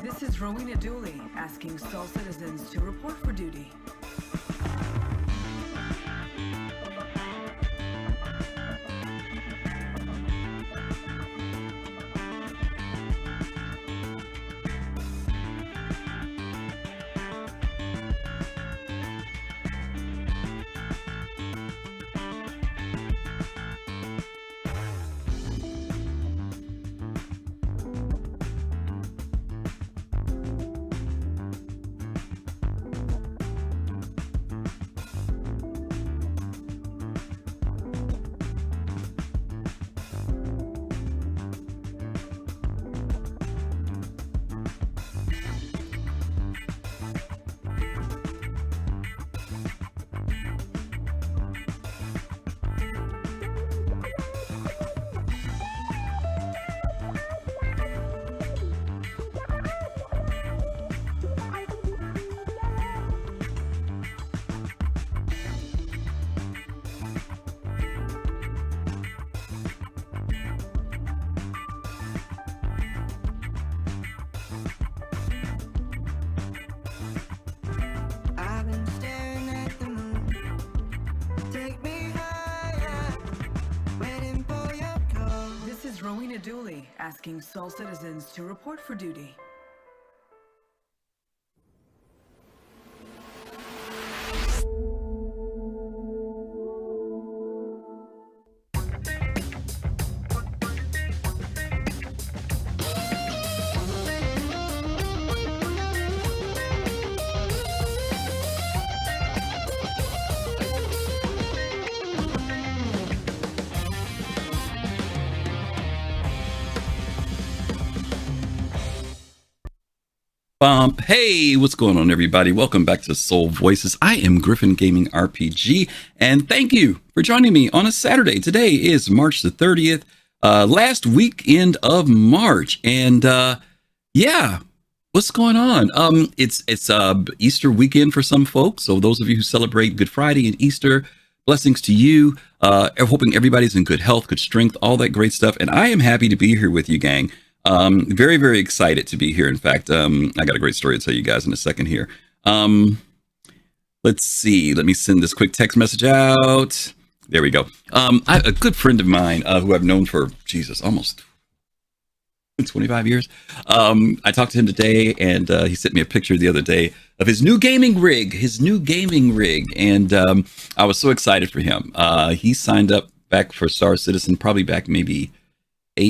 This is Rowena Dooley asking Sol citizens to report for duty. Rowena Dooley asking Sol citizens to report for duty. Hey, what's going on, everybody? Welcome back to Soul Voices. I am Griffin Gaming RPG, and thank you for joining me on a Saturday. Today is March the 30th, last weekend of March, and yeah, what's going on? It's Easter weekend for some folks, so those of you who celebrate Good Friday and Easter, blessings to you. Hoping everybody's in good health, good strength, all that great stuff, and I am happy to be here with you, gang. Very, very excited to be here. In fact, I got a great story to tell you guys in a second here. Let's see. Let me send this quick text message out. There we go. A good friend of mine who I've known for, almost 25 years. I talked to him today, and he sent me a picture the other day of his new gaming rig. And I was so excited for him. He signed up back for Star Citizen probably back maybe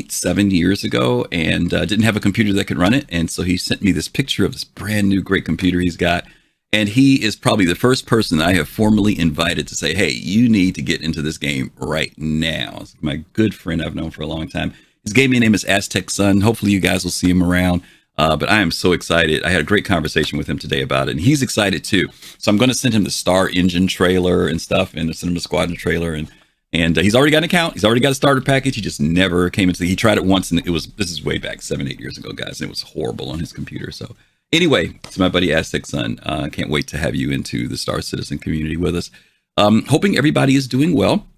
7 years ago, and didn't have a computer that could run it, and so he sent me this picture of this brand new great computer he's got, and he is probably the first person I have formally invited to say, hey, you need to get into this game right now. It's my good friend I've known for a long time. His gaming name is Aztec Sun. Hopefully you guys will see him around, but I am so excited. I had a great conversation with him today about it, and he's excited too. So I'm going to send him the Star Engine trailer and stuff, and send him the Squadron trailer, and he's already got an account. He's already got a starter package. He just never came into he tried it once, and this is way back 7-8 years ago, guys, and it was horrible on his computer. So anyway, it's my buddy Aztec Sun. Can't wait to have you into the Star Citizen community with us. Hoping everybody is doing well.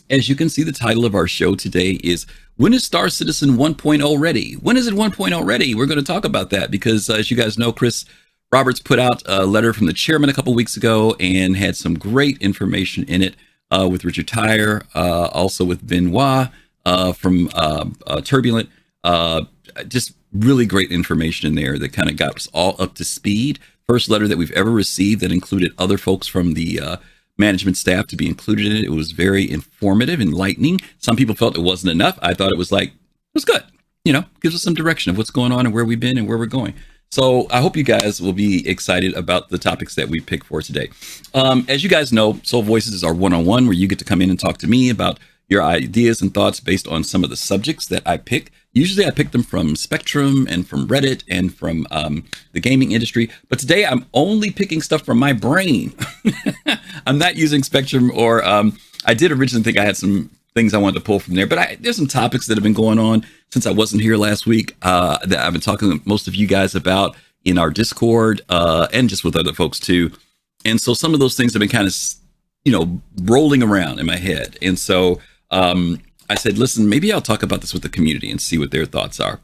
As you can see, the title of our show today is, when is Star Citizen 1.0 ready? When is it 1.0 ready? We're going to talk about that because, as you guys know, Chris Roberts put out a letter from the chairman a couple weeks ago and had some great information in it. With Richard Tyre, also with Benoit from Turbulent. Just really great information in there that kind of got us all up to speed. First letter that we've ever received that included other folks from the management staff to be included in it. It was very informative, enlightening. Some people felt it wasn't enough. I thought it was good. Gives us some direction of what's going on and where we've been and where we're going. So I hope you guys will be excited about the topics that we pick for today. As you guys know, Soul Voices is our one-on-one where you get to come in and talk to me about your ideas and thoughts based on some of the subjects that I pick. Usually I pick them from Spectrum and from Reddit and from the gaming industry. But today I'm only picking stuff from my brain. I'm not using Spectrum or I did originally think I had some things I wanted to pull from there, but there's some topics that have been going on since I wasn't here last week that I've been talking to most of you guys about in our Discord and just with other folks too. And so some of those things have been kind of, rolling around in my head. And so I said, listen, maybe I'll talk about this with the community and see what their thoughts are.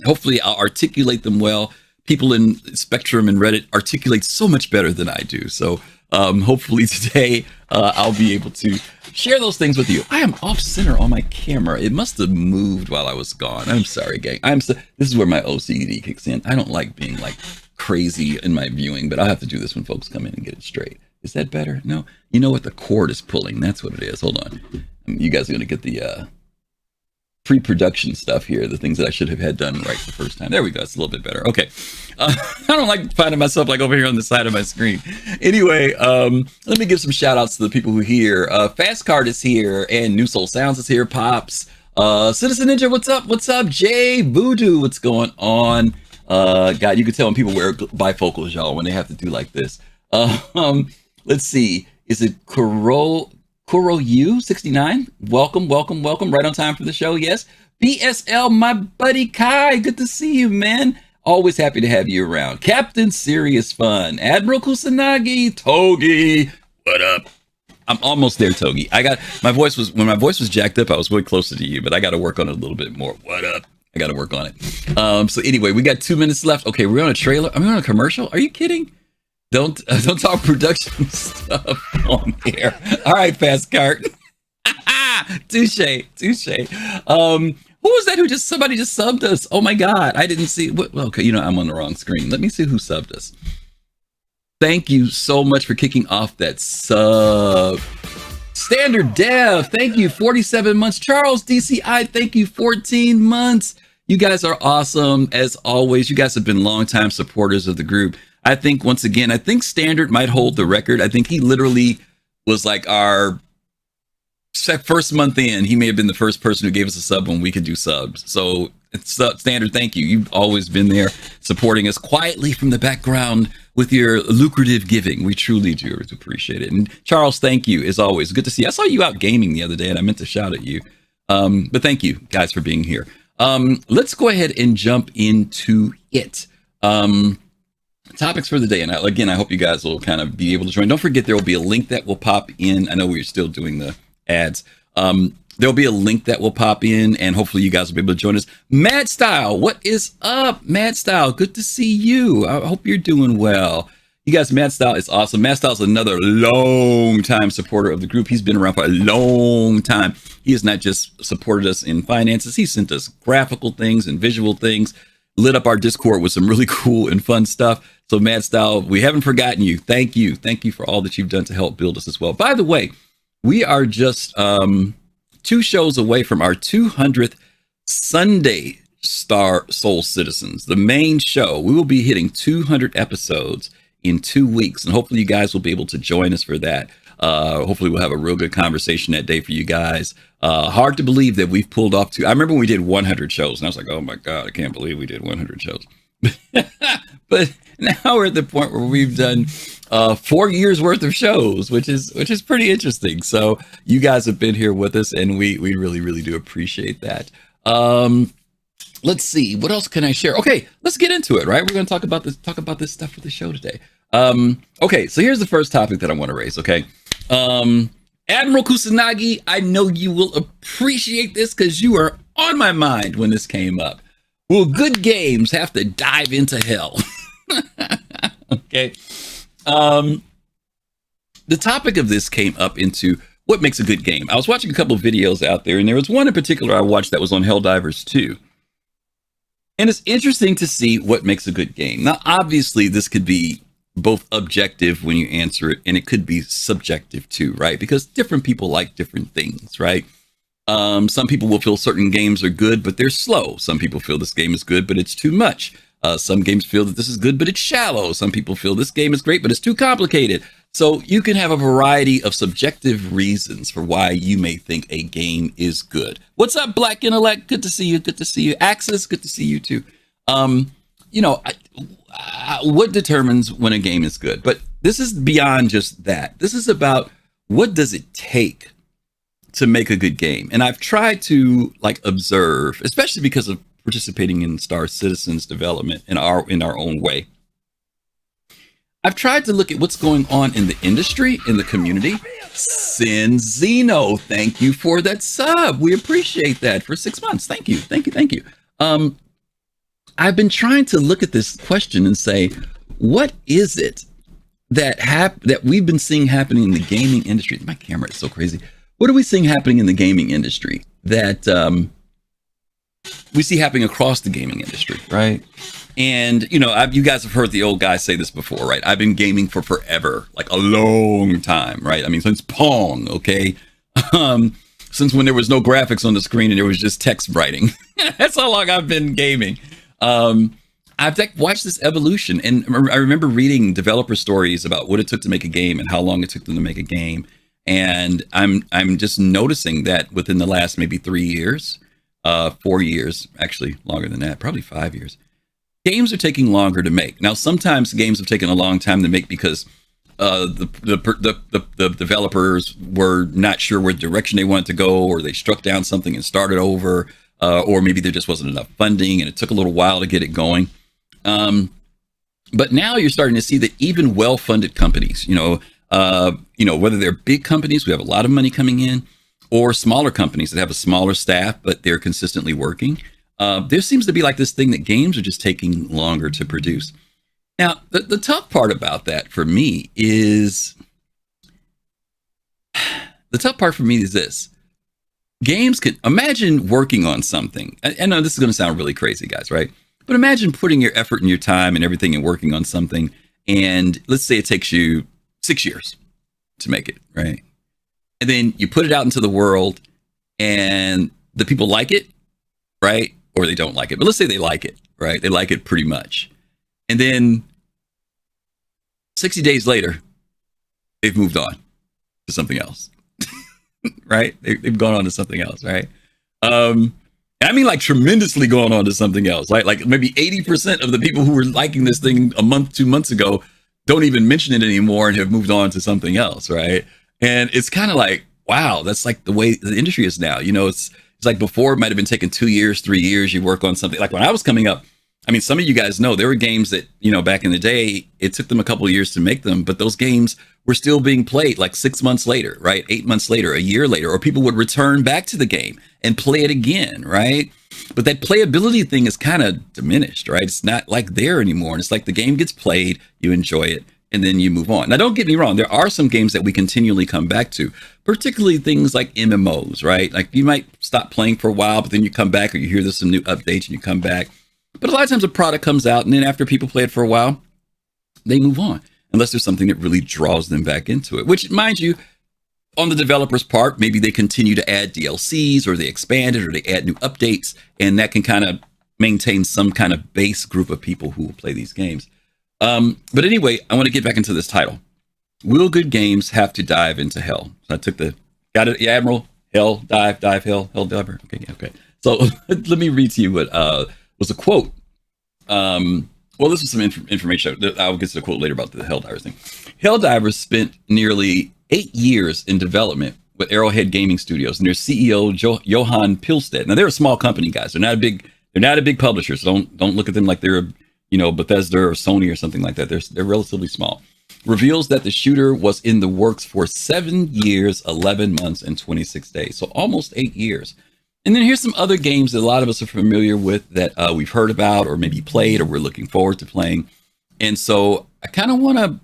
hopefully I'll articulate them well. People in Spectrum and Reddit articulate so much better than I do. So hopefully today I'll be able to share those things with you. I am off center on my camera. It must have moved while I was gone. I'm sorry, gang. This is where my OCD kicks in. I don't like being like crazy in my viewing, but I'll have to do this when folks come in and get it straight. Is that better? No. You know what? The cord is pulling. That's what it is. Hold on. You guys are going to get the pre-production stuff here, the things that I should have had done right the first time. There we go. It's a little bit better. Okay. I don't like finding myself like over here on the side of my screen. Anyway, let me give some shout outs to the people who are here. Fast Card is here, and New Soul Sounds is here. Pops. Citizen Ninja, what's up? What's up? Jay Voodoo, what's going on? God, you can tell when people wear bifocals, y'all, when they have to do like this. Let's see. Is it Kuro U69? Welcome. Right on time for the show. Yes. BSL, my buddy Kai. Good to see you, man. Always happy to have you around. Captain Serious Fun. Admiral Kusanagi. Togi. What up? I'm almost there, Togi. When my voice was jacked up, I was way closer to you, but I got to work on it a little bit more. What up? I got to work on it. So anyway, we got 2 minutes left. Okay, we're on a trailer. I'm on a commercial. Are you kidding? Don't talk production stuff on here. All right, Fast Cart. Touche. Who was that? Somebody just subbed us? Oh my God, I didn't see. Okay, I'm on the wrong screen. Let me see who subbed us. Thank you so much for kicking off that sub. Standard Dev, thank you. 47 months. Charles DCI, thank you. 14 months. You guys are awesome as always. You guys have been longtime supporters of the group. I think once again, Standard might hold the record. I think he literally was like our first month in. He may have been the first person who gave us a sub when we could do subs. So Standard, thank you. You've always been there supporting us quietly from the background with your lucrative giving. We truly do appreciate it. And Charles, thank you as always. Good to see you. I saw you out gaming the other day and I meant to shout at you. But thank you guys for being here. Let's go ahead and jump into it. Topics for the day. And again, I hope you guys will kind of be able to join. Don't forget, there will be a link that will pop in. I know we're still doing the ads. There'll be a link that will pop in and hopefully you guys will be able to join us. Mad Style, what is up? Mad Style, good to see you. I hope you're doing well. You guys, Mad Style is awesome. Mad Style is another long time supporter of the group. He's been around for a long time. He has not just supported us in finances. He sent us graphical things and visual things, lit up our Discord with some really cool and fun stuff. So Mad Style, we haven't forgotten you. Thank you. Thank you for all that you've done to help build us as well. By the way, we are just 2 shows away from our 200th Sunday Soul Citizens, the main show. We will be hitting 200 episodes in 2 weeks, and hopefully you guys will be able to join us for that. Hopefully we'll have a real good conversation that day for you guys. Hard to believe that we've pulled off I remember when we did 100 shows, and I was like, oh my God, I can't believe we did 100 shows. But now we're at the point where we've done 4 years worth of shows, which is pretty interesting. So you guys have been here with us, and we really, really do appreciate that. Let's see, what else can I share? Okay, let's get into it, right? We're going to talk about this stuff for the show today. Okay, so here's the first topic that I want to raise, okay? Admiral Kusanagi, I know you will appreciate this because you are on my mind when this came up. Will good games have to dive into hell? Okay. The topic of this came up into what makes a good game. I was watching a couple of videos out there, and there was one in particular I watched that was on Helldivers 2. And it's interesting to see what makes a good game. Now, obviously, this could be both objective when you answer it, and it could be subjective too, right? Because different people like different things, right? Some people will feel certain games are good, but they're slow. Some people feel this game is good, but it's too much. Some games feel that this is good, but it's shallow. Some people feel this game is great, but it's too complicated. So you can have a variety of subjective reasons for why you may think a game is good. What's up, Black Intellect? Good to see you. Good to see you. Axis, good to see you too. What determines when a game is good? But this is beyond just that. This is about what does it take to make a good game. And I've tried to observe, especially because of participating in Star Citizens development in our own way. I've tried to look at what's going on in the industry, in the community. Sin Zeno, thank you for that sub. We appreciate that for 6 months. Thank you. I've been trying to look at this question and say, what is it that we've been seeing happening in the gaming industry? My camera is so crazy. What are we seeing happening in the gaming industry that we see happening across the gaming industry, right? And, you know, you guys have heard the old guy say this before, right? I've been gaming for forever, like a long time, right? I mean, since Pong, okay? Since when there was no graphics on the screen and there was just text writing. That's how long I've been gaming. I've watched this evolution, and I remember reading developer stories about what it took to make a game and how long it took them to make a game. And I'm just noticing that within the last maybe 3 years, 4 years, actually longer than that, probably 5 years, games are taking longer to make. Now, sometimes games have taken a long time to make because the developers were not sure what direction they wanted to go, or they struck down something and started over, or maybe there just wasn't enough funding and it took a little while to get it going. But now you're starting to see that even well-funded companies, whether they're big companies who have a lot of money coming in, or smaller companies that have a smaller staff but they're consistently working, there seems to be like this thing that games are just taking longer to produce. Now, the tough part about that for me is this. Games can imagine working on something. I know this is going to sound really crazy, guys, right? But imagine putting your effort and your time and everything and working on something. And let's say it takes you 6 years to make it, right? And then you put it out into the world and the people like it, right? Or they don't like it. But let's say they like it, right? They like it pretty much. And then 60 days later, they've moved on to something else, right? They've gone on to something else, right? I mean, like tremendously going on to something else, right? Like maybe 80% of the people who were liking this thing a month, 2 months ago don't even mention it anymore and have moved on to something else, right? And it's kind of like, wow, that's like the way the industry is now. You know, it's like before it might have been taking 2 years, 3 years, you work on something. Like when I was coming up, I mean, some of you guys know there were games that, back in the day, it took them a couple of years to make them, but those games were still being played like 6 months later, right? 8 months later, a year later, or people would return back to the game and play it again, right? But that playability thing is kind of diminished, right? It's not like there anymore. And it's like the game gets played, you enjoy it, and then you move on. Now, don't get me wrong. There are some games that we continually come back to, particularly things like MMOs, right? Like you might stop playing for a while, but then you come back, or you hear there's some new updates and you come back. But a lot of times a product comes out, and then after people play it for a while, they move on, unless there's something that really draws them back into it, which, mind you, on the developer's part, maybe they continue to add DLCs, or they expand it, or they add new updates, and that can kind of maintain some kind of base group of people who will play these games. But anyway, I want to get back into this title. Will good games have to dive into hell? So I got it, yeah, Admiral? Hell, dive, hell diver. Okay. So let me read to you what was a quote. Well, this is some information. I'll get to the quote later about the Helldivers thing. Helldivers spent nearly 8 years in development with Arrowhead Gaming Studios and their CEO Johan Pilstead. Now they're a small company, guys. They're not a big publisher. So don't look at them like they're Bethesda or Sony or something like that. They're relatively small. Reveals that the shooter was in the works for 7 years, 11 months, and 26 days. So almost 8 years. And then here's some other games that a lot of us are familiar with that we've heard about, or maybe played, or we're looking forward to playing. And so I kind of want to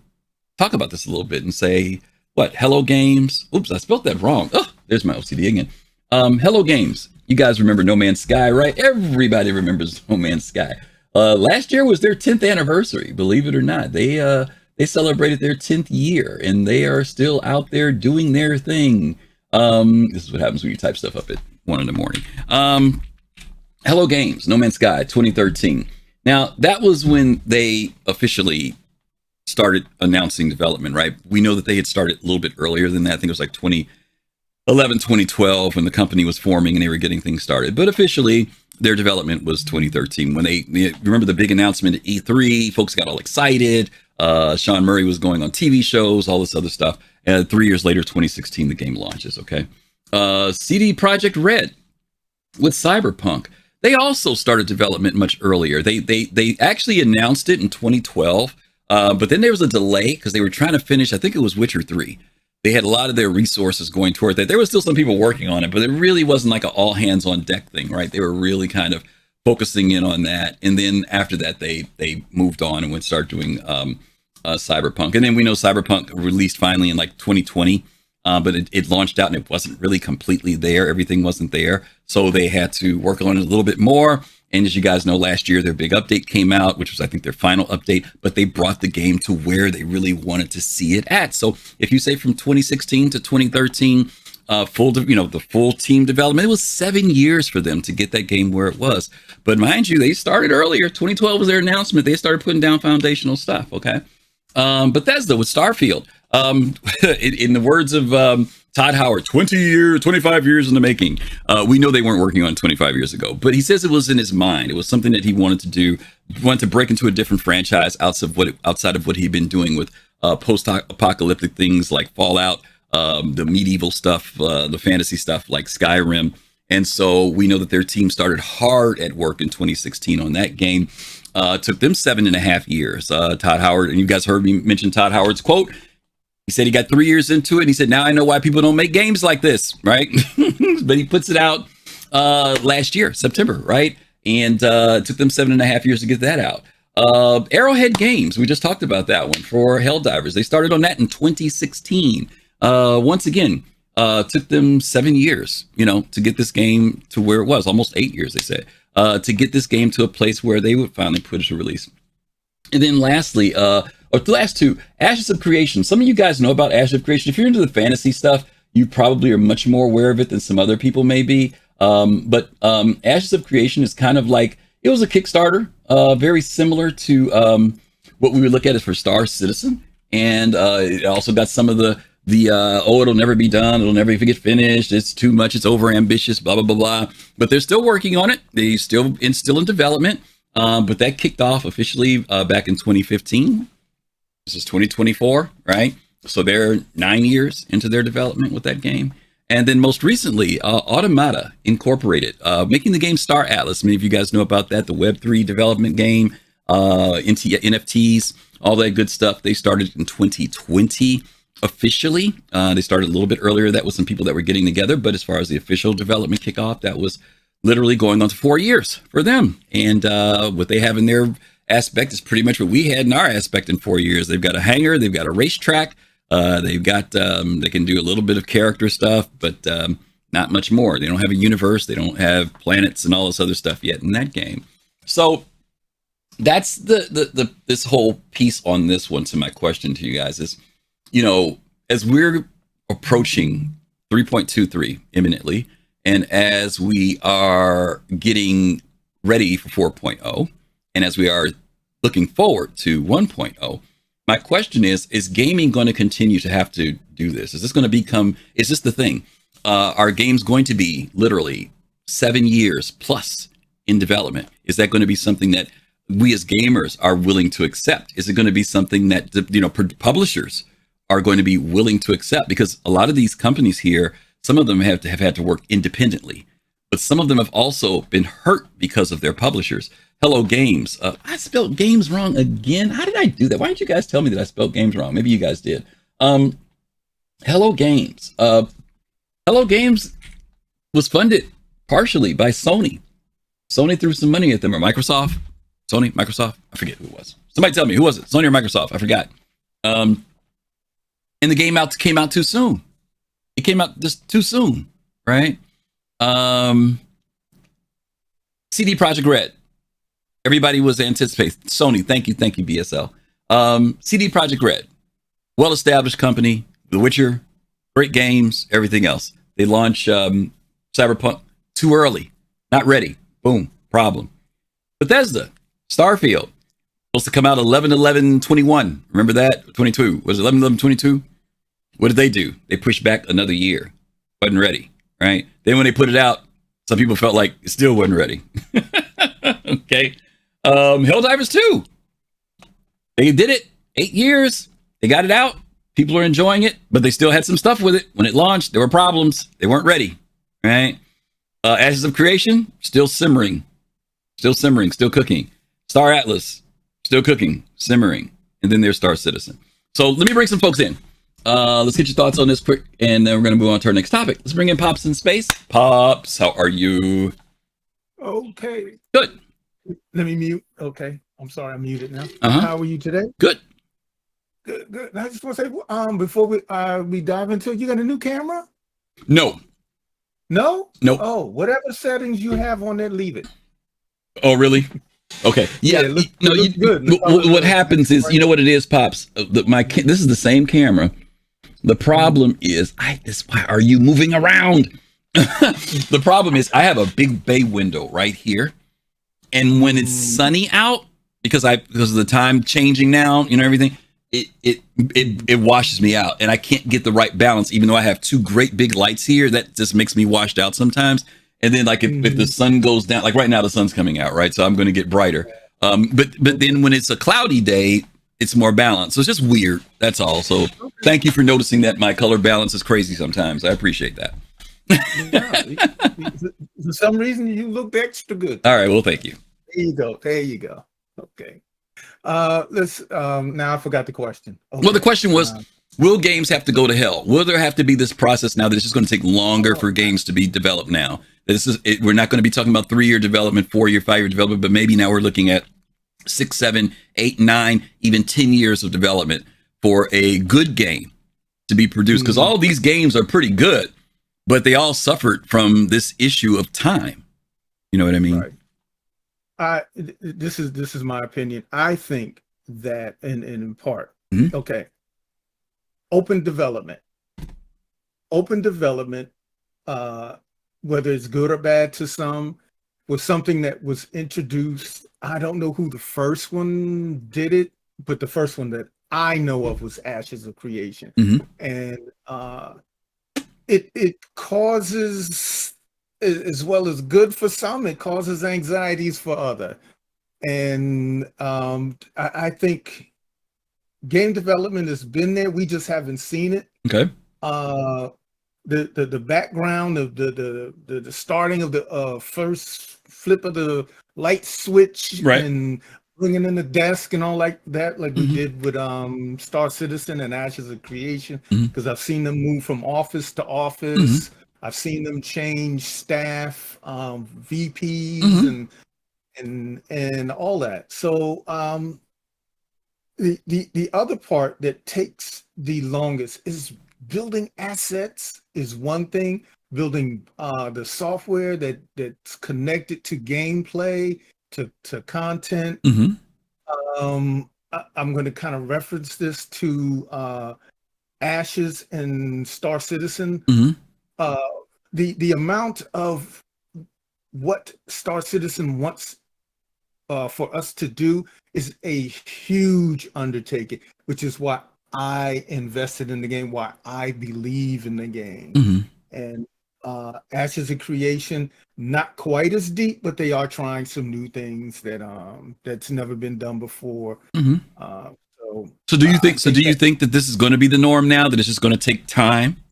talk about this a little bit and say, Hello Games. Oops, I spelled that wrong. Oh, there's my OCD again. Hello Games. You guys remember No Man's Sky, right? Everybody remembers No Man's Sky. Last year was their 10th anniversary, believe it or not. They celebrated their 10th year, and they are still out there doing their thing. This is what happens when you type stuff up at 1 a.m. Hello Games, No Man's Sky, 2013. Now, that was when they officially started announcing development, right? We know that they had started a little bit earlier than that. I think it was like 2011, 2012 when the company was forming and they were getting things started. But officially, their development was 2013. When they remember the big announcement at E3, folks got all excited. Sean Murray was going on TV shows, all this other stuff. And 3 years later, 2016, the game launches, okay? CD Projekt Red with Cyberpunk. They also started development much earlier. They actually announced it in 2012, but then there was a delay because they were trying to finish, I think it was Witcher 3. They had a lot of their resources going toward that. There was still some people working on it, but it really wasn't like an all hands on deck thing, right? They were really kind of focusing in on that. And then after that, they moved on and went start doing Cyberpunk. And then we know Cyberpunk released finally in like 2020, but it launched out and it wasn't really completely there. Everything wasn't there. So they had to work on it a little bit more. And as you guys know, last year, their big update came out, which was, I think, their final update, but they brought the game to where they really wanted to see it at. So if you say from 2016 to 2013, the full team development, it was 7 years for them to get that game where it was. But mind you, they started earlier. 2012 was their announcement. They started putting down foundational stuff. Okay. Bethesda with Starfield, in the words of Todd Howard, 25 years in the making. We know they weren't working on 25 years ago, but he says it was in his mind. It was something that he wanted to do. He wanted to break into a different franchise outside of what he'd been doing with post-apocalyptic things like Fallout, the medieval stuff, the fantasy stuff like Skyrim. And so we know that their team started hard at work in 2016 on that game. Took them 7.5 years. Todd Howard, and you guys heard me mention Todd Howard's quote. He said he got 3 years into it. And he said, now I know why people don't make games like this, right? But he puts it out last year, September, right? And it took them 7.5 years to get that out. Arrowhead Games, we just talked about that one for Helldivers. They started on that in 2016. Once again, took them 7 years, to get this game to where it was, almost 8 years, they said, to get this game to a place where they would finally put it to release. And then lastly, or the last two, Ashes of Creation. Some of you guys know about Ashes of Creation. If you're into the fantasy stuff, you probably are much more aware of it than some other people may be. But Ashes of Creation is kind of like, it was a Kickstarter, very similar to what we would look at as for Star Citizen. And it also got some of the it'll never be done, it'll never get finished, it's too much, it's over ambitious, blah, blah, blah, blah. But they're still working on it. They're still in development. But that kicked off officially back in 2015. This is 2024, right? So they're 9 years into their development with that game. And then most recently, Automata Incorporated, making the game Star Atlas. Many of you guys know about that, the Web3 development game, NFTs, all that good stuff. They started in 2020 officially. They started a little bit earlier. That was some people that were getting together. But as far as the official development kickoff, that was literally going on to 4 years for them. And what they have in their aspect is pretty much what we had in our aspect in 4 years. They've got a hangar, they've got a racetrack, they've got they can do a little bit of character stuff, but not much more. They don't have a universe, they don't have planets and all this other stuff yet in that game. So that's the this whole piece on this one. To my question to you guys is, as we're approaching 3.23 imminently, and as we are getting ready for 4.0, and as we are looking forward to 1.0, my question is gaming going to continue to have to do this? Is this going to become, is this the thing? Are games going to be literally 7 years plus in development? Is that going to be something that we as gamers are willing to accept? Is it going to be something that, publishers are going to be willing to accept? Because a lot of these companies here, some of them have had to work independently, but some of them have also been hurt because of their publishers. Hello Games. I spelled games wrong again. How did I do that? Why didn't you guys tell me that I spelled games wrong? Maybe you guys did. Hello Games. Hello Games was funded partially by Sony. Sony threw some money at them, or Microsoft. Sony, Microsoft. I forget who it was. Somebody tell me, who was it? Sony or Microsoft? I forgot. And the game came out too soon. It came out just too soon, right? CD Projekt Red. Everybody was anticipating. Sony, thank you, BSL. CD Projekt Red, well-established company, The Witcher, great games, everything else. They launch Cyberpunk too early, not ready. Boom, problem. Bethesda, Starfield, supposed to come out 11/11/21. Remember that? 22. Was it 11/11/22? What did they do? They pushed back another year. Wasn't ready, right? Then when they put it out, some people felt like it still wasn't ready. Okay. Helldivers 2. They did it. 8 years. They got it out. People are enjoying it, but they still had some stuff with it. When it launched, there were problems. They weren't ready, right? Ashes of Creation, still simmering. Still cooking. Star Atlas, still cooking, simmering. And then there's Star Citizen. So let me bring some folks in. Let's get your thoughts on this quick, and then we're going to move on to our next topic. Let's bring in Pops in Space. Pops, how are you? Okay. Good. Let me mute. Okay. I'm sorry, I'm muted now. Uh-huh. How are you today? Good. Good, good. I just want to say, before we dive into it, you got a new camera? No. No? Nope. Oh, whatever settings you have on there, leave it. Oh, really? Okay. Yeah. It looks good. The color What looks happens is, you know what it is, Pops? This is the same camera. The problem is, why are you moving around? The problem is, I have a big bay window right here, and when it's sunny out, because of the time changing now, everything, it washes me out, and I can't get the right balance. Even though I have two great big lights here, that just makes me washed out sometimes. And then, like if the sun goes down, like right now the sun's coming out, right? So I'm going to get brighter. But then when it's a cloudy day, it's more balanced. So it's just weird. That's all. So thank you for noticing that my color balance is crazy sometimes. I appreciate that. For some reason, you looked extra good. All right. Well, thank you. There you go. Okay. Let's now I forgot the question. Okay. Well, the question was, will games have to go to hell? Will there have to be this process now that it's just going to take longer for games to be developed now? We're not going to be talking about 3-year development, 4-year, 5-year development, but maybe now we're looking at 6, 7, 8, 9, even 10 years of development for a good game to be produced. Because all these games are pretty good, but they all suffered from this issue of time. You know what I mean? Right. This is my opinion. I think that, and in part, okay, open development, whether it's good or bad to some, was something that was introduced. I don't know who the first one did it, but the first one that I know of was Ashes of Creation. And it causes, as well as good for some, it causes anxieties for other. And I think game development has been there. We just haven't seen it. Okay. The background of the starting of the first flip of the light switch, right, and bringing in the desk and all like that, like we did with Star Citizen and Ashes of Creation, because I've seen them move from office to office. I've seen them change staff, VPs, and all that. So the other part that takes the longest is building assets is one thing. Building the software that's connected to gameplay, to content. I'm going to kind of reference this to Ashes and Star Citizen. The amount of what Star Citizen wants for us to do is a huge undertaking, which is why I invested in the game, why I believe in the game. And Ashes of Creation, not quite as deep, but they are trying some new things that's never been done before. So do you think? Do you think that this is going to be the norm now? That it's just going to take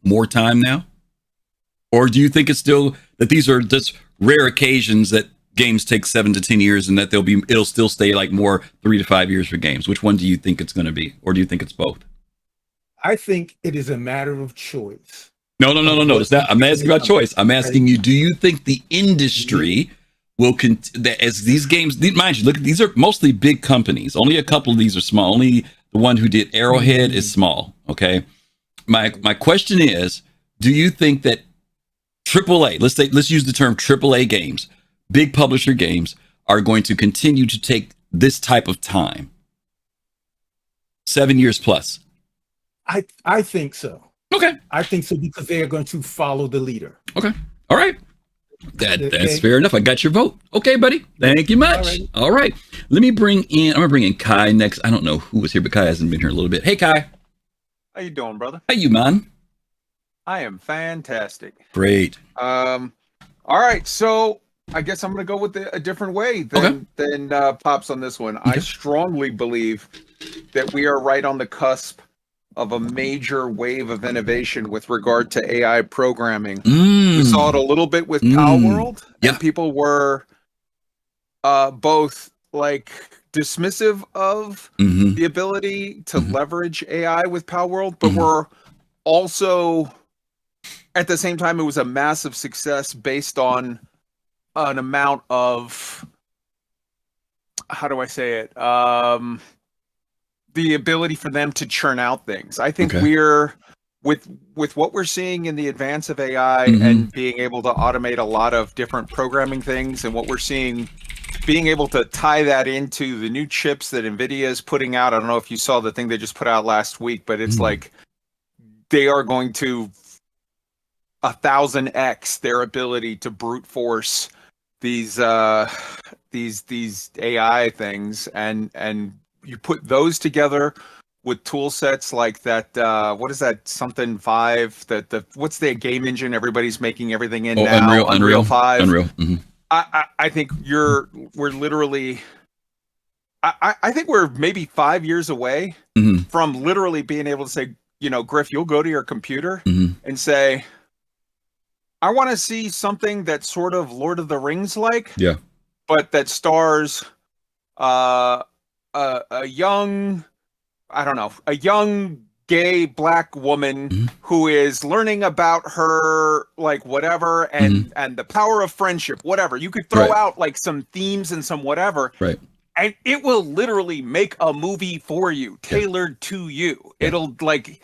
more time now, or do you think it's still that these are just rare occasions that games take 7 to 10 years, and that it'll still stay like more 3 to 5 years for games? Which one do you think it's going to be, or do you think it's both? I think it is a matter of choice. No. It's not, I'm asking about choice. I'm asking you, do you think the industry will as these games, mind you, look, these are mostly big companies. Only a couple of these are small. Only the one who did Arrowhead is small. Okay. My question is, do you think that AAA, let's use the term AAA games, big publisher games, are going to continue to take this type of time? 7 years plus. I think so. Okay. I think so, because they are going to follow the leader. Okay. All right. That's fair enough. I got your vote. Okay, buddy. Thank you much. All right. Let me I'm going to bring in Kai next. I don't know who was here, but Kai hasn't been here a little bit. Hey, Kai. How you doing, brother? How you, man? I am fantastic. Great. All right. So I guess I'm going to go with a different way than Pops on this one. Okay. I strongly believe that we are right on the cusp of a major wave of innovation with regard to AI programming. We saw it a little bit with Power World, and people were both like dismissive of the ability to leverage AI with Power World, but were also, at the same time, it was a massive success based on an amount of, how do I say it? The ability for them to churn out things. I think we're with what we're seeing in the advance of AI and being able to automate a lot of different programming things, and what we're seeing being able to tie that into the new chips that NVIDIA is putting out. I don't know if you saw the thing they just put out last week, but it's like they are going to 1,000x their ability to brute force these AI things, and you put those together with tool sets like that. What is that? Something 5? What's the game engine everybody's making everything in now? Unreal 5. Unreal. I think we're literally. I think we're maybe 5 years away from literally being able to say, Griff, you'll go to your computer and say, I want to see something that's sort of Lord of the Rings like, but that stars a young gay black woman who is learning about her, like, whatever, and the power of friendship, whatever. You could throw out like some themes and some whatever, and it will literally make a movie for you, tailored to you. It'll, like,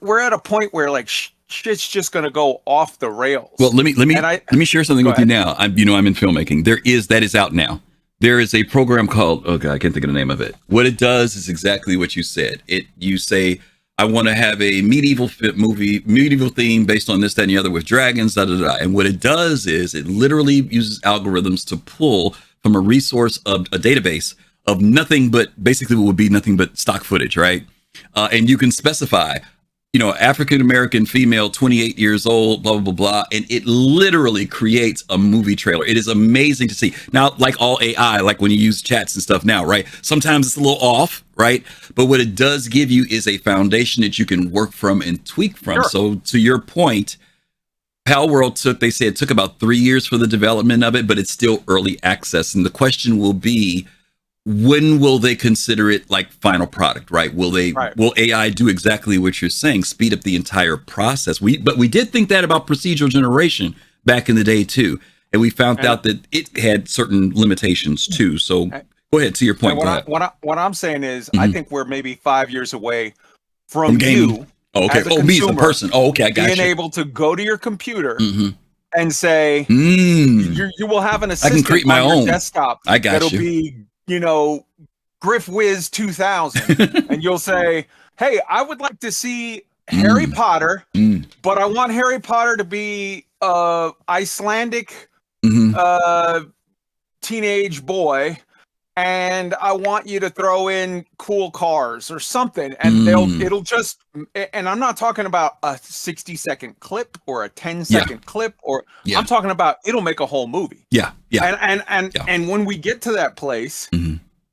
we're at a point where, like, shit's just gonna go off the rails. Well, let me share something with you now. I'm in filmmaking. That is out now. There is a program called, I can't think of the name of it. What it does is exactly what you said. You say, I want to have a medieval theme based on this, that, and the other with dragons, And what it does is it literally uses algorithms to pull from a resource of a database of nothing but, basically what would be nothing but stock footage, right? And you can specify, African-American female, 28 years old, blah, blah, blah, blah. And it literally creates a movie trailer. It is amazing to see. Now, like all AI, like when you use chats and stuff now, right? Sometimes it's a little off, right? But what it does give you is a foundation that you can work from and tweak from. Sure. So to your point, Pal World they say it took about 3 years for the development of it, but it's still early access. And the question will be, when will they consider it like final product, right? Will AI do exactly what you're saying, speed up the entire process? But we did think that about procedural generation back in the day too. And we found out that it had certain limitations too. So go ahead, to your point. What I'm saying is, I think we're maybe 5 years away from you. As me as a person. I got being you. able to go to your computer and say, you will have an assistant I can create my on your own desktop. I got that'll you. be, Griff Wiz 2000, and you'll say, hey, I would like to see Harry Potter, but I want Harry Potter to be Icelandic teenage boy, and I want you to throw in cool cars or something, and it'll just, and I'm not talking about a 60-second clip or a 10-second clip, or I'm talking about it'll make a whole movie. And when we get to that place,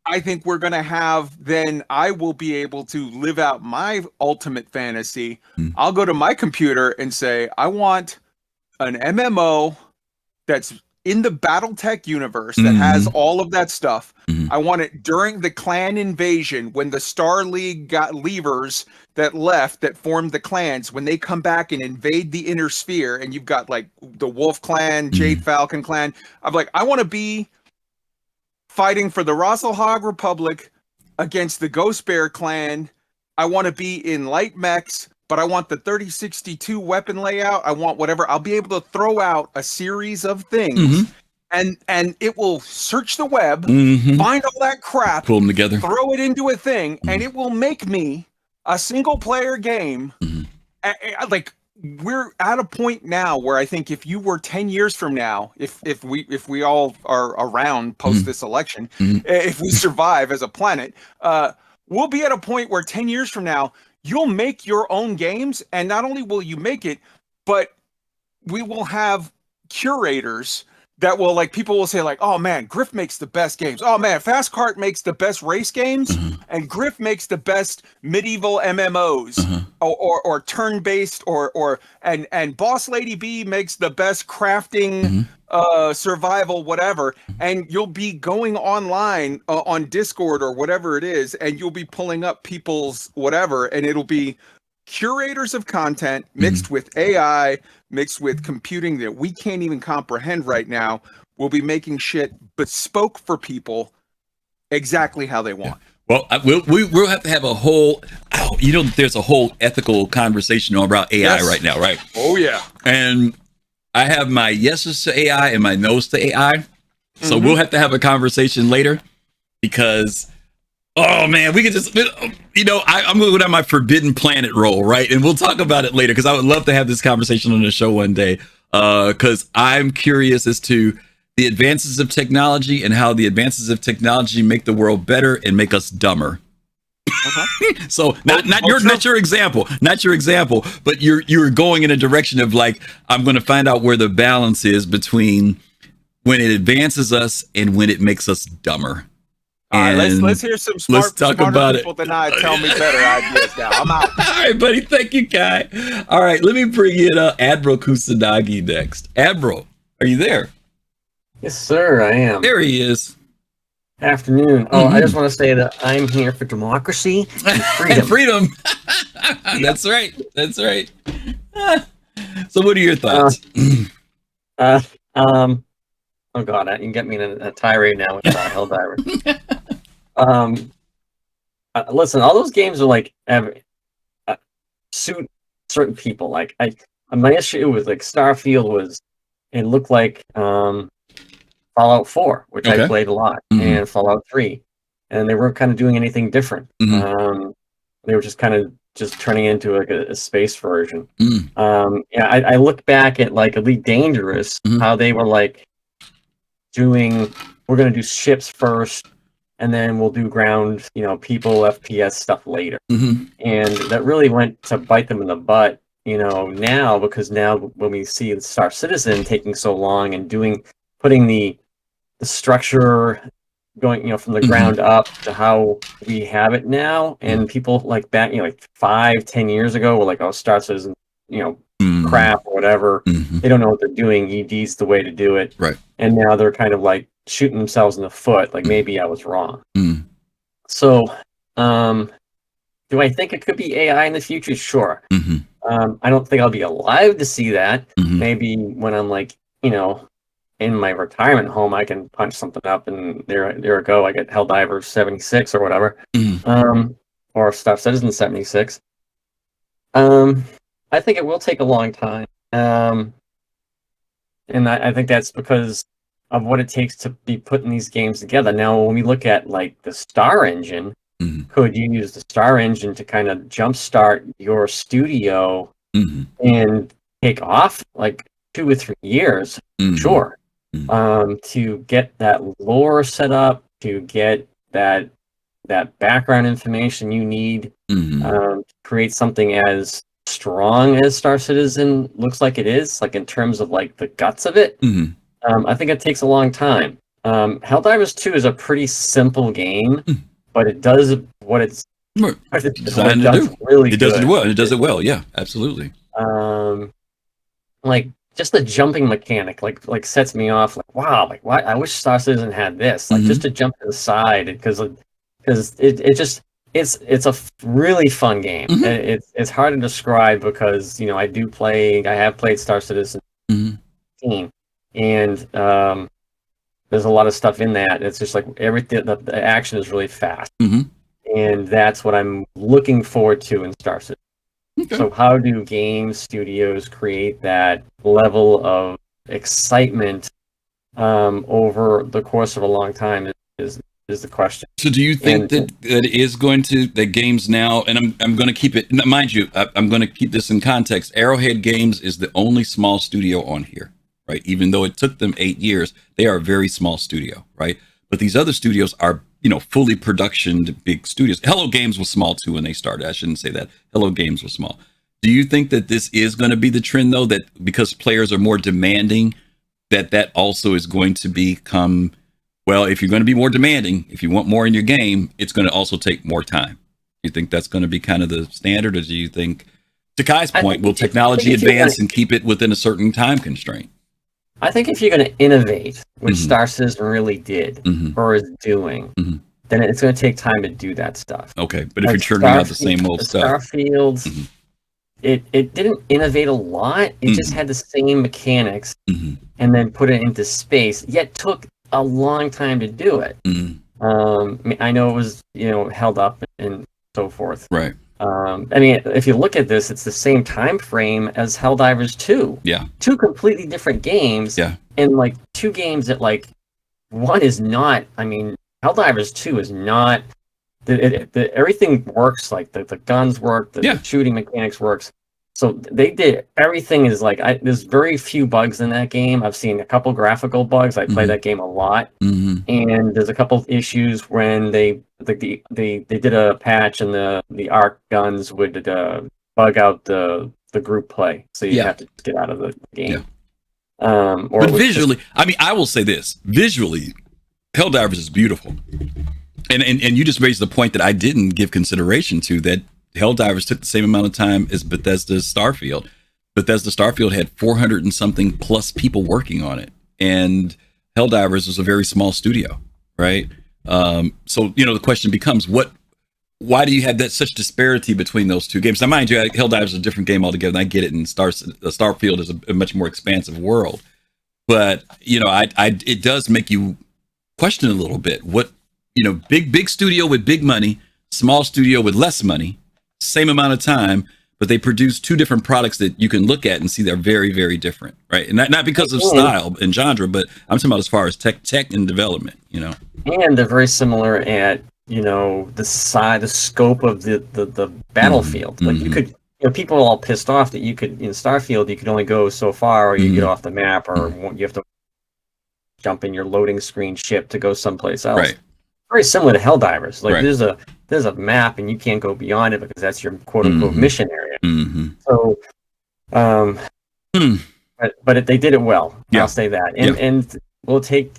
I think we're going to have, then I will be able to live out my ultimate fantasy. I'll go to my computer and say, I want an MMO that's in the BattleTech universe that has all of that stuff. I want it during the clan invasion, when the Star League got levers that left, that formed the clans, when they come back and invade the inner sphere, and you've got like the Wolf clan, Jade Falcon clan. I'm like, I want to be fighting for the Rosselhog Republic against the Ghost Bear clan. I want to be in light mechs, but I want the 3062 weapon layout. I want whatever. I'll be able to throw out a series of things, and it will search the web, find all that crap, pull them together, throw it into a thing, and it will make me a single player game. Like, we're at a point now where I think if you were 10 years from now, if we all are around post this election, if we survive as a planet, we'll be at a point where 10 years from now, you'll make your own games, and not only will you make it, but we will have curators that will, like, people will say, like, oh man, Griff makes the best games. Oh man, Fast Cart makes the best race games, and Griff makes the best medieval MMOs, or turn-based, and Boss Lady B makes the best crafting, survival, whatever. And you'll be going online on Discord or whatever it is, and you'll be pulling up people's whatever, and it'll be curators of content mixed with AI, mixed with computing that we can't even comprehend right now, will be making shit bespoke for people exactly how they want. Well, we'll have to have a whole, there's a whole ethical conversation about AI right now, right? Oh, yeah. And I have my yeses to AI and my no's to AI. So we'll have to have a conversation later because, oh man, we could just, I'm going down my Forbidden Planet role, right? And we'll talk about it later because I would love to have this conversation on the show one day because I'm curious as to the advances of technology and how the advances of technology make the world better and make us dumber. So not your example, but you're going in a direction of like, I'm going to find out where the balance is between when it advances us and when it makes us dumber. All right, let's hear some smarter people than I tell me better ideas now. I'm out. All right, buddy. Thank you, Kai. All right, let me bring in Admiral Kusanagi next. Admiral, are you there? Yes, sir, I am. There he is. Afternoon. Oh, I just want to say that I'm here for democracy and freedom. Freedom. That's right. So what are your thoughts? Oh God, you can get me in a tirade now with Helldiver. Listen, all those games are like suit certain people. Like my issue with like Starfield it looked like Fallout 4, which I played a lot, and Fallout 3, and they weren't kind of doing anything different. They were just kind of turning into like a space version. I look back at like Elite Dangerous, how they were like we're going to do ships first, and then we'll do ground, people, FPS stuff later. And that really went to bite them in the butt, now, because now when we see Star Citizen taking so long and putting the structure going, from the ground up to how we have it now, and people like back, like 5-10 years ago were like, oh, Star Citizen, crap or whatever. They don't know what they're doing. ED's the way to do it. Right. And now they're kind of like shooting themselves in the foot. Like maybe I was wrong. So, do I think it could be AI in the future? Sure. I don't think I'll be alive to see that. Maybe when I'm like, in my retirement home, I can punch something up and there I go. I get Helldiver 76 or whatever. Or Star Citizen 76. I think it will take a long time. And I think that's because of what it takes to be putting these games together. Now, when we look at like the Star Engine, could you use the Star Engine to kind of jumpstart your studio and take off like 2 or 3 years? Sure. To get that lore set up, to get that background information you need, to create something as strong as Star Citizen looks like it is, like in terms of like the guts of it. I think it takes a long time. Helldivers 2 is a pretty simple game, but it does what it's designed to do. Really, it does it well. It does it well. Yeah, absolutely. Like just the jumping mechanic, like sets me off. Like wow, like why? I wish Star Citizen had this. Like just to jump to the side because it's a really fun game. It's hard to describe because I have played Star Citizen 15, and there's a lot of stuff in that. It's just like everything. The action is really fast, and that's what I'm looking forward to in Star Citizen. So how do game studios create that level of excitement over the course of a long time is the question. So do you think that games now, and I'm going to keep it, mind you, I'm going to keep this in context. Arrowhead Games is the only small studio on here, right? Even though it took them 8 years, they are a very small studio, right? But these other studios are, fully productioned big studios. Hello Games was small too when they started. I shouldn't say that. Hello Games was small. Do you think that this is going to be the trend though, that because players are more demanding, that also is going to become, well, if you're going to be more demanding, if you want more in your game, it's going to also take more time. You think that's going to be kind of the standard, or do you think, to Kai's point, will technology advance and keep it within a certain time constraint? I think if you're going to innovate, which Star Citizen really did or is doing, then it's going to take time to do that stuff. Okay, but if you're churning out the same old stuff. Starfields, it didn't innovate a lot. It just had the same mechanics and then put it into space, yet took a long time to do it. I know it was, held up and so forth. Right. I mean, if you look at this, it's the same time frame as Helldivers 2. Yeah. 2 completely different games. Yeah. And like 2 games that like one is not, I mean, Helldivers 2 is not everything works, like the guns work, the shooting mechanics works. So they did everything is like there's very few bugs in that game. I've seen a couple graphical bugs. I play that game a lot, and there's a couple issues when they did a patch and the arc guns would bug out the group play, so you have to get out of the game. But visually, I mean, I will say this: visually, Helldivers is beautiful. And you just raised the point that I didn't give consideration to, that Helldivers took the same amount of time as Bethesda's Starfield. Bethesda Starfield had 400 and something plus people working on it, and Helldivers was a very small studio, right? So the question becomes, why do you have that such disparity between those two games? Now, mind you, Helldivers is a different game altogether, and I get it. And Starfield is a much more expansive world, but it does make you question a little bit. What big studio with big money, small studio with less money, same amount of time, but they produce 2 different products that you can look at and see they're very, very different, right? And not because of style and genre, but I'm talking about as far as tech and development, And they're very similar at the size, the scope of the battlefield. Like you could, people are all pissed off that you could in Starfield you could only go so far, or you get off the map, or you have to jump in your loading screen ship to go someplace else. Right. Very similar to Helldivers. Like there's a map and you can't go beyond it because that's your quote unquote mission area. So, but they did it well. I'll say that. And we'll take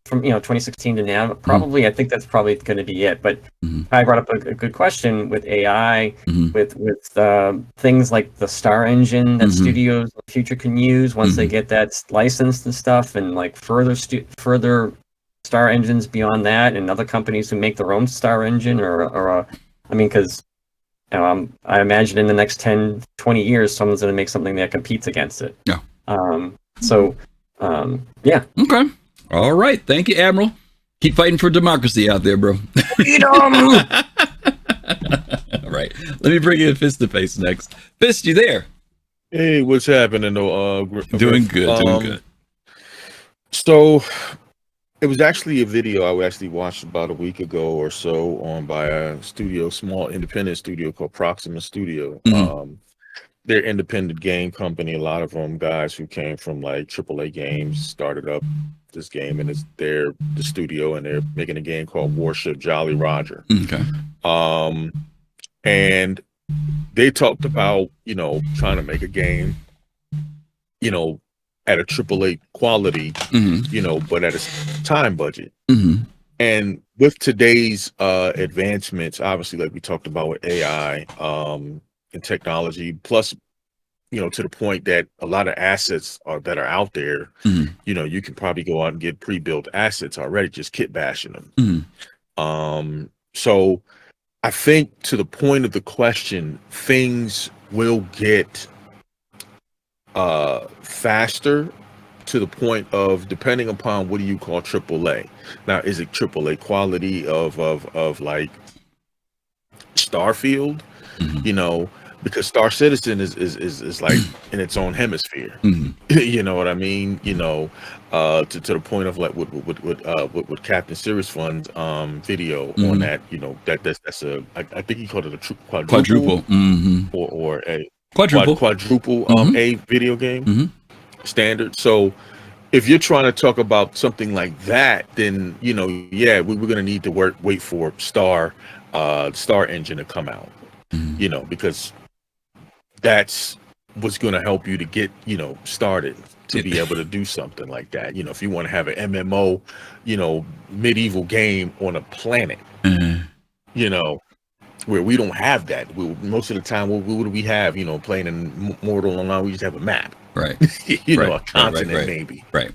from 2016 to now. Probably, I think that's probably going to be it. But I brought up a good question with AI, with things like the Star Engine that studios in the future can use once they get that licensed and stuff, and like further Star engines beyond that, and other companies who make their own Star engine, because I imagine in the next 10, 20 years, someone's going to make something that competes against it. Yeah. Okay. All right. Thank you, Admiral. Keep fighting for democracy out there, bro. Freedom! All right. Let me bring in Fist to Face next. Fist, you there? Hey, what's happening? Doing good. So it was actually a video I actually watched about a week ago or so by a small independent studio called Proxima Studio. They're independent game company. A lot of them guys who came from like AAA games started up this game, and they're the studio, and they're making a game called Warship Jolly Roger. Okay. And they talked about trying to make a game, at a AAA quality, but at a time budget. And with today's advancements, obviously, like we talked about with AI and technology, plus, to the point that a lot of assets that are out there, you can probably go out and get pre-built assets already, just kit bashing them. So I think to the point of the question, things will get faster to the point of, depending upon what do you call AAA. Now, is it AAA quality of like Starfield? Because Star Citizen is like in its own hemisphere. You know what I mean? To the point of like with Captain Serious Fun's video on that. That's I think he called it a quadruple. Or a quadruple a video game standard. So if you're trying to talk about something like that, then we're gonna need to wait for Star Engine to come out. Because that's what's going to help you to get started to be able to do something like that. If you want to have an MMO medieval game on a planet, where we don't have that. Most of the time, what do we have? Playing in Mortal Online, we just have a map, right? A continent, maybe, right?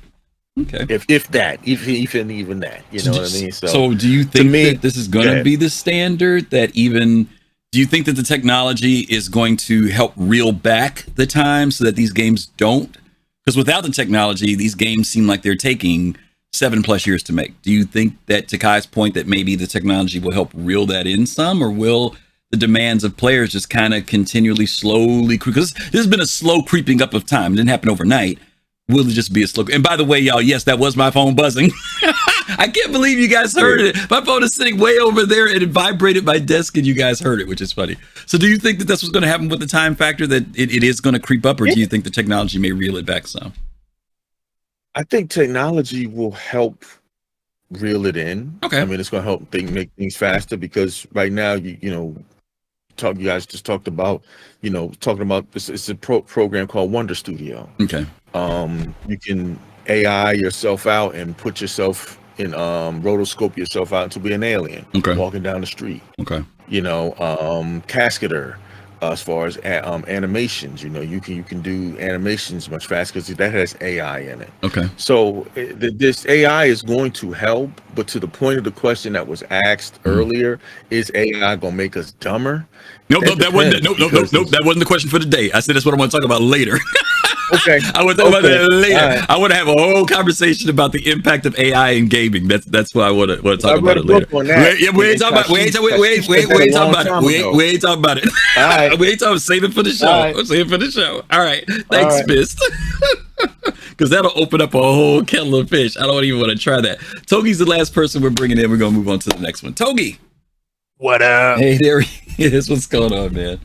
Okay. If that, even that, what I mean. So do you think that this is going to be the standard, that even Do you think that the technology is going to help reel back the time so that these games don't? Because without the technology, these games seem like they're taking 7+ years to make. Do you think that, to Kai's point, that maybe the technology will help reel that in some, or will the demands of players just kind of continually slowly, because this has been a slow creeping up of time. It didn't happen overnight. Will it just be a slow? And by the way, y'all, yes, that was my phone buzzing. I can't believe you guys heard it. My phone is sitting way over there and it vibrated my desk and you guys heard it, which is funny. So do you think that that's what's going to happen with the time factor, that it is going to creep up, or do you think the technology may reel it back some? I think technology will help reel it in. Okay. I mean, it's going to help make things faster, because right now, you guys just talked about, talking about this. It's a program called Wonder Studio. Okay. You can AI yourself out and put yourself in, rotoscope yourself out to be an alien. Okay. Walking down the street. Okay. Cascader. As far as animations, you can do animations much faster because that has AI in it. Okay. So this AI is going to help, but to the point of the question that was asked earlier, is AI going to make us dumber? Nope. That wasn't the question for today. I said that's what I want to talk about later. Okay. I want to talk about that later. Right. I want to have a whole conversation about the impact of AI in gaming. That's why I want to talk about it later. We ain't talking about it. We ain't talking about it. All right. We ain't talking. Save it for the show. All right. Save it for the show. All right. Thanks, All right. Fist. Because that'll open up a whole kettle of fish. I don't even want to try that. Togi's the last person we're bringing in. We're going to move on to the next one. Togi. What up? Hey, there he is. What's going on, man?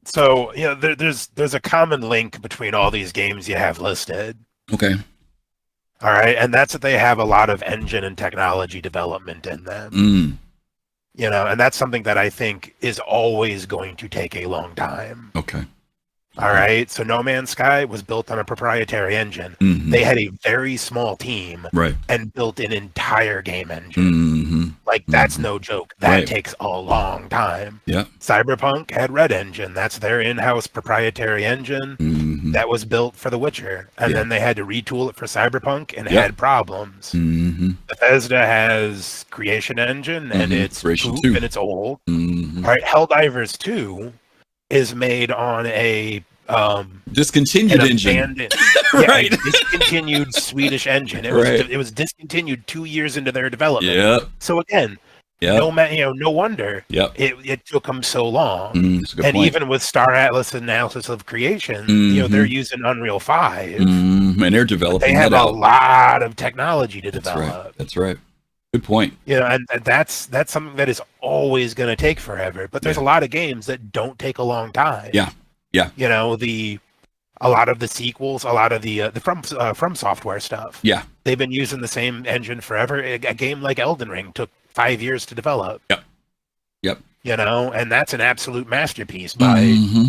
So there's a common link between all these games you have listed. Okay. All right, and that's that they have a lot of engine and technology development in them. And that's something that I think is always going to take a long time. Okay. All right, so No Man's Sky was built on a proprietary engine. Mm-hmm. They had a very small team, right, and built an entire game engine. Mm-hmm. Like, that's no joke. That Right. takes a long time. Yeah. Cyberpunk had Red Engine. That's their in-house proprietary engine Mm-hmm. that was built for The Witcher. And Yeah. then they had to retool it for Cyberpunk and Yeah. had problems. Mm-hmm. Bethesda has Creation Engine, and Mhm. it's Creation poop 2. and it's old. Mm-hmm. All right, Helldivers 2 is made on a Discontinued an engine. abandoned, Right. a discontinued Swedish engine. Right. It was discontinued 2 years into their development. Yep. So again, Yep. no wonder Yep. it took them so long. That's a good And point. even with Star Atlas analysis of creation, Mhm. they're using Unreal 5. And they're developing They have that a out. lot of technology to That's develop. right. That's right. Good point. And that's something that is always going to take forever. But there's Yeah. a lot of games that don't take a long time. Yeah. Yeah. A lot of the sequels, a lot of the From Software stuff. Yeah. They've been using the same engine forever. A game like Elden Ring took 5 years to develop. Yep. Yep. And that's an absolute masterpiece by Mm-hmm.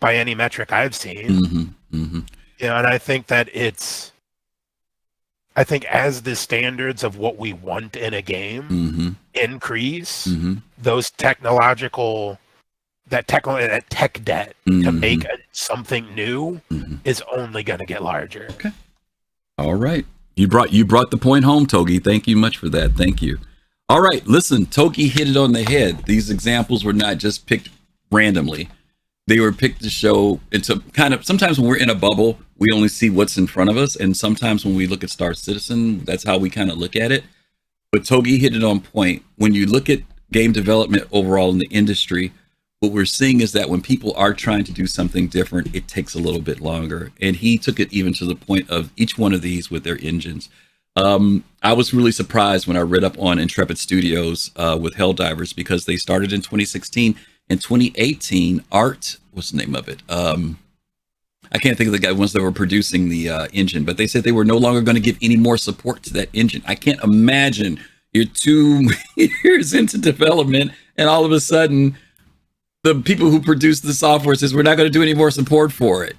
by any metric I've seen. Mm-hmm. Mm-hmm. And I think that I think as the standards of what we want in a game Mm-hmm. increase, Mm-hmm. those that tech debt to Mhm. make something new Mm-hmm. is only going to get larger. All right. You brought the point home, Togi. Thank you much for that. Thank you. All right. Listen, Togi hit it on the head. These examples were not just picked randomly. They were picked to show, and to kind of, sometimes when we're in a bubble, we only see what's in front of us. And sometimes when we look at Star Citizen, that's how we kind of look at it. But Togi hit it on point. When you look at game development overall in the industry, what we're seeing is that when people are trying to do something different, it takes a little bit longer. And he took it even to the point of each one of these with their engines. I was really surprised when I read up on Intrepid Studios with Helldivers, because they started in 2016. In 2018, what's the name of it? I can't think of the guy ones that were producing the engine, but they said they were no longer going to give any more support to that engine. I can't imagine you're 2 years into development and all of a sudden the people who produce the software says we're not going to do any more support for it,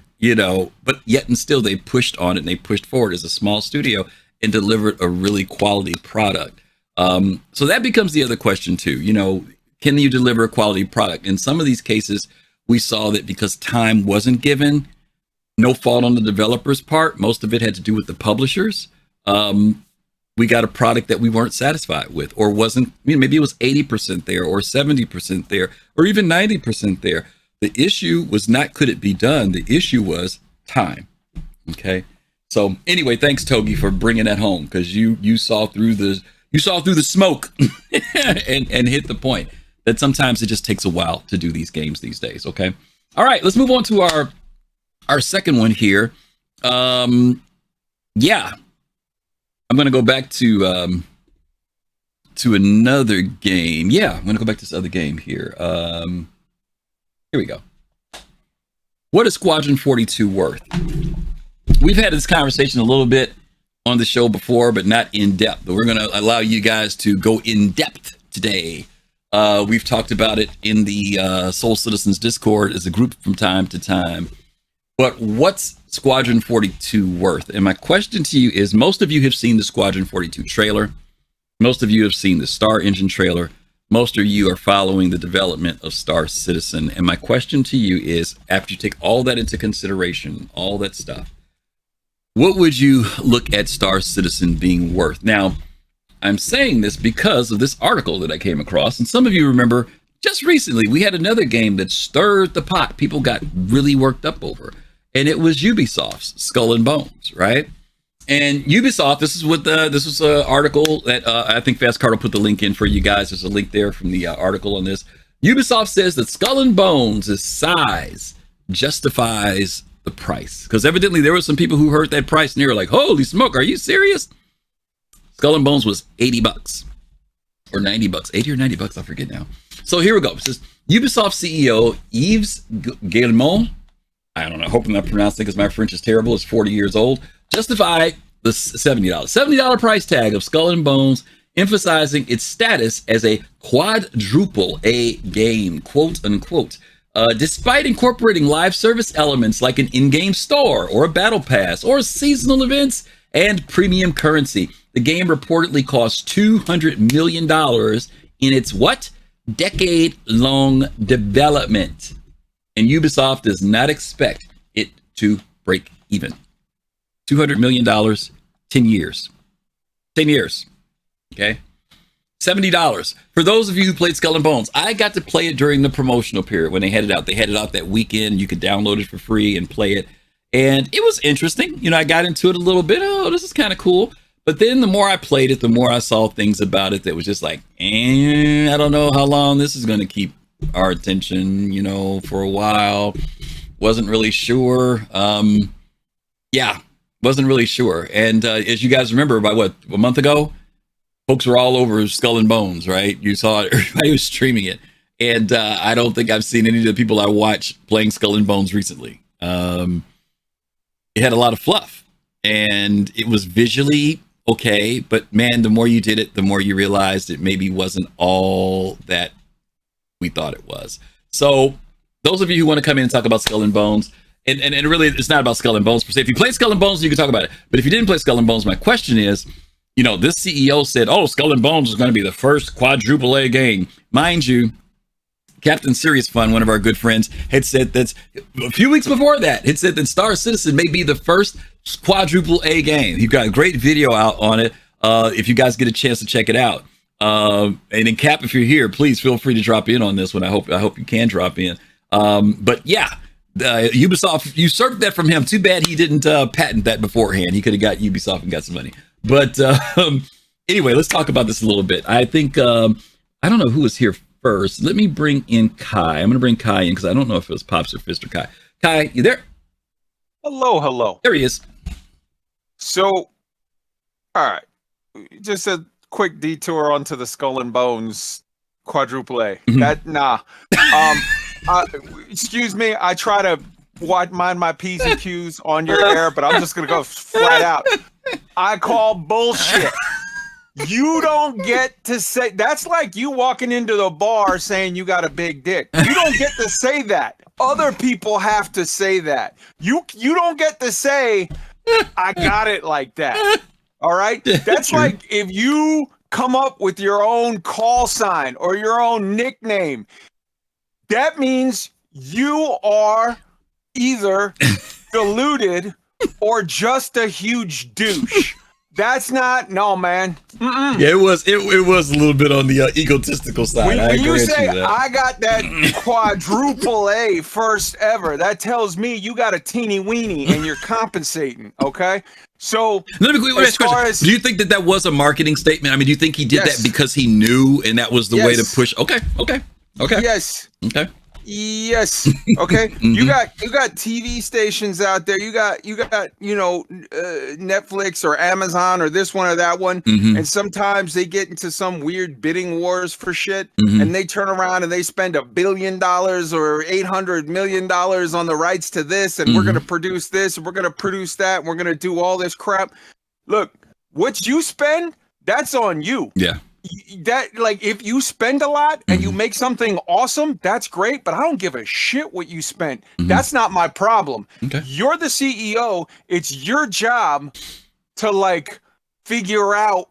but yet and still they pushed on it and they pushed forward as a small studio and delivered a really quality product. So that becomes the other question too. Can you deliver a quality product? In some of these cases, we saw that because time wasn't given, no fault on the developer's part. Most of it had to do with the publishers. we got a product that we weren't satisfied with, or wasn't, maybe it was 80% there or 70% there, or even 90% there. The issue was not, could it be done? The issue was time. Okay. So anyway, thanks Togi for bringing that home, because you saw through the smoke and hit the point that sometimes it just takes a while to do these games these days. Okay. All right, let's move on to our second one here. Yeah, I'm going to go back to another game. Yeah, I'm going to go back to this other game here. Here we go. What is Squadron 42 worth? We've had this conversation a little bit on the show before, but not in depth. But we're going to allow you guys to go in depth today. We've talked about it in the Soul Citizens Discord as a group from time to time. But what's Squadron 42 worth? And my question to you is, most of you have seen the Squadron 42 trailer. Most of you have seen the Star Engine trailer. Most of you are following the development of Star Citizen. And my question to you is, after you take all that into consideration, all that stuff, what would you look at Star Citizen being worth? Now, I'm saying this because of this article that I came across. And some of you remember just recently, we had another game that stirred the pot. People got really worked up over. And it was Ubisoft's Skull and Bones, right? And Ubisoft, this was an article that I think Fast Card will put the link in for you guys. There's a link there from the article on this. Ubisoft says that Skull and Bones' size justifies the price. Because evidently there were some people who heard that price and they were like, holy smoke, are you serious? Skull and Bones was $80 or $90, 80 or $90, I forget now. So here we go. It says Ubisoft CEO Yves Guillemot, I don't know, I hope I'm not pronouncing it because my French is terrible, is 40 years old, justified the $70 price tag of Skull and Bones, emphasizing its status as a quadruple A game, quote unquote. Despite incorporating live service elements like an in-game store or a battle pass or seasonal events and premium currency, the game reportedly cost $200 million in its what? Decade-long development. And Ubisoft does not expect it to break even. $200 million, 10 years. 10 years. Okay? $70. For those of you who played Skull and Bones, I got to play it during the promotional period when they had it out. They had it out that weekend. You could download it for free and play it. And it was interesting. I got into it a little bit. Oh, this is kind of cool. But then the more I played it, the more I saw things about it that was just like, I don't know how long this is going to keep our attention, for a while. Wasn't really sure. Wasn't really sure. And as you guys remember, about a month ago, folks were all over Skull and Bones, right? You saw it, everybody was streaming it. And I don't think I've seen any of the people I watch playing Skull and Bones recently. It had a lot of fluff and it was visually okay, but man, the more you did it, the more you realized it maybe wasn't all that we thought it was. So those of you who want to come in and talk about Skull and Bones, and really it's not about Skull and Bones per se. If you played Skull and Bones, you can talk about it. But if you didn't play Skull and Bones, my question is, this CEO said, Skull and Bones is going to be the first quadruple A game. Mind you, Captain Serious Fun, one of our good friends, had said that a few weeks before that, had said that Star Citizen may be the first quadruple A game. He got a great video out on it. If you guys get a chance to check it out. And then Cap, if you're here, please feel free to drop in on this one. I hope you can drop in. But yeah, Ubisoft usurped that from him. Too bad he didn't patent that beforehand. He could have got Ubisoft and got some money. But anyway, let's talk about this a little bit. I think I don't know who was here first. Let me bring in Kai. I'm going to bring Kai in because I don't know if it was Pops or Fist or Kai. Kai, you there? Hello. There he is. So, all right. Just a quick detour onto the Skull and Bones quadruple A. Excuse me. I try to mind my P's and Q's on your air, but I'm just going to go flat out. I call bullshit. You don't get to say, that's like you walking into the bar saying you got a big dick. You don't get to say that. Other people have to say that. You don't get to say, I got it like that. All right? That's like if you come up with your own call sign or your own nickname, that means you are either deluded or just a huge douche. That's not no, man. Mm-mm. Yeah, it was a little bit on the egotistical side. When you grant say that. I got that quadruple A first ever, that tells me you got a teeny weeny and you're compensating. Okay, so let me ask you a question. Do you think that was a marketing statement? I mean, do you think he did that because he knew and that was the way to push? Okay. Yes. Okay. Yes. Okay. You got TV stations out there. You got Netflix or Amazon or this one or that one, and sometimes they get into some weird bidding wars for shit, and they turn around and they spend $1 billion or $800 million on the rights to this, and we're gonna produce this, and we're gonna produce that, and we're gonna do all this crap. Look, what you spend, that's on you. Yeah. That, like, if you spend a lot and you make something awesome, that's great, but I don't give a shit what you spent. That's not my problem. Okay. You're the CEO. It's your job to, like, figure out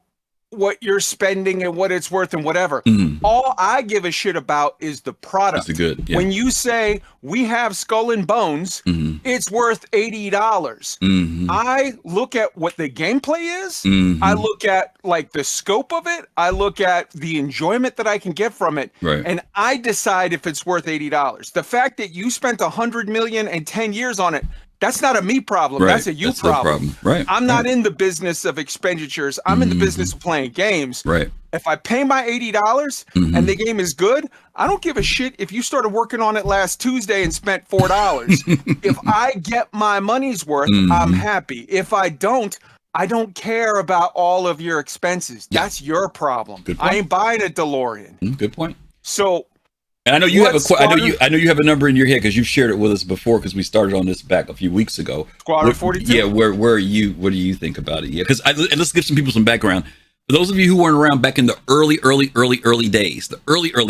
what you're spending and what it's worth and whatever. All I give a shit about is the product. That's good. Yeah. When you say we have Skull and Bones, it's worth $80. I look at what the gameplay is. I look at, like, the scope of it. I look at the enjoyment that I can get from it. Right. And I decide if it's worth $80. The fact that you spent $100 million and 10 years on it, that's not a me problem. Right. That's a you problem. Right. I'm not in the business of expenditures. I'm in the business of playing games. Right. If I pay my $80 and the game is good, I don't give a shit if you started working on it last Tuesday and spent $4. If I get my money's worth, I'm happy. If I don't care about all of your expenses. Yeah. That's your problem. I ain't buying a DeLorean. Good point. So, and I know you I know you have a number in your head because you've shared it with us before because we started on this back a few weeks ago. Squadron 42. Yeah, where are you? What do you think about it? Yeah, because let's give some people some background. For those of you who weren't around back in the early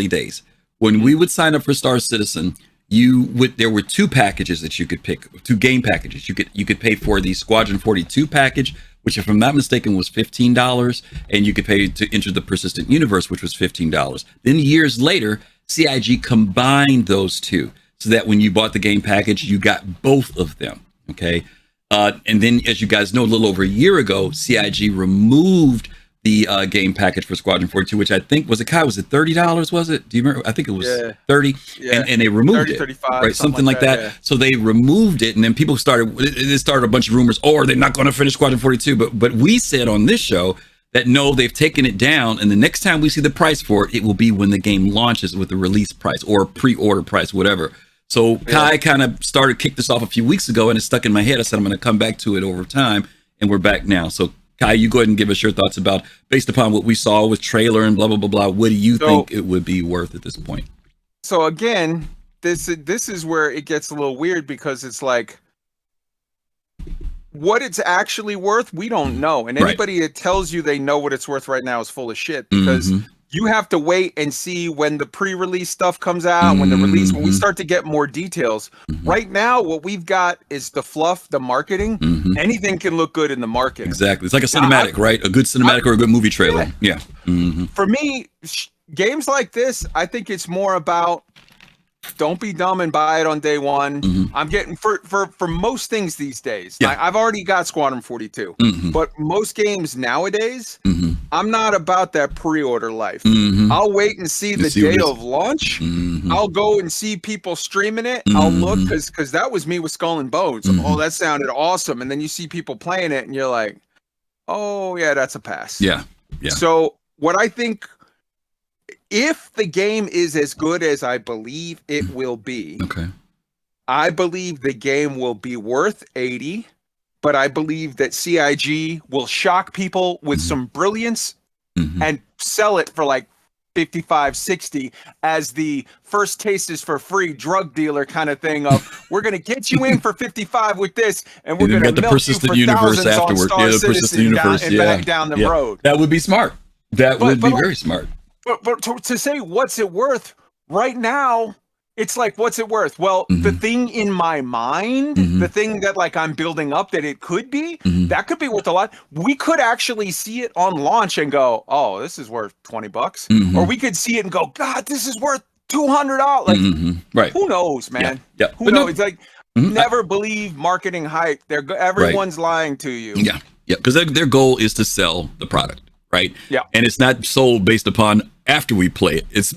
days, when we would sign up for Star Citizen, there were two packages that you could pick, two game packages. You could pay for the Squadron 42 package, which, if I'm not mistaken, was $15, and you could pay to enter the Persistent Universe, which was $15. Then years later, CIG combined those two so that when you bought the game package, you got both of them. Okay. And then, as you guys know, a little over a year ago, CIG removed the game package for Squadron 42, which I think was it $30? Was it? Do you remember? I think it was 30. Yeah. And they removed 30, it, 35, right? Something like that. Yeah. So they removed it, and then people started a bunch of rumors. Oh, they're not going to finish Squadron 42. But we said on this show that no, they've taken it down, and the next time we see the price for it, it will be when the game launches with the release price or pre-order price, whatever. So Kai kind of kicked this off a few weeks ago, and it stuck in my head. I said I'm going to come back to it over time, and we're back now. So Kai, you go ahead and give us your thoughts about, based upon what we saw with trailer and blah blah blah blah. What do you think it would be worth at this point? So again, this is where it gets a little weird because it's like, what it's actually worth, we don't know. And anybody that tells you they know what it's worth right now is full of shit, because you have to wait and see when the pre-release stuff comes out, when we start to get more details. Right now, what we've got is the fluff, the marketing. Anything can look good in the marketing. Exactly. It's like a cinematic, right? A good cinematic or a good movie trailer. Yeah. For me, games like this, I think it's more about, don't be dumb and buy it on day one. I'm getting for most things these days. I've already got Squadron 42, but most games nowadays, I'm not about that pre-order life. I'll wait and see the day of launch. I'll go and see people streaming it. I'll look because that was me with Skull and Bones. Oh, that sounded awesome. And then you see people playing it, and you're like, oh yeah, that's a pass. Yeah. So what I think, if the game is as good as I believe it will be, I believe the game will be worth 80, but I believe that CIG will shock people with some brilliance and sell it for like 55, 60 as the first taste is for free drug dealer kind of thing of, we're going to get you in for 55 with this, and we're going to milk you for thousands afterward. On Star Citizen back down the road. That would be smart. That would be very smart. But to say what's it worth right now, it's like, what's it worth? Well, the thing in my mind, the thing that like I'm building up that it could be, that could be worth a lot. We could actually see it on launch and go, oh, this is worth $20. Or we could see it and go, God, this is worth $200. Like, right? Who knows, man? Yeah. Who knows? It's like, never believe marketing hype. Everyone's lying to you. Yeah. Yeah, because their goal is to sell the product, right? Yeah. And it's not sold based upon after we play it. It's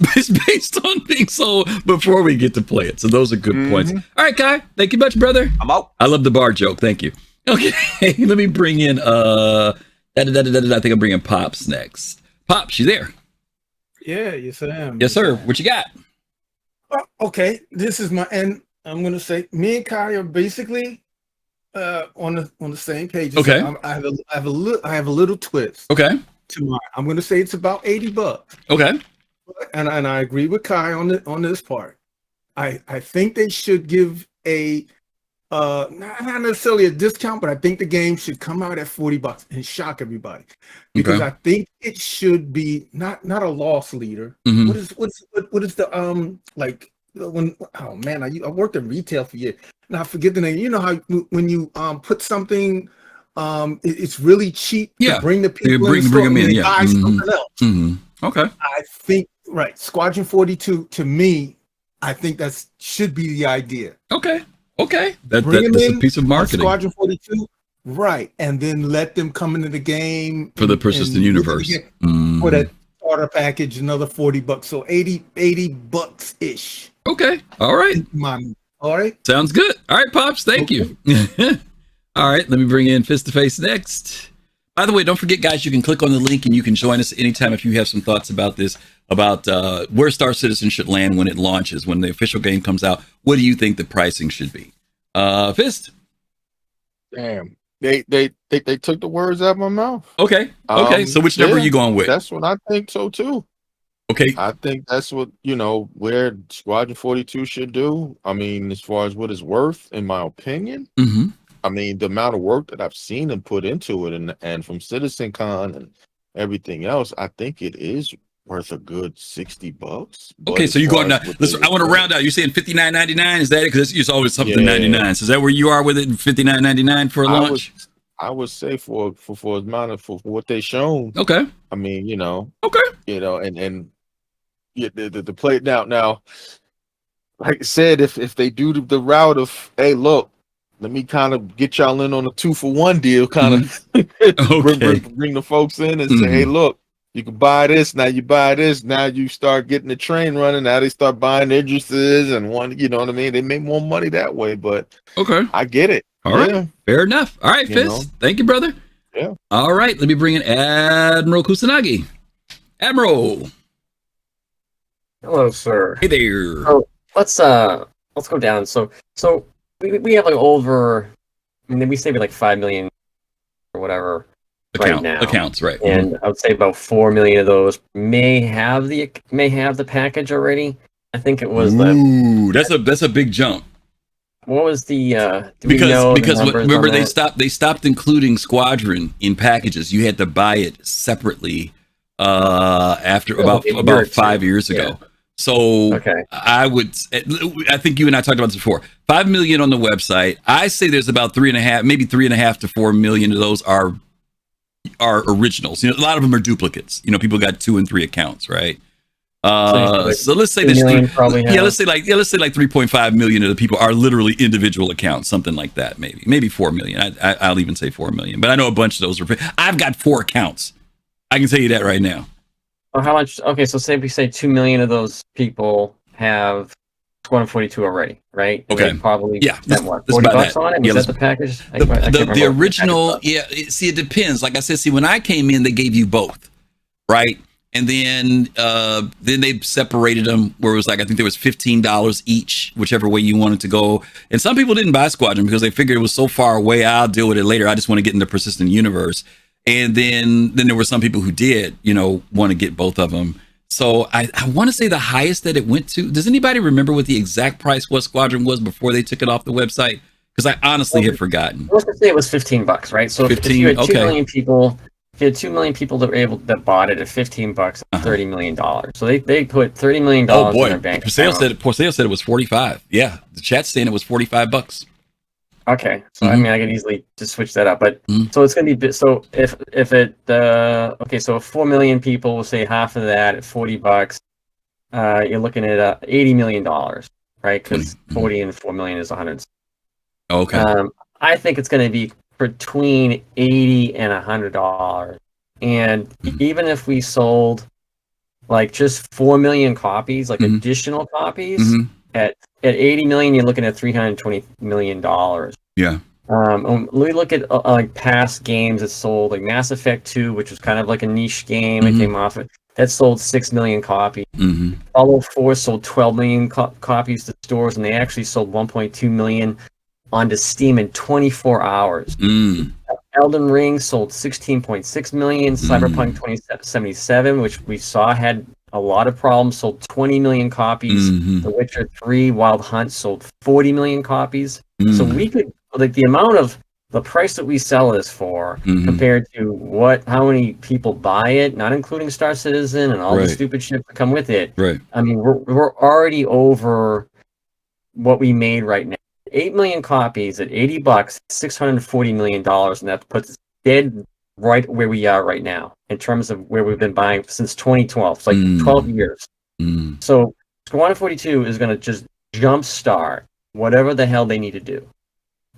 based on being sold before we get to play it. So those are good points. All right, Kai. Thank you much, brother. I'm out. I love the bar joke. Thank you. Okay, let me bring in I think I'm bringing Pops next. Pops, you there? Yeah, yes I am. Yes, sir. What you got? Okay, this is my and I'm gonna say me and Kai are basically on the same page. Okay. I have a little twist. Okay. To mine. I'm gonna say it's about $80. Okay. And I agree with Kai on this part. I think they should give a not necessarily a discount, but I think the game should come out at $40 and shock everybody, because Okay. I think it should be not a loss leader. Mhm. What is the like when oh man I worked in retail for years. Now I forget the name. You know how when you put something it's really cheap Yeah. to bring the people Bring in the store them and in, they yeah. buy something else. Okay. I think right. Squadron 42 to me, I think that should be the idea. Okay. Bring That's them a in piece of on marketing Squadron 42, right, and then let them come into the game for the and persistent universe. for that starter package, another $40. So $80 ish. Okay. All right. All right. Sounds good. All right, Pops. Thank you. All right. Let me bring in Fist to Face next. By the way, don't forget, guys, you can click on the link and you can join us anytime if you have some thoughts about this, about where Star Citizen should land when it launches, when the official game comes out. What do you think the pricing should be? Fist? Damn. They took the words out of my mouth. Okay. So which number are you going with? That's what I think so too. Okay. I think that's what, where Squadron 42 should do. I mean, as far as what it's worth, in my opinion. Mm-hmm. I mean, the amount of work that I've seen them put into it and from CitizenCon and everything else, I think it is worth a good $60. Okay, so you're going now. Listen, I want to round out. You're saying $59.99? Is that it? Because it's always something 99. So is that where you are with it? $59.99 for a launch? I would say for amount of for what they shown. Okay. I mean, Okay. And the play now, like I said, if they do the route of, hey, look, let me kind of get y'all in on a 2-for-1 deal, kind of bring the folks in and say, hey, look, you can buy this. Now you buy this. Now you start getting the train running. Now they start buying entrances and you know what I mean? They make more money that way, but okay, I get it. All right. Fair enough. All right, Fist. Thank you, brother. Yeah. All right. Let me bring in Admiral Kusanagi. Admiral. Hello, sir. Hey there. So let's go down. So we have like over, I mean, we say like 5 million or whatever right now. Accounts, right? And I would say about 4 million of those may have the package already. I think it was that's a big jump. What was the because remember they stopped including Squadron in packages. You had to buy it separately after about 5 years ago. So I think you and I talked about this before. 5 million on the website. I say there's about 3.5 to 4 million of those are originals. A lot of them are duplicates. People got 2 and 3 accounts, right? So let's say this. Let's say like 3.5 million of the people are literally individual accounts, something like that. Maybe 4 million. I'll even say 4 million. But I know a bunch of those are. I've got 4 accounts. I can tell you that right now. Well, how much? Okay, so say we say 2 million of those people have Squadron 42 already, right? And Okay. they probably spent what, $40 on it? Is that the package? The original, see, it depends. Like I said, when I came in, they gave you both, right? And then they separated them where it was like, I think there was $15 each, whichever way you wanted to go. And some people didn't buy Squadron because they figured it was so far away, I'll deal with it later. I just want to get in the persistent universe. And then there were some people who did, want to get both of them. So I want to say the highest that it went to. Does anybody remember what the exact price was Squadron was before they took it off the website? Because I honestly have forgotten. Let's say it was $15, right? So 15, if you had 2 million people, that bought it at $15, $30 million. So they put $30 million in their bank. Sale said it was 45. Yeah, the chat's saying it was $45. Okay, so I mean, I could easily just switch that up, but so it's going to be so if it so if 4 million people will say half of that at $40, you're looking at $80 million, right? Because 40 and 4 million is 100. Okay. I think it's going to be between $80 and $100. And even if we sold like just 4 million copies, like additional copies, at 80 million, you're looking at $320 million. Yeah. We look at like past games that sold, like Mass Effect 2, which was kind of like a niche game. It came off it. That sold 6 million copies. Fallout 4 sold 12 million copies to stores, and they actually sold 1.2 million onto Steam in 24 hours. Elden Ring sold 16.6 million. Cyberpunk 2077, which we saw had a lot of problems, sold 20 million copies. The Witcher 3 Wild Hunt sold 40 million copies. So we could, like, the amount of the price that we sell this for compared to how many people buy it, not including Star Citizen and all the stupid shit that come with it. I mean, we're already over what we made right now. 8 million copies at $80, $640 million, and that puts us dead right where we are right now in terms of where we've been buying since 2012. It's like 12 years. So Squadron 42 is going to just jumpstart whatever the hell they need to do.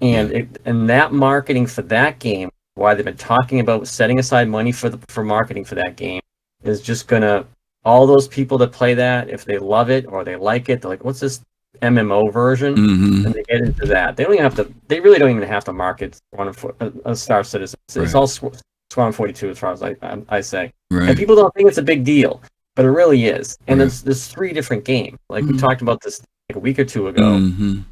And and that marketing for that game, why they've been talking about setting aside money for marketing for that game, is just gonna, all those people that play that, if they love it or they like it, they're like, what's this MMO version? And they get into that. They really don't even have to market a Star Citizen. It's all Squadron 42 as far as I say. And people don't think it's a big deal, but it really is. And there's 3 different games. Like we talked about this like a week or 2 ago.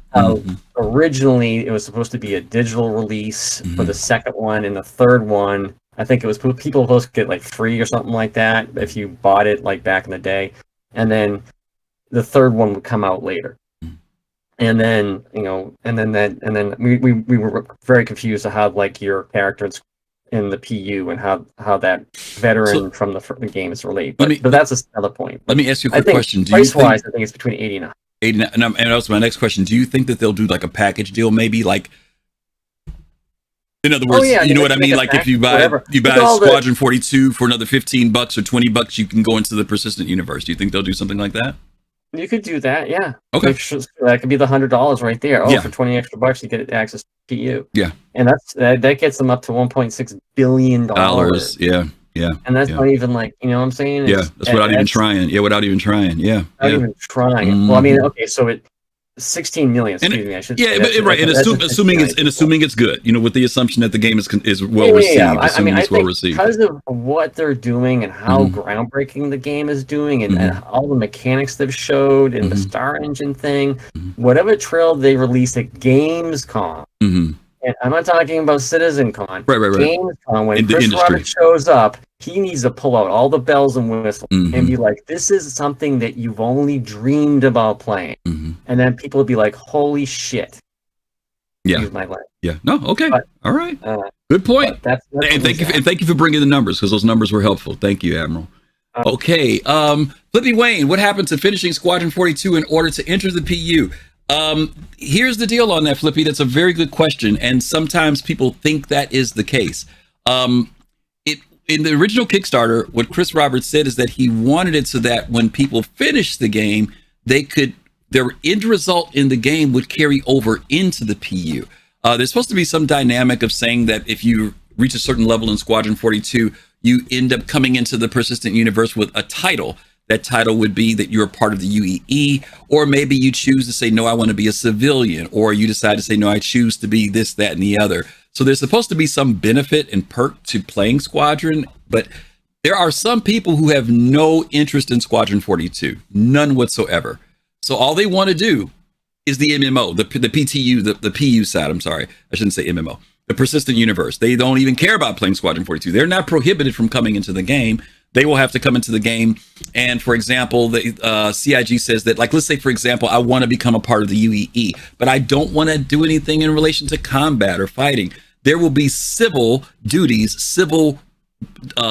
Originally, it was supposed to be a digital release for the second one, and the third one, I think it was people were supposed to get like free or something like that if you bought it like back in the day, and then the third one would come out later. And then we were very confused of how like your character in the PU and how that veteran from the game is related. But that's another point. Let me ask you a quick question. Price-wise, I think it's between 80 and 100. And also my next question, do you think that they'll do like a package deal, maybe, like, in other words, you know what I mean? Like if you buy Squadron 42 for another $15 or $20, you can go into the persistent universe. Do you think they'll do something like that? You could do that, yeah. Okay. That could be the $100 right there. For 20 extra bucks, you get access to PU. Yeah. And that gets them up to $1.6 billion. Yeah. And that's not even like, you know what I'm saying? That's without even trying. Without even trying. Without even trying. Well, I mean, okay, so it 16 million, excuse me, I should say. Assuming it's good, you know, with the assumption that the game is well received. I think because of what they're doing and how groundbreaking the game is doing and all the mechanics they've showed and the Star Engine thing, whatever trail they release at Gamescom, and I'm not talking about CitizenCon. Right. Gamescom, when Chris Roberts shows up, he needs to pull out all the bells and whistles and be like, this is something that you've only dreamed about playing. And then people will be like, holy shit. Use my language. No, okay. All right. Good point. And thank you for bringing the numbers, because those numbers were helpful. Thank you, Admiral. Okay. Flippy Wayne, what happened to finishing Squadron 42 in order to enter the PU? Here's the deal on that, Flippy. That's a very good question, and sometimes people think that is the case. In the original Kickstarter, what Chris Roberts said is that he wanted it so that when people finished the game, their end result in the game would carry over into the PU. There's supposed to be some dynamic of saying that if you reach a certain level in Squadron 42, you end up coming into the persistent universe with a title. That title would be that you're a part of the UEE, or maybe you choose to say, no, I want to be a civilian, or you decide to say, no, I choose to be this, that, and the other. So there's supposed to be some benefit and perk to playing Squadron, but there are some people who have no interest in Squadron 42, none whatsoever. So all they want to do is the MMO, the PTU, the PU side. I'm sorry, I shouldn't say MMO. The persistent universe. They don't even care about playing Squadron 42. They're not prohibited from coming into the game. They will have to come into the game. And for example, the CIG says that, like, let's say, for example, I want to become a part of the UEE, but I don't want to do anything in relation to combat or fighting. There will be civil duties, civil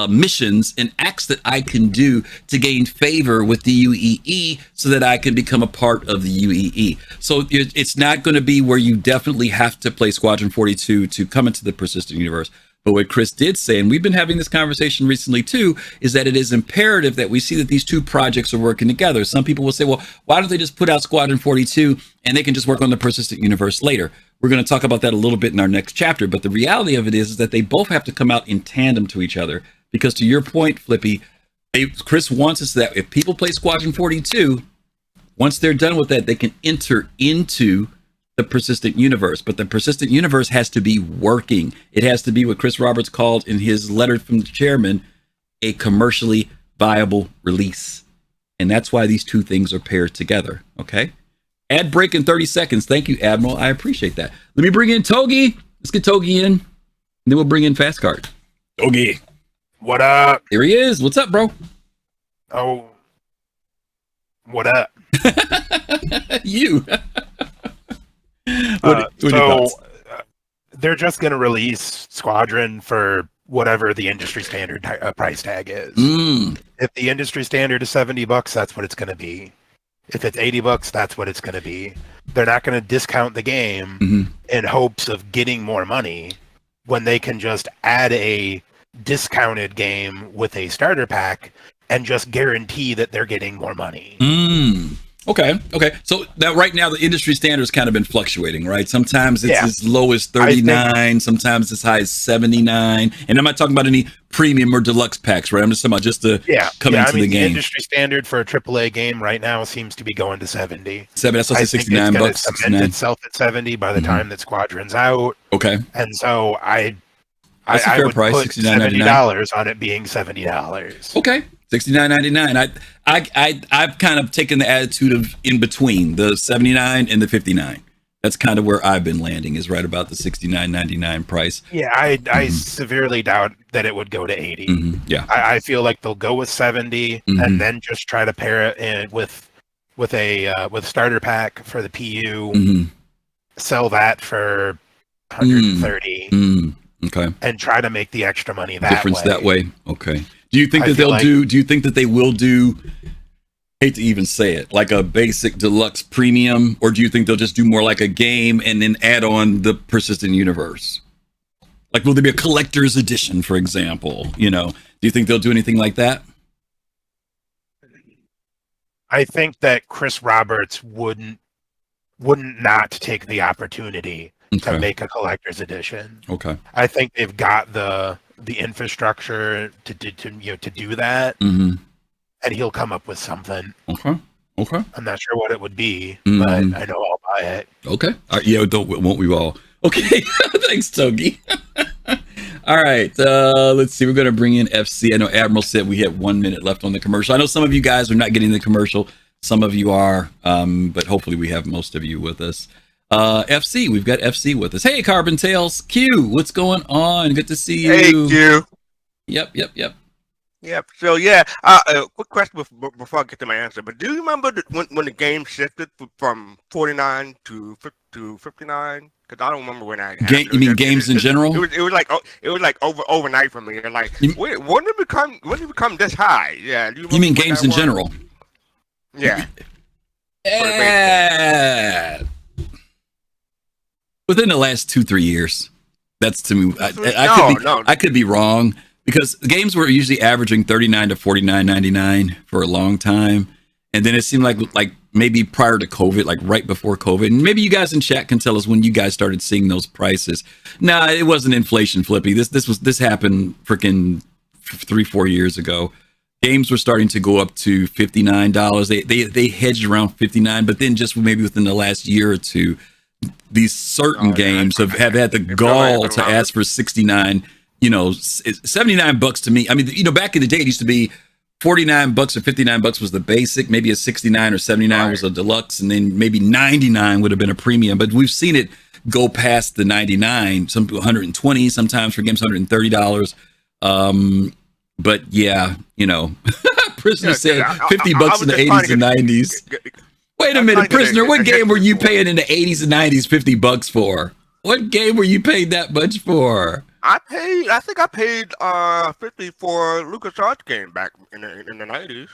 missions and acts that I can do to gain favor with the UEE so that I can become a part of the UEE. So it's not going to be where you definitely have to play Squadron 42 to come into the persistent universe. But what Chris did say, and we've been having this conversation recently too, is that it is imperative that we see that these two projects are working together. Some people will say, well, why don't they just put out Squadron 42 and they can just work on the persistent universe later? We're going to talk about that a little bit in our next chapter. But the reality of it is that they both have to come out in tandem to each other. Because to your point, Flippy, Chris wants us that if people play Squadron 42, once they're done with that, they can enter into the persistent universe. But the persistent universe has to be working. It has to be what Chris Roberts called in his letter from the chairman, a commercially viable release. And that's why these two things are paired together. Okay. Ad break in 30 seconds. Thank you, Admiral. I appreciate that. Let me bring in Togi. Let's get Togi in. And then we'll bring in Fast Card. Togi. What up? Here he is. What's up, bro? Oh, what up? You. They're just going to release Squadron for whatever the industry standard price tag is. If the industry standard is $70, that's what it's going to be. If it's $80, that's what it's going to be. They're not going to discount the game in hopes of getting more money when they can just add a discounted game with a starter pack and just guarantee that they're getting more money. Okay. So that right now the industry standard has kind of been fluctuating, right? Sometimes it's as low as 39, sometimes as high as 79. And I'm not talking about any premium or deluxe packs, right? I'm just talking about just to come into the game. The industry standard for a AAA game right now seems to be going to 70. That's also $69. It's going to cement itself at 70 by the time that Squadron's out. Okay. And so I would price, put $70 on it being $70. Okay. $69.99. I've kind of taken the attitude of in between the 79 and the 59. That's kind of where I've been landing, is right about the $69.99 price. Yeah, I severely doubt that it would go to 80. Yeah, I feel like they'll go with 70 and then just try to pair it in with starter pack for the PU. Sell that for 130. Okay, and try to make the extra money that way. Okay. Do you think that do you think that they will do, hate to even say it, like a basic deluxe premium, or do you think they'll just do more like a game and then add on the persistent universe? Like, will there be a collector's edition, for example? Do you think they'll do anything like that? I think that Chris Roberts wouldn't not take the opportunity to make a collector's edition. Okay. I think they've got the infrastructure to do that, and he'll come up with something. Okay. I'm not sure what it would be, but I know I'll buy it. Okay. Won't we all? Okay. Thanks, Togi. All right. Let's see. We're going to bring in FC. I know Admiral said we had 1 minute left on the commercial. I know some of you guys are not getting the commercial. Some of you are, but hopefully we have most of you with us. FC, we've got FC with us. Hey, Carbon Tails. Q, what's going on? Good to see you. Hey, Q. Yep. So quick question before I get to my answer. But do you remember when the game shifted from 49 to 59? Because I don't remember when I. You mean games in general? It was like overnight for me. And like, when did it become this high? Yeah. You mean games in general? Yeah. Within the last 2-3 years. That's to me. I could be wrong, because games were usually averaging $39 to $49.99 for a long time, and then it seemed like maybe prior to COVID, like right before COVID, and maybe you guys in chat can tell us when you guys started seeing those prices. Nah, it wasn't inflation, Flippy. This happened freaking 3-4 years ago. Games were starting to go up to $59. They hedged around $59, but then just maybe within the last year or two, these certain games have had the gall to ask for $69. $79 to me. I mean, back in the day, it used to be $49 or $59 was the basic. Maybe a $69 or $79 was a deluxe, and then maybe $99 would have been a premium. But we've seen it go past the $99, some $120, sometimes for games $130. But yeah, Prisoner said $50 in the 80s and 90s. Wait a minute, Prisoner, what game were you paying in the 80s and 90s $50 for? What game were you paying that much for? I think I paid 50 for LucasArts game back in the 90s.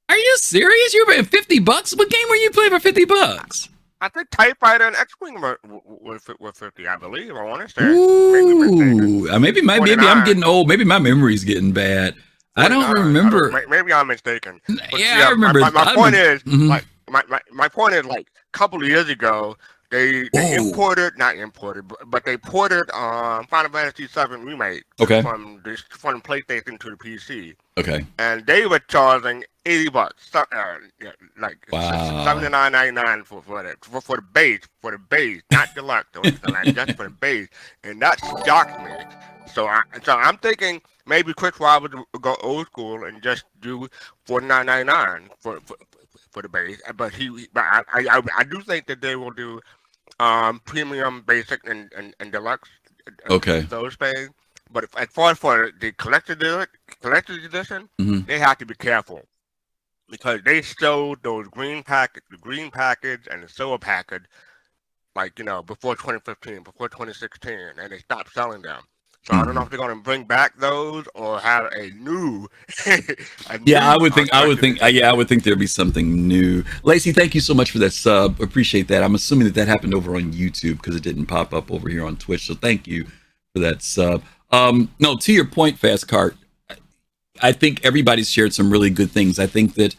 Are you serious? You were paying $50? What game were you playing for $50? I think TIE Fighter and X-Wing were 50, I believe. I want to say. Ooh, maybe I'm getting old. Maybe my memory's getting bad. I don't remember. Maybe I'm mistaken. But yeah, I remember. My point is, like, my point is, like, a couple of years ago, they not imported, but they ported Final Fantasy VII Remake from the PlayStation to the PC. Okay. And they were charging $80, like $79.99 for the base, not deluxe, just for the base, and that shocked me. So I'm thinking maybe Chris Roberts will go old school and just do $49.99 for the base, but I do think that they will do premium, basic, and deluxe. Those things. But as far as for the collector's edition, they have to be careful because they sold those the green package and the silver package, like, before 2015, before 2016, and they stopped selling them. So I don't know if they're going to bring back those or have a new. I would think there'd be something new. Lacey, thank you so much for that sub. Appreciate that. I'm assuming that happened over on YouTube because it didn't pop up over here on Twitch. So thank you for that sub. No, to your point, Fast Cart, I think everybody's shared some really good things. I think that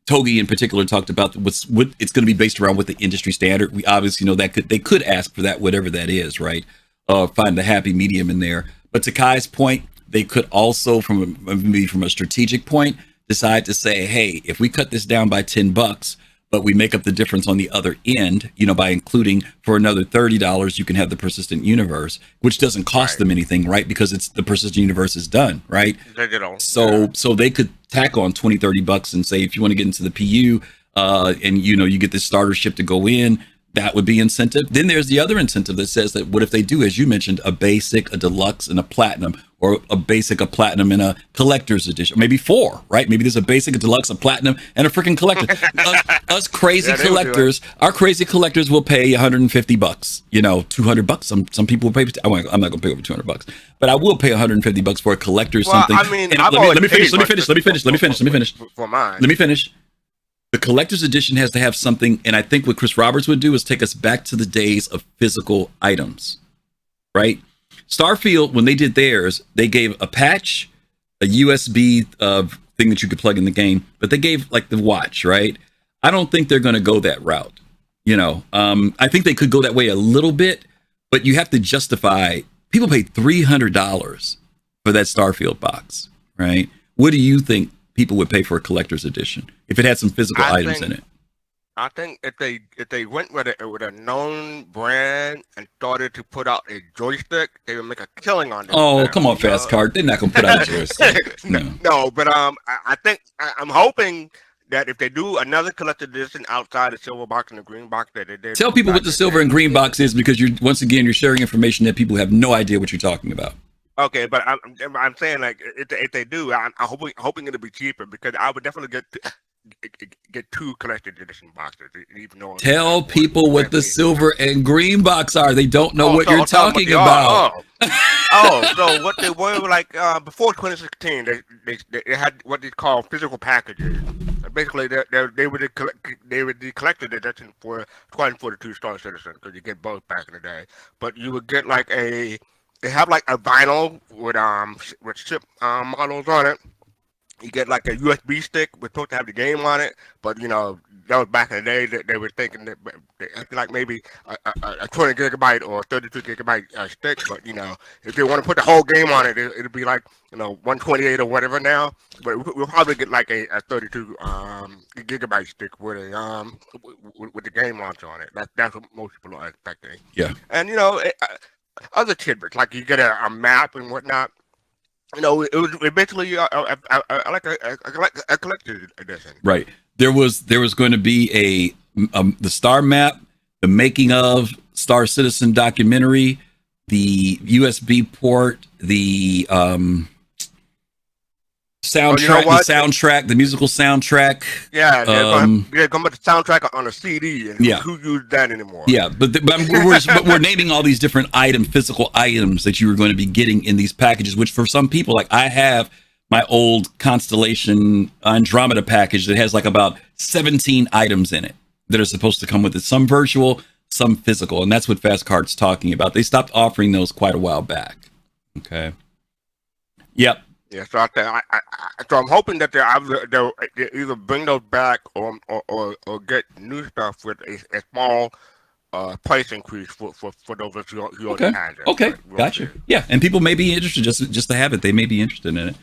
Togi in particular talked about what it's going to be based around with the industry standard. We obviously know that they could ask for that, whatever that is, right? Find the happy medium in there. But to Kai's point, they could also, from a strategic point, decide to say, hey, if we cut this down by $10, but we make up the difference on the other end, by including for another $30, you can have the persistent universe, which doesn't cost them anything, right? Because it's the persistent universe is done, right? So they could tack on $20-$30 and say, if you want to get into the PU, and you get this starter ship to go in, that would be incentive. Then there's the other incentive that says that what if they do, as you mentioned, a basic, a deluxe, and a platinum, or a basic, a platinum, and a collector's edition, maybe 4, right? Maybe there's a basic, a deluxe, a platinum, and a freaking collector. us crazy collectors, our crazy collectors will pay $150, $200. Some people will pay. I'm not going to pay over $200, but I will pay $150 for a collector or something. I mean, let me finish. For mine. Let me finish. The collector's edition has to have something, and I think what Chris Roberts would do is take us back to the days of physical items, right? Starfield, when they did theirs, they gave a patch, a USB thing that you could plug in the game, but they gave like the watch, right? I don't think they're going to go that route. I think they could go that way a little bit, but you have to justify. People paid $300 for that Starfield box, right? What do you think people would pay for a collector's edition if it had some physical items in it? I think if they went with a known brand and started to put out a joystick, they would make a killing on it. Oh, come on, Fast Card. They're not going to put out a joystick. No, but I think I'm hoping that if they do another collector's edition outside the silver box and the green box, that they tell people what the silver and green box is, because you're sharing information that people have no idea what you're talking about. Okay, but I'm saying, like, if they do, I'm hoping it'll be cheaper, because I would definitely get 2 collector's edition boxes. Even though tell people what the silver and green box are. They don't know what you're talking about. So what they were like before 2016, they had what they call physical packages. Basically, they were the collector's edition for Squadron 42 Star Citizen, because you get both back in the day. But you would get like they have like a vinyl with ship models on it. You get like a USB stick. We're supposed to have the game on it, but that was back in the day that they were thinking that like maybe a 20 gigabyte or 32 gigabyte stick. But if they want to put the whole game on it, it'll be like 128 or whatever now. But we'll probably get like a 32 gigabyte stick with the game launcher on it. That's what most people are expecting. Yeah, and other tidbits, like you get a map and whatnot. It was eventually like a collector's edition. Right. There was going to be the Star Map, the making of Star Citizen documentary, the USB port, the soundtrack, the musical soundtrack. Yeah, they're going to put the soundtrack on a CD, and who used that anymore? Yeah, but we're naming all these different physical items that you were going to be getting in these packages, which for some people, like I have my old Constellation Andromeda package that has like about 17 items in it, that are supposed to come with it. Some virtual, some physical, and that's what Fast Card's talking about. They stopped offering those quite a while back. Okay. Yep. Yeah, so so I'm hoping that they'll either bring those back or get new stuff with a small price increase for those who already had it. Okay, gotcha. Yeah, and people may be interested just to have it. They may be interested in it.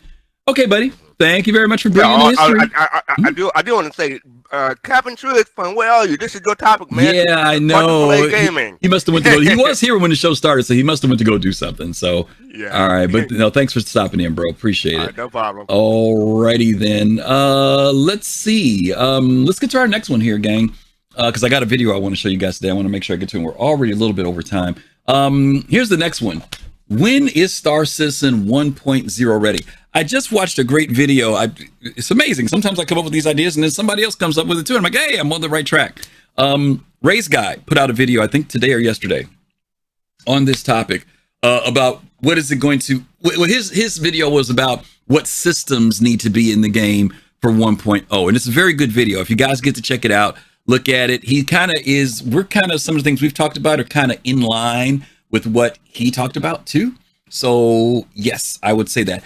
Okay, buddy. Thank you very much for bringing the history. I do want to say, Captain Truitt fun. Where are you? This is your topic, man. Yeah, I know. Play gaming. He must have went to go. He was here when the show started, so he must have went to go do something. So, yeah. All right, but no, thanks for stopping in, bro. Appreciate it. No problem. Alrighty then. Let's see. Let's get to our next one here, gang. Because I got a video I want to show you guys today. I want to make sure I get to it. We're already a little bit over time. Here's the next one. When is Star Citizen 1.0 ready? I just watched a great video. It's amazing. Sometimes I come up with these ideas and then somebody else comes up with it too. And I'm like, hey, I'm on the right track. Ray's Guy put out a video, I think today or yesterday, on this topic about what is it going to... Well, his video was about what systems need to be in the game for 1.0. And it's a very good video. If you guys get to check it out, look at it. He kind of is... We're kind of... Some of the things we've talked about are kind of in line with what he talked about too. So yes, I would say that.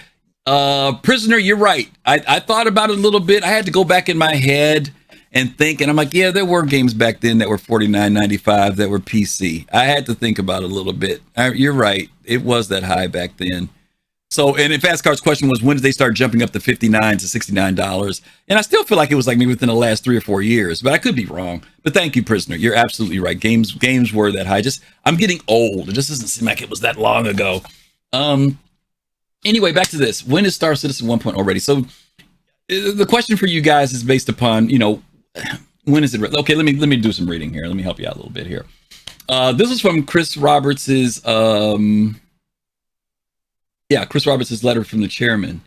Prisoner, you're right. I thought about it a little bit. I had to go back in my head and think, and I'm like, yeah, there were games back then that were $49.95 that were PC. I had to think about it a little bit. You're right. It was that high back then. So, and in Fast Card's question was, when did they start jumping up to $59 to $69? And I still feel like it was like maybe within the last 3 or 4 years, but I could be wrong. But thank you, Prisoner. You're absolutely right. Games were that high. I'm getting old. It just doesn't seem like it was that long ago. Anyway, back to this. When is Star Citizen 1.0 ready? So the question for you guys is based upon, when is it ready? Okay, let me do some reading here. Let me help you out a little bit here. This is from Chris Roberts's Chris Roberts' letter from the chairman.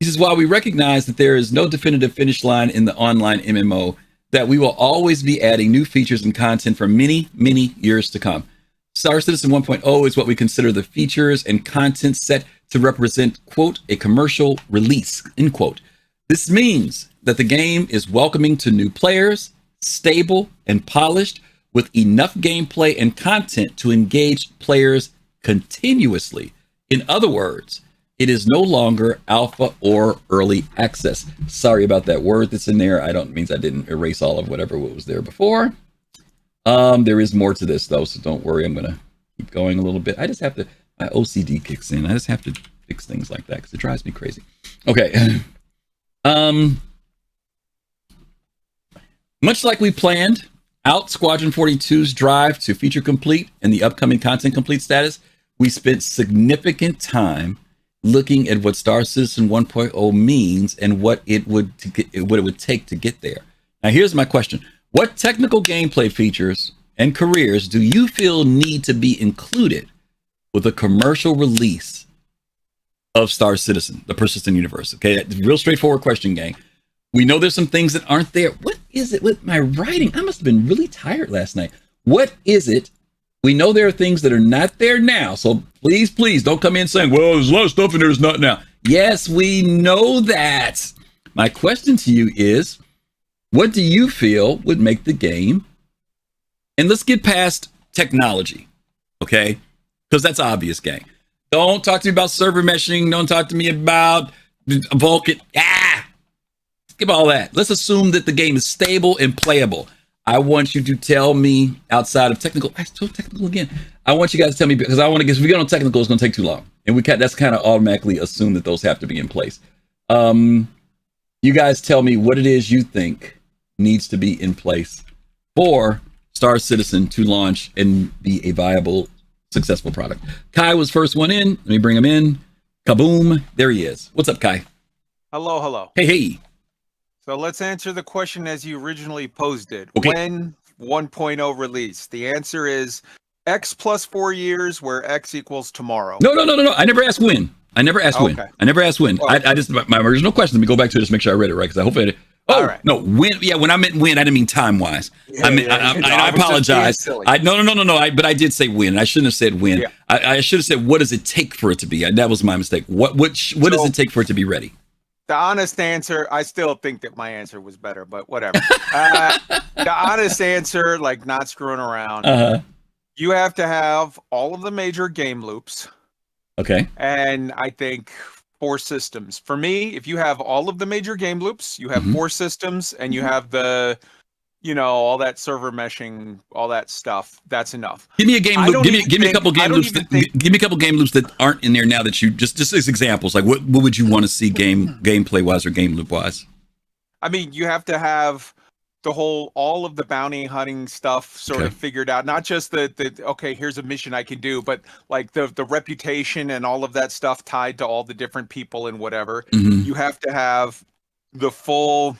He says, while we recognize that there is no definitive finish line in the online MMO, that we will always be adding new features and content for many, many years to come. Star Citizen 1.0 is what we consider the features and content set to represent, quote, a commercial release, end quote. This means that the game is welcoming to new players, stable and polished, with enough gameplay and content to engage players continuously. In other words, it is no longer alpha or early access. Sorry about that word that's in there. Means I didn't erase all of whatever was there before. There is more to this though, so don't worry. I'm gonna keep going a little bit. I just have to, my OCD kicks in. I just have to fix things like that because it drives me crazy. Okay. Much like we planned out Squadron 42's drive to feature complete and the upcoming content complete status, we spent significant time looking at what Star Citizen 1.0 means and what it would take to get there. Now, here's my question. What technical gameplay features and careers do you feel need to be included with a commercial release of Star Citizen, the persistent universe? Okay, real straightforward question, gang. We know there's some things that aren't there. What is it with my writing? I must have been really tired last night. What is it? We know there are things that are not there now. So please don't come in saying, well, there's a lot of stuff in there that's not now. Yes, we know that. My question to you is, what do you feel would make the game? And let's get past technology, okay? Because that's obvious, gang. Don't talk to me about server meshing. Don't talk to me about Vulkan. Skip all that. Let's assume that the game is stable and playable. I want you to tell me outside of technical. I'm still technical again. I want you guys to tell me, because I want to get, if we get on technical, it's going to take too long. And that's kind of automatically assume that those have to be in place. You guys tell me what it is you think needs to be in place for Star Citizen to launch and be a viable, successful product. Kai was first one in. Let me bring him in. Kaboom. There he is. What's up, Kai? Hello. Hey. So let's answer the question as you originally posed it. Okay. When 1.0 release? The answer is X plus 4 years, where X equals tomorrow. No. I never asked when. I never asked when. I never asked when. Okay. I just, my original question, let me go back to it, just make sure I read it right, because I hope I did. Oh, right. No, when? Yeah, when I meant when, I didn't mean time-wise. I apologize. No, but I did say when. I shouldn't have said when. Yeah. I should have said, what does it take for it to be? That was my mistake. What does it take for it to be ready? The honest answer, I still think that my answer was better, but whatever. The honest answer, like not screwing around, you have to have all of the major game loops. Okay. And I think 4 systems. For me, if you have all of the major game loops, you have 4 systems, and you have the, all that server meshing, all that stuff. That's enough. Give me a game loop. Give me a couple game loops. Give me a couple game loops that aren't in there now that you just as examples. Like what would you want to see gameplay wise or game loop wise? I mean, you have to have all of the bounty hunting stuff sort of figured out. Not just the okay, here's a mission I can do, but like the reputation and all of that stuff tied to all the different people and whatever. You have to have the full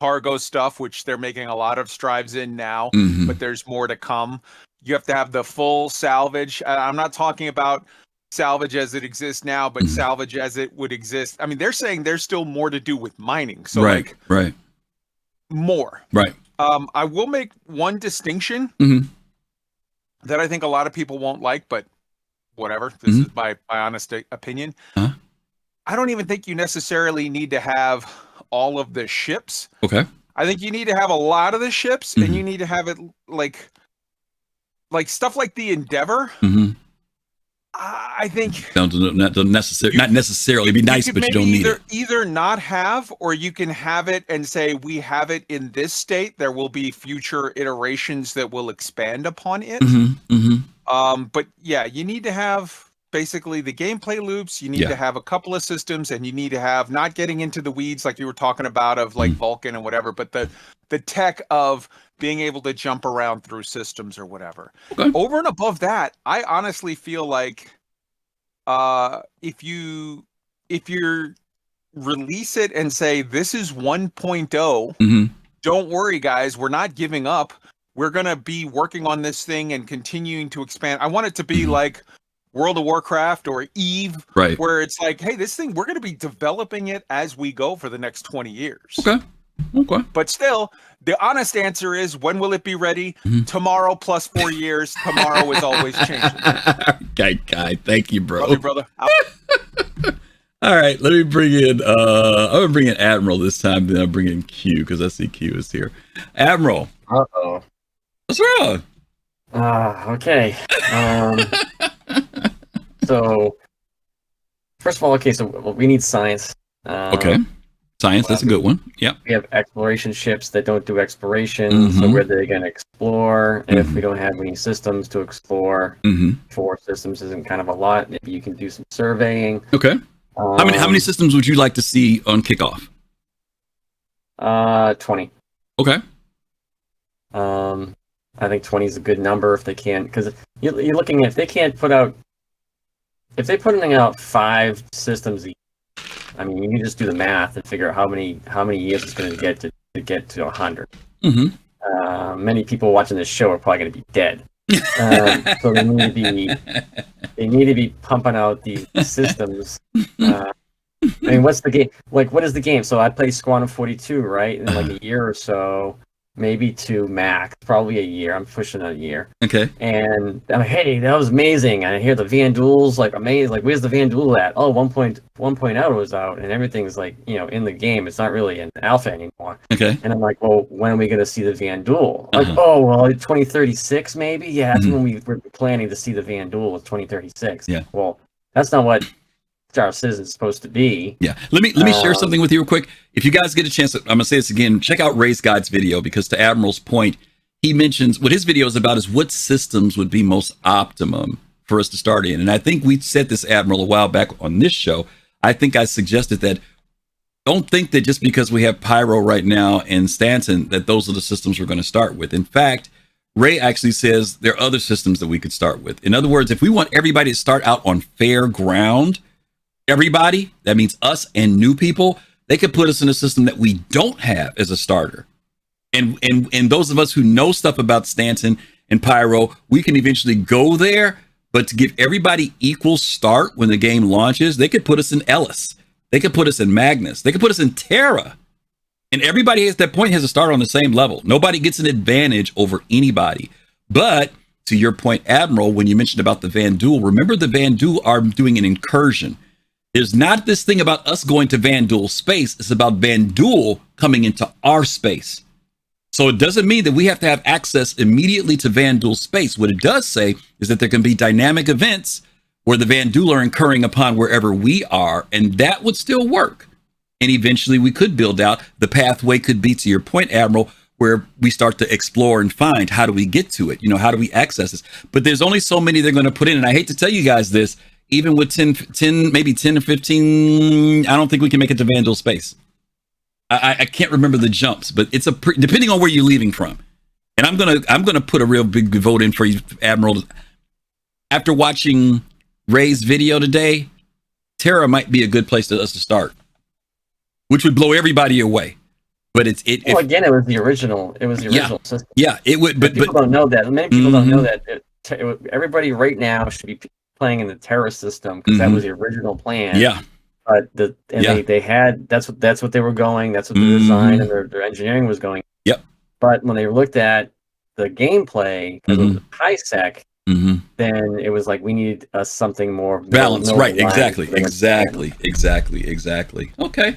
cargo stuff, which they're making a lot of strides in now, but there's more to come. You have to have the full salvage. I'm not talking about salvage as it exists now, but salvage as it would exist. I mean, they're saying there's still more to do with mining. So right. More. Right. I will make one distinction that I think a lot of people won't like, but whatever. This is my honest opinion. I don't even think you necessarily need to have all of the ships. Okay. I think you need to have a lot of the ships, and you need to have it like stuff like the Endeavor. I think not necessarily be nice, but you don't need it. Either not have, or you can have it and say we have it in this state. There will be future iterations that will expand upon it. But yeah, you need to have basically the gameplay loops. You need to have a couple of systems, and you need to have, not getting into the weeds like you were talking about of like Vulcan and whatever, but the tech of being able to jump around through systems or whatever. Over and above that, I honestly feel like if you release it and say this is 1.0, don't worry guys, we're not giving up. We're going to be working on this thing and continuing to expand. I want it to be like World of Warcraft or Eve, where it's like, hey, this thing, we're going to be developing it as we go for the next 20 years. Okay. But still, the honest answer is, when will it be ready? Tomorrow plus 4 years. Tomorrow is always changing. Okay, Kai. Thank you, bro. Love you, brother. All right, let me bring in, I'm going to bring in Admiral this time, then I'll bring in Q, because I see Q is here. Admiral. Uh-oh. What's wrong? Okay. So, first of all, so we need science. Okay. Science, that's a good one. Yep. We have exploration ships that don't do exploration, so where they're going to explore. And if we don't have any systems to explore, 4 systems isn't kind of a lot. Maybe you can do some surveying. Okay. How many systems would you like to see on kickoff? 20. Okay. I think 20 is a good number if they can, because you're looking at, if they're putting out 5 systems each, I mean, you can just do the math and figure out how many years it's going to get to 100. Many people watching this show are probably going to be dead. So they need to be pumping out these systems. I mean, what's the game? Like, what is the game? So I play Squadron 42, right? In like a year or so, maybe 2 max, probably a year. I'm pushing a year. Okay. And I'm like, hey, that was amazing. And I hear the Vanduul's like amazing. Like, where's the Vanduul at? Oh, 1.0 was out, and everything's like, in the game. It's not really an alpha anymore. Okay. And I'm like, well, when are we going to see the Vanduul? Like, oh, well, 2036 maybe. Yeah, that's when we're planning to see the Vanduul. Is 2036. Yeah. Well, that's not what Star Citizen is supposed to be. Yeah. Let me share something with you real quick. If you guys get a chance, I'm going to say this again, check out Ray's Guide's video, because to Admiral's point, he mentions what his video is about is what systems would be most optimum for us to start in. And I think we said this, Admiral, a while back on this show. I think I suggested that don't think that just because we have Pyro right now and Stanton, that those are the systems we're going to start with. In fact, Ray actually says there are other systems that we could start with. In other words, if we want everybody to start out on fair ground, everybody, that means us and new people, they could put us in a system that we don't have as a starter. And those of us who know stuff about Stanton and Pyro, we can eventually go there, but to give everybody equal start when the game launches, they could put us in Ellis. They could put us in Magnus. They could put us in Terra. And everybody at that point has to start on the same level. Nobody gets an advantage over anybody. But to your point, Admiral, when you mentioned about the Vanduul, remember the Vanduul are doing an incursion. There's not this thing about us going to Vanduul's space. It's about Vanduul coming into our space. So it doesn't mean that we have to have access immediately to Vanduul's space. What it does say is that there can be dynamic events where the Vanduul are incurring upon wherever we are, and that would still work. And eventually we could build out, the pathway could be, to your point, Admiral, where we start to explore and find, how do we get to it? How do we access this? But there's only so many they're going to put in. And I hate to tell you guys this, even with 10, maybe 10 or 15, I don't think we can make it to Vanduul space. I can't remember the jumps, but it's depending on where you're leaving from. And I'm gonna put a real big vote in for you, Admiral. After watching Ray's video today, Terra might be a good place for us to start, which would blow everybody away. But it was the original. It was the original system. Yeah, it would. But people don't know that. Many people don't know that. Everybody right now should be playing in the Terra system because that was the original plan. Yeah. But they had that's what they were going. That's what the design and their engineering was going. Yep. But when they looked at the gameplay, because it was high sec, then it was like we need something more balanced. Right. Exactly. Okay.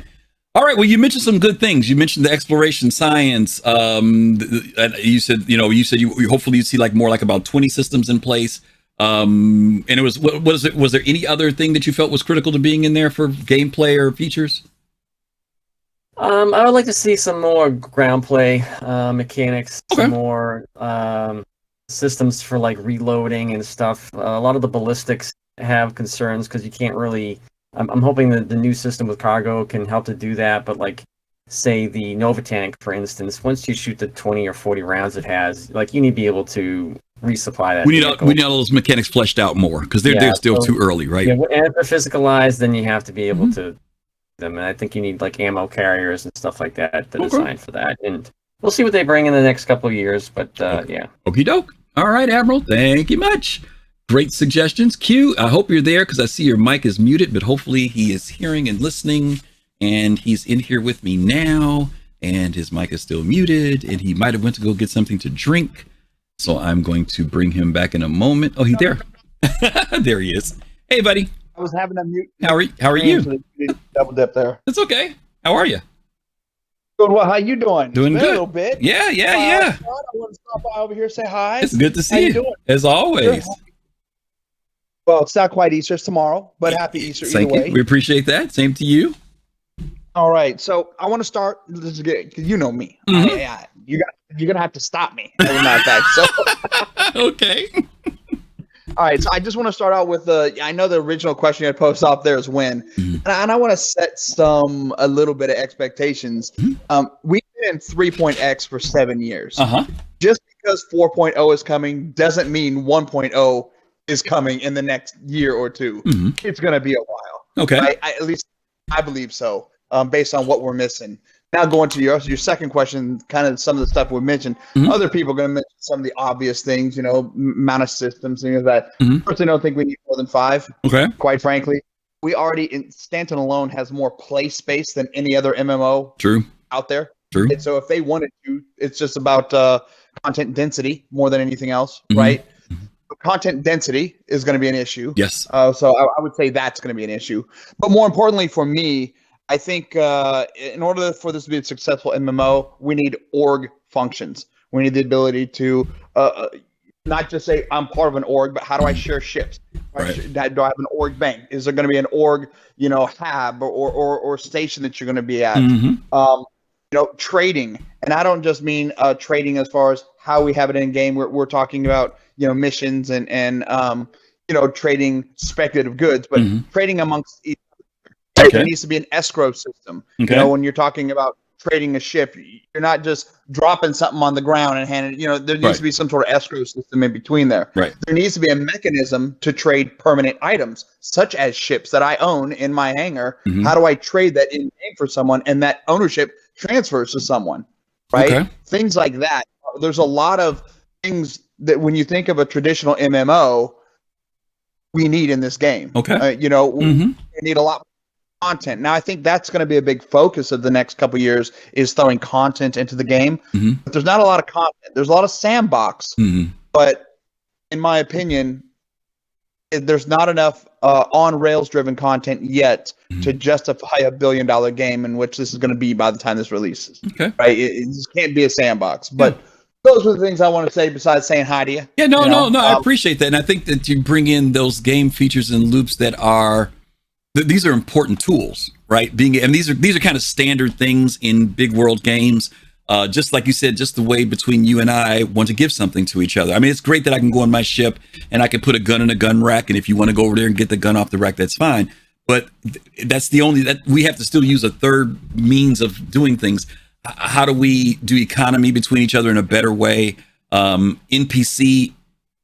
All right. Well, you mentioned some good things. You mentioned the exploration science. You said you hopefully you see more like about 20 systems in place. And it was, was there any other thing that you felt was critical to being in there for gameplay or features? I would like to see some more ground play mechanics, some more systems for reloading and stuff. A lot of the ballistics have concerns because you can't really. I'm hoping that the new system with cargo can help to do that, but say the Nova tank, for instance, once you shoot the 20 or 40 rounds it has, you need to be able to resupply that. We need all those mechanics fleshed out more because they're still too early, right? Yeah, and if they're physicalized, then you have to be able to them, and I think you need ammo carriers and stuff like that to design for that. And we'll see what they bring in the next couple of years, but yeah. Okie doke. All right, Admiral. Thank you much. Great suggestions. Q, I hope you're there because I see your mic is muted, but hopefully he is hearing and listening, and he's in here with me now, and his mic is still muted, and he might have went to go get something to drink. So I'm going to bring him back in a moment. Oh, he's there. There he is. Hey, buddy. I was having a mute. How are you? Double dip there. That's okay. How are you? Good. Well, how you doing? Doing good. A little bit. Yeah. I want to stop by over here, say hi. It's good to see you. Doing? As always. Sure. Well, it's not quite Easter. It's tomorrow, but happy Easter either way. We appreciate that. Same to you. All right. So I want to start. This is good because you know me. You're gonna have to stop me. As a matter of fact. So okay. All right. So I just want to start out with I know the original question you had posted up there is when, and I want to set a little bit of expectations. We've been in 3.x for 7 years. Just because 4.0 is coming doesn't mean 1.0 is coming in the next year or two. It's going to be a while. Okay. Right? At least I believe so, based on what we're missing. Now going to your second question, kind of some of the stuff we mentioned. Other people are going to mention some of the obvious things, amount of systems, things like that. Personally, I don't think we need more than 5. Okay. Quite frankly, we already, Stanton alone has more play space than any other MMO out there. True. And so if they wanted to, it's just about content density more than anything else, right? Content density is going to be an issue. Yes. So I would say that's going to be an issue. But more importantly for me, I think in order for this to be a successful MMO, we need org functions. We need the ability to not just say I'm part of an org, but how do I share ships? Right. Do I have an org bank? Is there going to be an org, hab or station that you're going to be at? Trading, and I don't just mean trading as far as how we have it in game. We're talking about missions and trading speculative goods, but trading amongst each other. There needs to be an escrow system. When you're talking about trading a ship, you're not just dropping something on the ground and handing it. There needs to be some sort of escrow system in between there. Right. There needs to be a mechanism to trade permanent items, such as ships that I own in my hangar. How do I trade that in game for someone, and that ownership transfers to someone, right? Okay. Things like that. There's a lot of things that when you think of a traditional MMO, we need in this game. Okay. We need a lot more content. Now, I think that's going to be a big focus of the next couple of years is throwing content into the game. But there's not a lot of content. There's a lot of sandbox. But in my opinion, there's not enough on rails driven content yet to justify $1 billion game, in which this is going to be by the time this releases. Okay. Right? It just can't be a sandbox. But those are the things I want to say besides saying hi to you. Yeah, no, I appreciate that. And I think that you bring in those game features and loops that are, these are important tools, right? And these are kind of standard things in big world games. Just like you said, just the way between you and I want to give something to each other. I mean, it's great that I can go on my ship and I can put a gun in a gun rack. And if you want to go over there and get the gun off the rack, that's fine. But that's that we have to still use a third means of doing things. How do we do economy between each other in a better way? NPC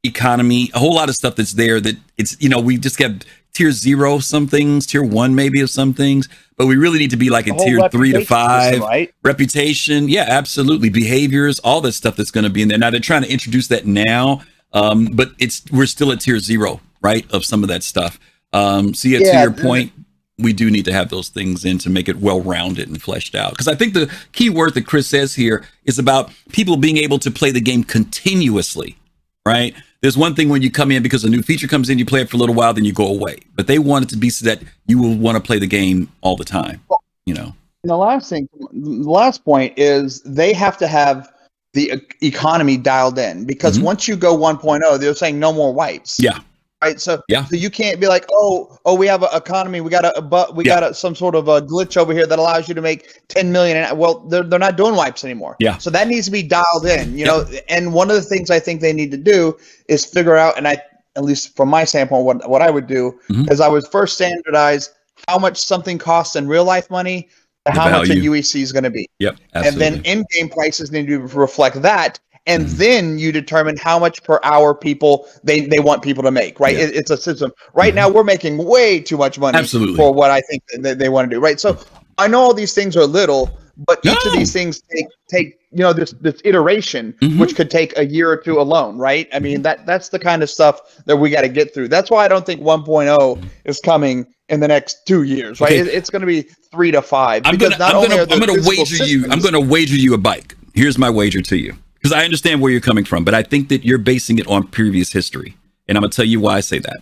economy, a whole lot of stuff that's there that it's, we just get tier 0 some things, tier 1 maybe of some things, but we really need to be like a tier 3 to 5 system, right? Reputation. Yeah, absolutely. Behaviors, all that stuff that's going to be in there. Now they're trying to introduce that now, but we're still at tier 0, right? Of some of that stuff. To your point, we do need to have those things in to make it well-rounded and fleshed out. Because I think the key word that Chris says here is about people being able to play the game continuously, right? There's one thing when you come in because a new feature comes in, you play it for a little while, then you go away. But they want it to be so that you will want to play the game all the time, And the last point is they have to have the economy dialed in, because once you go 1.0, they're saying no more wipes. Yeah. Right. So you can't be like, oh, we have an economy. We got some sort of a glitch over here that allows you to make 10 million. Well, they're not doing wipes anymore. Yeah. So that needs to be dialed in, know. And one of the things I think they need to do is figure out, and at least from my standpoint, what I would do is I would first standardize how much something costs in real life money to how much a UEC is going to be. Yep. Absolutely. And then in-game prices need to reflect that. And then you determine how much per hour people they want people to make, right? Yeah. It's a system. Right now, we're making way too much money for what I think they want to do, right? So I know all these things are little, but each of these things take this iteration, which could take a year or two alone, right? I mean, that's the kind of stuff that we got to get through. That's why I don't think 1.0 is coming in the next 2 years, right? Okay. It's going to be 3 to 5. I'm going to wager you a bike. Here's my wager to you. Because I understand where you're coming from, but I think that you're basing it on previous history. And I'm going to tell you why I say that.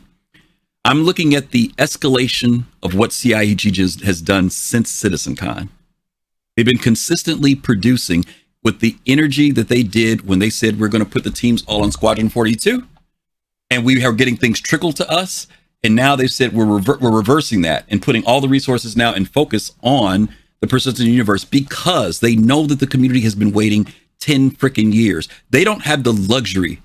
I'm looking at the escalation of what CIEG has done since CitizenCon. They've been consistently producing with the energy that they did when they said we're going to put the teams all on Squadron 42. And we are getting things trickled to us. And now they've said we're reversing that and putting all the resources now and focus on the persistent universe, because they know that the community has been waiting 10 freaking years. They don't have the luxury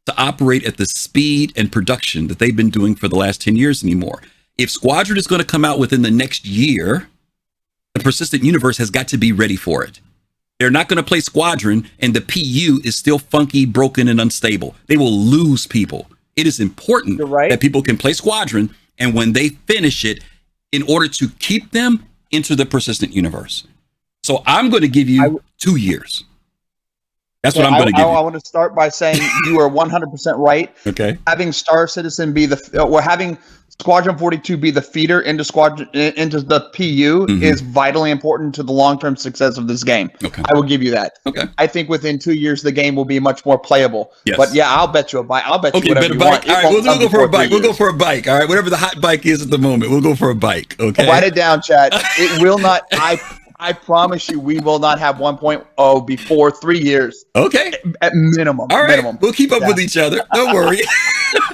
to operate at the speed and production that they've been doing for the last 10 years anymore. If Squadron is going to come out within the next year, the persistent universe has got to be ready for it. They're not going to play Squadron and the PU is still funky, broken, and unstable. They will lose people. It is important that people can play Squadron, and when they finish it, in order to keep them into the persistent universe. So I'm going to give you 2 years. That's what I'm going to give you. I want to start by saying you are 100% right. Okay. Having Star Citizen having Squadron 42 be the feeder into the PU is vitally important to the long-term success of this game. Okay. I will give you that. Okay. I think within 2 years the game will be much more playable. Yes. But yeah, I'll bet you a bike. I'll bet you whatever you want. All right, we'll go for a bike. We'll go for a bike. All right, whatever the hot bike is at the moment, we'll go for a bike. Okay. Write it down, Chad. It will not. I promise you, we will not have 1.0 before 3 years. Okay. At minimum. All right. Minimum. We'll keep up with each other. Don't worry.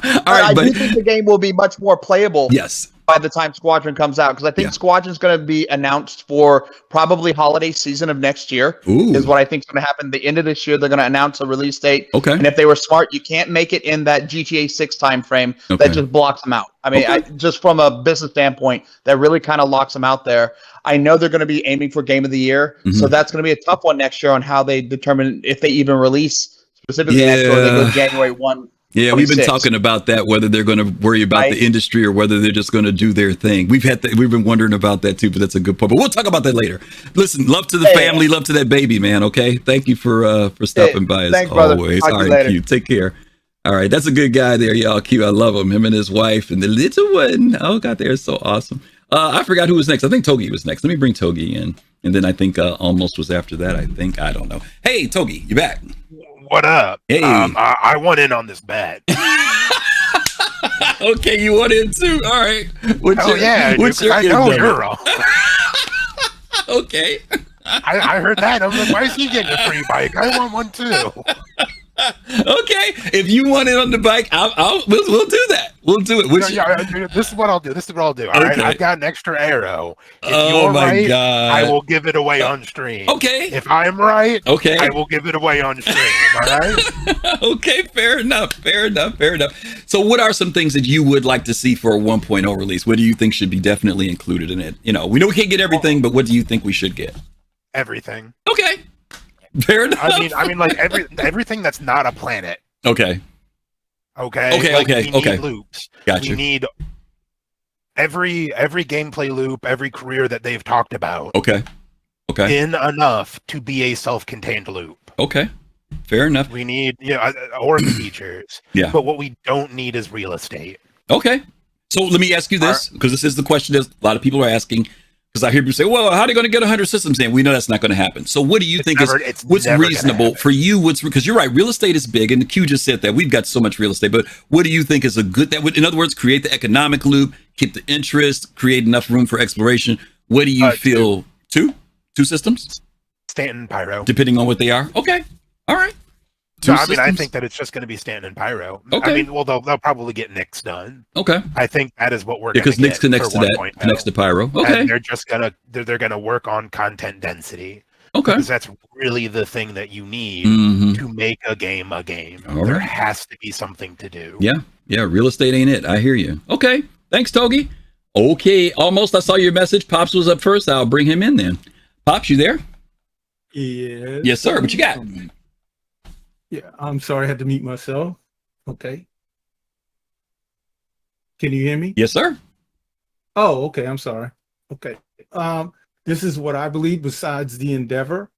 All right. I do think the game will be much more playable. Yes. By the time Squadron comes out, because I think Squadron's going to be announced for probably holiday season of next year. Is what I think is going to happen. The end of this year, they're going to announce a release date. Okay. And if they were smart, you can't make it in that GTA 6 time frame. That just blocks them out. I mean, just from a business standpoint, that really kind of locks them out there. I know they're going to be aiming for Game of the Year, so that's going to be a tough one next year on how they determine if they even release specifically next year, or they go January 1. Yeah, we've been talking about that, whether they're going to worry about the industry or whether they're just going to do their thing. We've been wondering about that too, but that's a good point. But we'll talk about that later. Listen, love to the family, love to that baby, man. Okay, thank you for stopping by as always. All right, Q, take care. All right, that's a good guy there, y'all. Q, I love him and his wife and the little one. Oh God, they're so awesome. I forgot who was next. I think Togi was next. Let me bring Togi in, and then I think Almost was after that. I don't know. Hey, Togi, you back? What up? Hey. I want in on this bet. Okay, you want in too? All right. I know you're wrong. Okay. I heard that. I was like, why is he getting a free bike? I want one too. Okay, if you want it on the bike, we'll do that. We'll do it. This is what I'll do. All right, I've got an extra arrow. If Oh you're my right, God. I will give it away on stream. Okay. If I'm right, Okay. I will give it away on stream. All right. Okay, fair enough. So what are some things that you would like to see for a 1.0 release? What do you think should be definitely included in it? You know, we know we can't get everything, but what do you think we should get? Everything. Okay. Fair enough. I mean, like everything that's not a planet. Okay. Okay. Okay. We need loops. Gotcha. We need every gameplay loop, every career that they've talked about. Okay. In enough to be a self-contained loop. Okay. Fair enough. We need org features. Yeah. But what we don't need is real estate. Okay. So let me ask you this, because this is the question that a lot of people are asking. Because I hear people say, well, how are they going to get 100 systems in? We know that's not going to happen. So what do you think what's reasonable for you? Because you're right, real estate is big, and the Q just said that we've got so much real estate. But what do you think is a good, that would, in other words, create the economic loop, keep the interest, create enough room for exploration? What do you feel? Two systems? Stanton Pyro. Depending on what they are? Okay. All right. No, I mean, I think that it's just going to be Stanton and Pyro. Okay. I mean, well, they'll probably get Nyx done. Okay. I think that is what we're going to get. Because Nyx connects to that, connects to Pyro. Okay. And they're just gonna work on content density. Okay. Because that's really the thing that you need to make a game a game. All there right. has to be something to do. Yeah. Real estate ain't it. I hear you. Okay. Thanks, Togi. Okay. Almost. I saw your message. Pops was up first. I'll bring him in then. Pops, you there? Yes. Yes, sir. What you got? Yeah, I'm sorry, I had to mute myself. Okay. Can you hear me? Yes, sir. Oh, okay. I'm sorry. Okay. This is what I believe. Besides the Endeavor,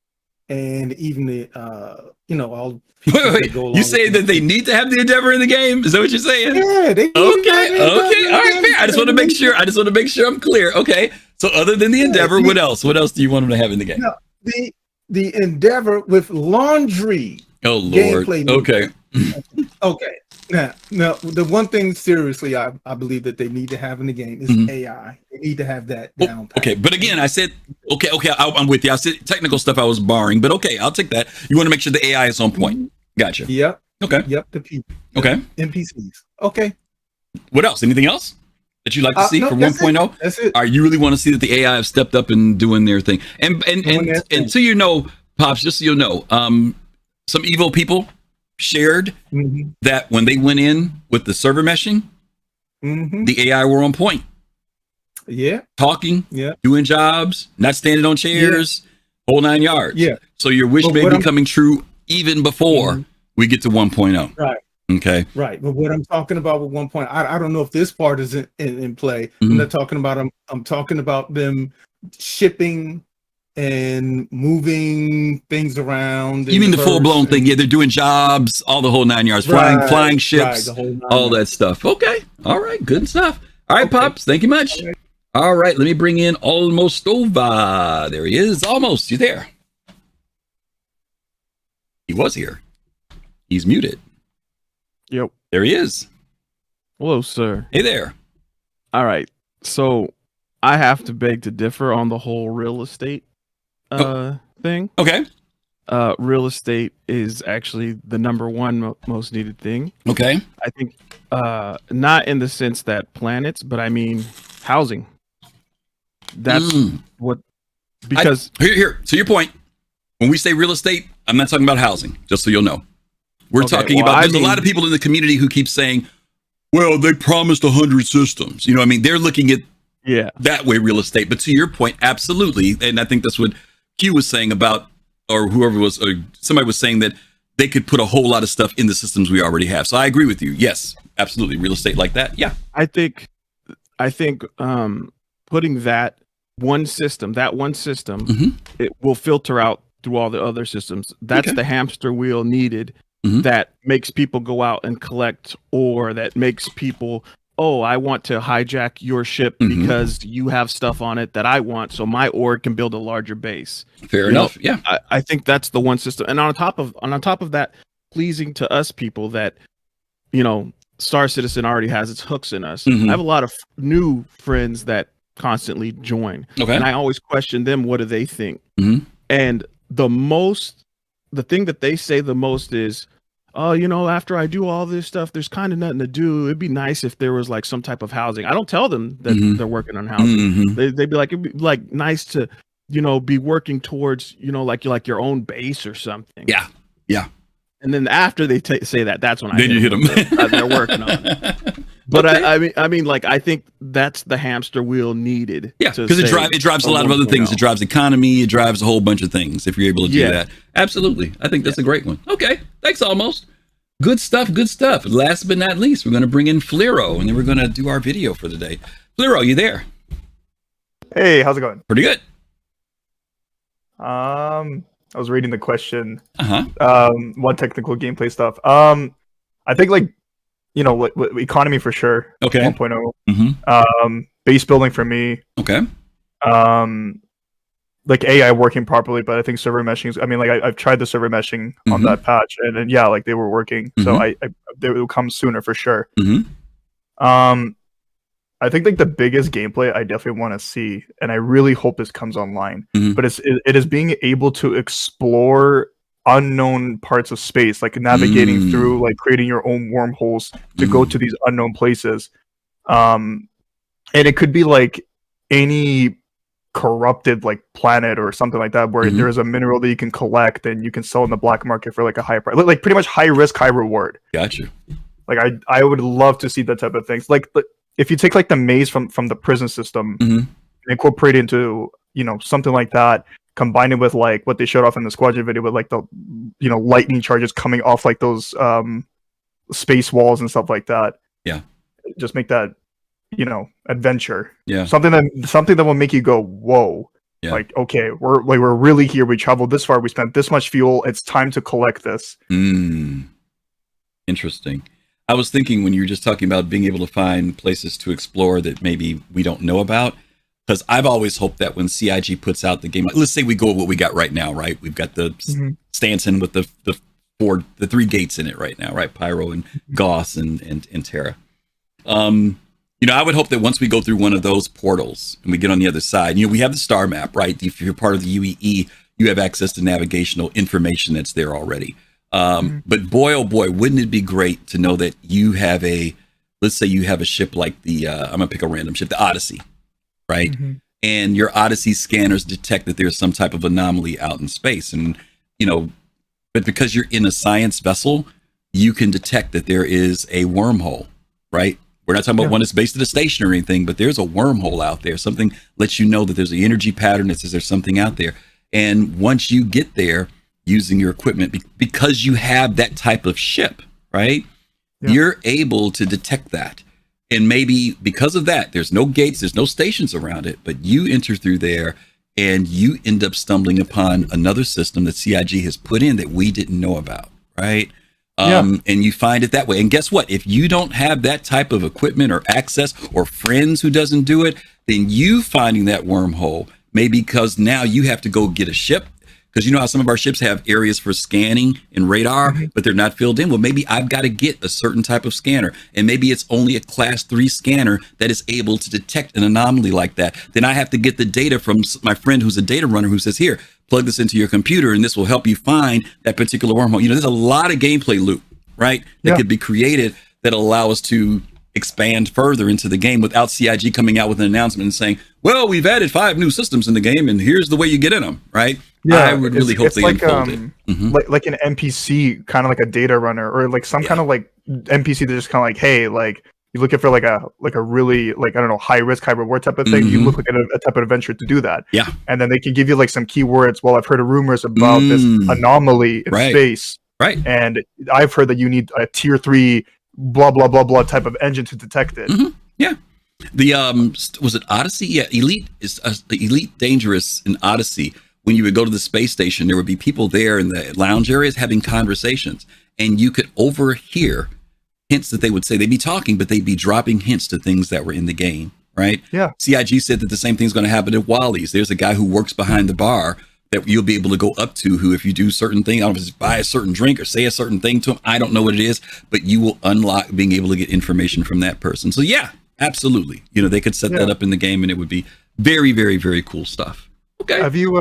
and even the all. Wait. You say that they need to have the Endeavor in the game? Is that what you're saying? Yeah. They Okay. All right. Fair. I just want to make sure. I'm clear. Okay. So other than the Endeavor, what else? What else do you want them to have in the game? No, the Endeavor with laundry. Oh Lord. Okay. Okay. Now, the one thing seriously I believe that they need to have in the game is AI. They need to have that down. Okay, but again, I said okay. I'm with you. I said technical stuff I was barring, but okay, I'll take that. You want to make sure the AI is on point. Gotcha. Yep. Okay. Yep. The people. Okay. NPCs. Okay. What else? Anything else that you'd like to see for 1.0? That's it. All right, you really want to see that the AI have stepped up and doing their thing. And so you know, Pops, just so you know, some evil people shared that when they went in with the server meshing, the AI were on point. Yeah. Talking, doing jobs, not standing on chairs, whole 9 yards. Yeah. So your wish may be coming true even before we get to 1.0. Right. Okay. Right. But what I'm talking about with 1.0, I don't know if this part is in play. I'm not talking about I'm talking about them shipping and moving things around. You mean the full-blown thing? Yeah, they're doing jobs, all the whole 9 yards, flying ships, all that stuff. Okay. All right. Good stuff. All right, Pops. Thank you much. Okay. All right. Let me bring in Almostova. There he is. Almost. You there? He was here. He's muted. Yep. There he is. Hello, sir. Hey there. All right. So I have to beg to differ on the whole real estate thing. Okay. Real estate is actually the number one most needed thing. Okay. I think not in the sense that planets, but I mean housing. That's what, because here to your point, when we say real estate, I'm not talking about housing, just so you'll know. We're talking about, there's a lot of people in the community who keep saying, well, they promised 100 systems. You know what I mean? They're looking at that way real estate. But to your point, absolutely. And I think that's what Q was saying about, or whoever was, or somebody was saying that they could put a whole lot of stuff in the systems we already have. So I agree with you. Yes, absolutely. Real estate like that. Yeah. I think putting that one system, it will filter out through all the other systems. That's the hamster wheel needed that makes people go out and collect, or that makes people, oh, I want to hijack your ship because you have stuff on it that I want, so my org can build a larger base. Fair enough. Yeah. I think that's the one system. And on top of that, pleasing to us people that, Star Citizen already has its hooks in us. Mhm. I have a lot of new friends that constantly join, Okay. and I always question them. What do they think? Mhm. And the thing that they say the most is, oh, after I do all this stuff, there's kind of nothing to do. It'd be nice if there was like some type of housing. I don't tell them that Mhm. they're working on housing. Mhm. They'd be like, it'd be like nice to, be working towards, like your own base or something. Yeah. Yeah. And then after they say that, that's when Then you hit 'em. They're working on it. But Okay. I mean, like, I think that's the hamster wheel needed. Yeah, to because it say drives a lot of other things. It drives economy. It drives a whole bunch of things. If you're able to do Yeah. that, absolutely. I think that's a great one. Okay, thanks. Almost good stuff. Good stuff. Last but not least, we're going to bring in Flero, and then we're going to do our video for the day. Flero, you there? Hey, how's it going? Pretty good. I was reading the question. Uh-huh. One technical gameplay stuff. I think like, economy for sure. Okay. 1.0. Mm-hmm. Base building for me. Okay. Like AI working properly, but I think server meshing is, I mean, like I've tried the server meshing on Mhm. that patch, and yeah, like they were working. So Mhm. they will come sooner for sure. Mhm. I think like the biggest gameplay I definitely want to see, and I really hope this comes online, Mhm. but it is being able to explore unknown parts of space, like navigating through, like creating your own wormholes to go to these unknown places. And it could be like any corrupted like planet or something like that, where there is a mineral that you can collect and you can sell in the black market for like a high price, like pretty much high risk, high reward. Gotcha. Like I would love to see that type of things. Like if you take like the maze from the prison system and incorporate it into, something like that, combine it with like what they showed off in the Squadron video with like the, lightning charges coming off like those space walls and stuff like that. Yeah. Just make that, adventure. Yeah. Something that will make you go, whoa. Yeah. Like, okay, we're really here. We traveled this far. We spent this much fuel. It's time to collect this. Interesting. I was thinking when you were just talking about being able to find places to explore that maybe we don't know about, because I've always hoped that when CIG puts out the game, let's say we go with what we got right now, right? We've got the Stanton with the 3 gates in it right now, right? Pyro and Goss and Terra. I would hope that once we go through one of those portals and we get on the other side, we have the star map, right? If you're part of the UEE, you have access to navigational information that's there already. But boy, oh boy, wouldn't it be great to know that you have let's say you have a ship like I'm going to pick a random ship, the Odyssey, right? And your Odyssey scanners detect that there's some type of anomaly out in space. And, but because you're in a science vessel, you can detect that there is a wormhole, right? We're not talking about one that's based at a station or anything, but there's a wormhole out there. Something lets you know that there's an energy pattern that says there's something out there. And once you get there using your equipment, because you have that type of ship, right? You're able to detect that. And maybe because of that, there's no gates, there's no stations around it, but you enter through there and you end up stumbling upon another system that CIG has put in that we didn't know about, right? And you find it that way. And guess what? If you don't have that type of equipment or access or friends who doesn't do it, then you finding that wormhole, maybe because now you have to go get a ship. Because you know how some of our ships have areas for scanning and radar, but they're not filled in. Well, maybe I've got to get a certain type of scanner, and maybe it's only a class 3 scanner that is able to detect an anomaly like that. Then I have to get the data from my friend who's a data runner who says, here, plug this into your computer, and this will help you find that particular wormhole. There's a lot of gameplay loop, right? That could be created that allow us to expand further into the game without CIG coming out with an announcement and saying, well, we've added 5 new systems in the game, and here's the way you get in them, right? I would really hope they unfold it. Like an NPC, kind of like a data runner, or like some kind of like NPC that's just kind of like, hey, like you're looking for like a really, like, I don't know, high risk, high reward type of thing. You look like a type of adventure to do that. Yeah. And then they can give you like some keywords. Well, I've heard of rumors about this anomaly in space. Right. And I've heard that you need a tier 3 blah blah blah blah type of engine to detect it. Yeah. The was it Odyssey? Yeah, Elite is the Elite Dangerous in Odyssey. When you would go to the space station, there would be people there in the lounge areas having conversations, and you could overhear hints that they would say. They'd be talking, but they'd be dropping hints to things that were in the game, right? Yeah. CIG said that the same thing's going to happen at Wally's. There's a guy who works behind the bar that you'll be able to go up to who, if you do certain things, I don't know if it's buy a certain drink or say a certain thing to them, I don't know what it is, but you will unlock being able to get information from that person. So yeah, absolutely. You know, they could set that up in the game and it would be very, very, very cool stuff. Okay. Have you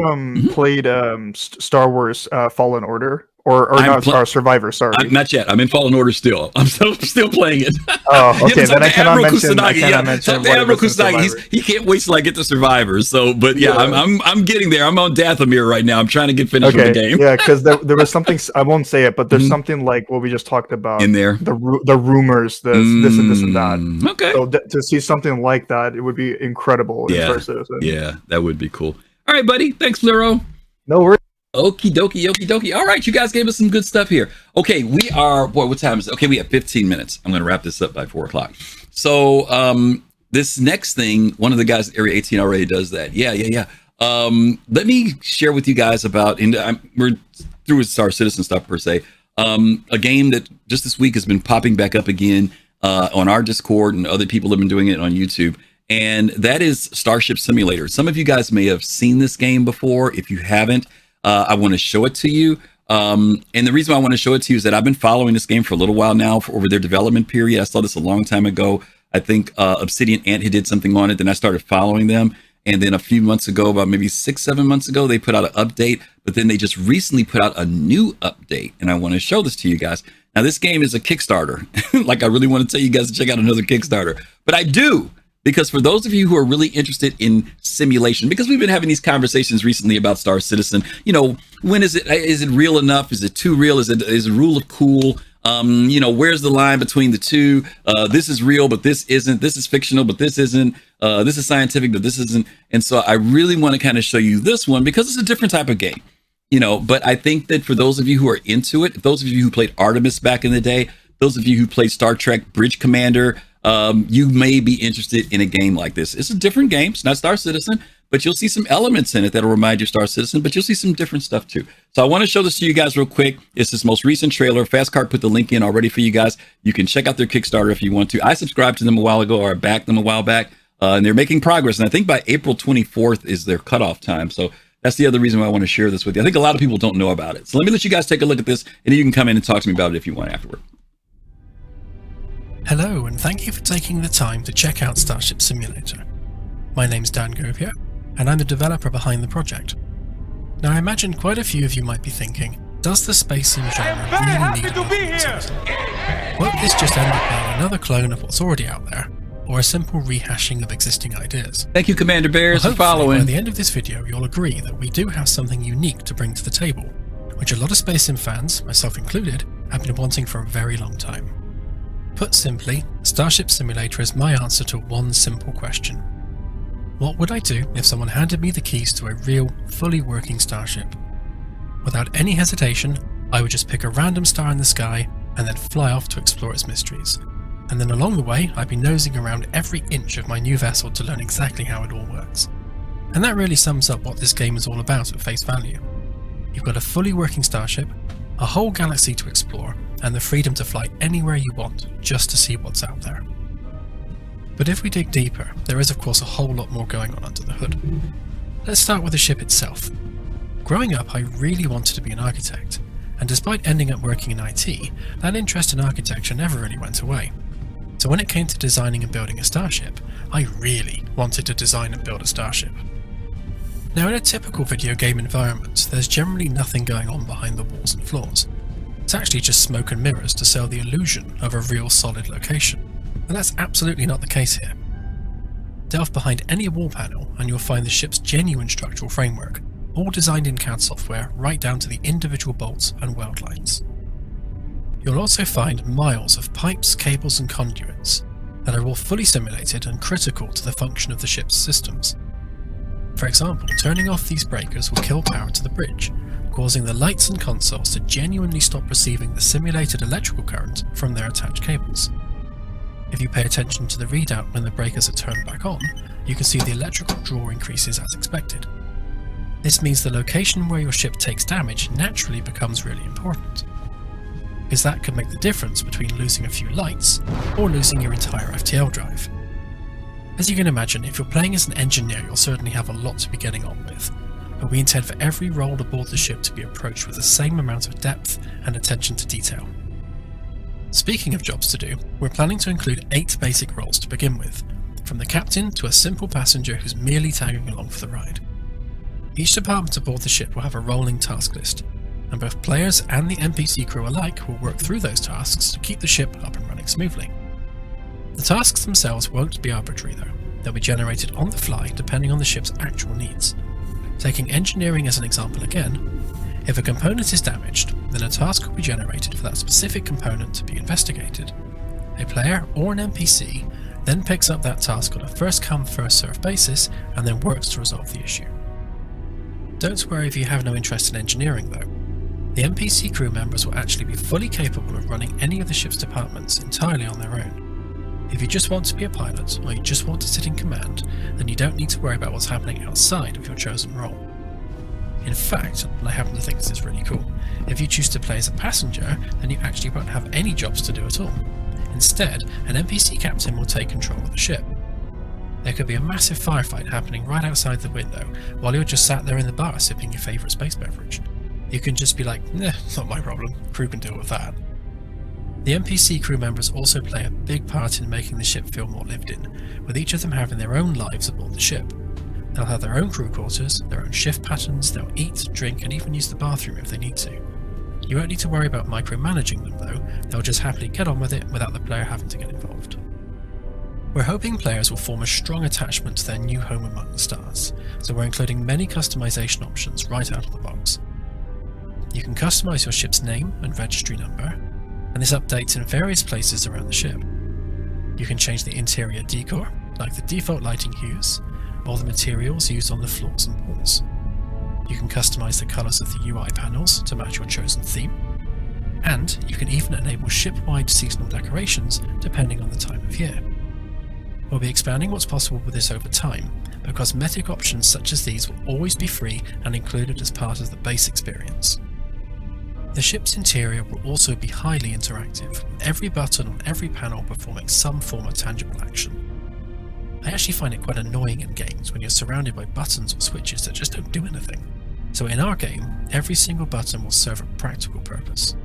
played Star Wars Fallen Order? Or not Survivor, sorry. Not yet. I'm in Fallen Order still. I'm still playing it. Oh, okay. Then I cannot mention Admiral Kusanagi. He can't wait till I get to Survivor. So, but yeah, I'm getting there. I'm on Dathomir right now. I'm trying to get finished with the game. Yeah, because there was something, I won't say it, but there's something like what we just talked about in there. The rumors, this and this and that. Okay. So to see something like that, it would be incredible in Star Citizen. Yeah, that would be cool. All right, buddy. Thanks, Flero. No worries. Okie dokie. All right, you guys gave us some good stuff here. Okay, we are, what time is it? Okay, we have 15 minutes. I'm going to wrap this up by 4 o'clock. So this next thing, one of the guys at Area 18 already does that. Yeah. Let me share with you guys about, we're through with Star Citizen stuff per se, a game that just this week has been popping back up again on our Discord, and other people have been doing it on YouTube. And that is Starship Simulator. Some of you guys may have seen this game before. If you haven't, I want to show it to you. And the reason why I want to show it to you is that I've been following this game for a little while now over their development period. I saw this a long time ago. I think Obsidian Ant did something on it. Then I started following them. And then a few months ago, about maybe 6-7 months ago, they put out an update. But then they just recently put out a new update. And I want to show this to you guys. Now, this game is a Kickstarter. Like, I really want to tell you guys to check out another Kickstarter. But I do. Because for those of you who are really interested in simulation, because we've been having these conversations recently about Star Citizen, you know, when is it real enough? Is it too real? Is it rule of cool? You know, where's the line between the two? This is real, but this isn't. This is fictional, but this isn't. This is scientific, but this isn't. And so I really want to kind of show you this one because it's a different type of game, you know, but I think that for those of you who are into it, those of you who played Artemis back in the day, those of you who played Star Trek Bridge Commander, you may be interested in a game like this. It's a different game. It's not Star Citizen, but you'll see some elements in it that'll remind you of Star Citizen, but you'll see some different stuff too. So I want to show this to you guys real quick. It's this most recent trailer. Fastcart put the link in already for you guys. You can check out their Kickstarter if you want to. I subscribed to them a while ago, or I backed them a while back, and they're making progress. And I think by April 24th is their cutoff time. So that's the other reason why I want to share this with you. I think a lot of people don't know about it. So let me let you guys take a look at this, and then you can come in and talk to me about it if you want afterward. Hello, and thank you for taking the time to check out Starship Simulator. My name's Dan Govia, and I'm the developer behind the project. Now, I imagine quite a few of you might be thinking, does the space sim genre really need a be here? Won't this just end up being another clone of what's already out there, or a simple rehashing of existing ideas? Thank you, Commander Bears, for following. By the end of this video, you'll agree that we do have something unique to bring to the table, which a lot of space sim fans, myself included, have been wanting for a very long time. Put simply, Starship Simulator is my answer to one simple question. What would I do if someone handed me the keys to a real, fully working starship? Without any hesitation, I would just pick a random star in the sky and then fly off to explore its mysteries. And then along the way, I'd be nosing around every inch of my new vessel to learn exactly how it all works. And that really sums up what this game is all about at face value. You've got a fully working starship, a whole galaxy to explore, and the freedom to fly anywhere you want just to see what's out there. But if we dig deeper, there is of course a whole lot more going on under the hood. Let's start with the ship itself. Growing up, I really wanted to be an architect, and despite ending up working in IT, that interest in architecture never really went away. So when it came to designing and building a starship, I really wanted to design and build a starship. Now, in a typical video game environment, there's generally nothing going on behind the walls and floors. It's actually just smoke and mirrors to sell the illusion of a real solid location. And that's absolutely not the case here. Delve behind any wall panel and you'll find the ship's genuine structural framework, all designed in CAD software right down to the individual bolts and weld lines. You'll also find miles of pipes, cables and conduits that are all fully simulated and critical to the function of the ship's systems. For example, turning off these breakers will kill power to the bridge, causing the lights and consoles to genuinely stop receiving the simulated electrical current from their attached cables. If you pay attention to the readout when the breakers are turned back on, you can see the electrical draw increases as expected. This means the location where your ship takes damage naturally becomes really important, because that could make the difference between losing a few lights or losing your entire FTL drive. As you can imagine, if you're playing as an engineer, you'll certainly have a lot to be getting on with, but we intend for every role aboard the ship to be approached with the same amount of depth and attention to detail. Speaking of jobs to do, we're planning to include 8 basic roles to begin with, from the captain to a simple passenger who's merely tagging along for the ride. Each department aboard the ship will have a rolling task list, and both players and the NPC crew alike will work through those tasks to keep the ship up and running smoothly. The tasks themselves won't be arbitrary though, they'll be generated on the fly depending on the ship's actual needs. Taking engineering as an example again, if a component is damaged, then a task will be generated for that specific component to be investigated. A player or an NPC then picks up that task on a first come first served basis and then works to resolve the issue. Don't worry if you have no interest in engineering though. The NPC crew members will actually be fully capable of running any of the ship's departments entirely on their own. If you just want to be a pilot or you just want to sit in command, then you don't need to worry about what's happening outside of your chosen role. In fact, and I happen to think this is really cool, if you choose to play as a passenger, then you actually won't have any jobs to do at all. Instead, an NPC captain will take control of the ship. There could be a massive firefight happening right outside the window while you're just sat there in the bar sipping your favourite space beverage. You can just be like, nah, not my problem, crew can deal with that. The NPC crew members also play a big part in making the ship feel more lived in, with each of them having their own lives aboard the ship. They'll have their own crew quarters, their own shift patterns, they'll eat, drink and even use the bathroom if they need to. You won't need to worry about micromanaging them though, they'll just happily get on with it without the player having to get involved. We're hoping players will form a strong attachment to their new home among the stars, so we're including many customization options right out of the box. You can customize your ship's name and registry number, and this updates in various places around the ship. You can change the interior decor, like the default lighting hues, or the materials used on the floors and walls. You can customize the colors of the UI panels to match your chosen theme, and you can even enable ship-wide seasonal decorations depending on the time of year. We'll be expanding what's possible with this over time, but cosmetic options such as these will always be free and included as part of the base experience. The ship's interior will also be highly interactive, with every button on every panel performing some form of tangible action. I actually find it quite annoying in games when you're surrounded by buttons or switches that just don't do anything. So in our game, every single button will serve a practical purpose.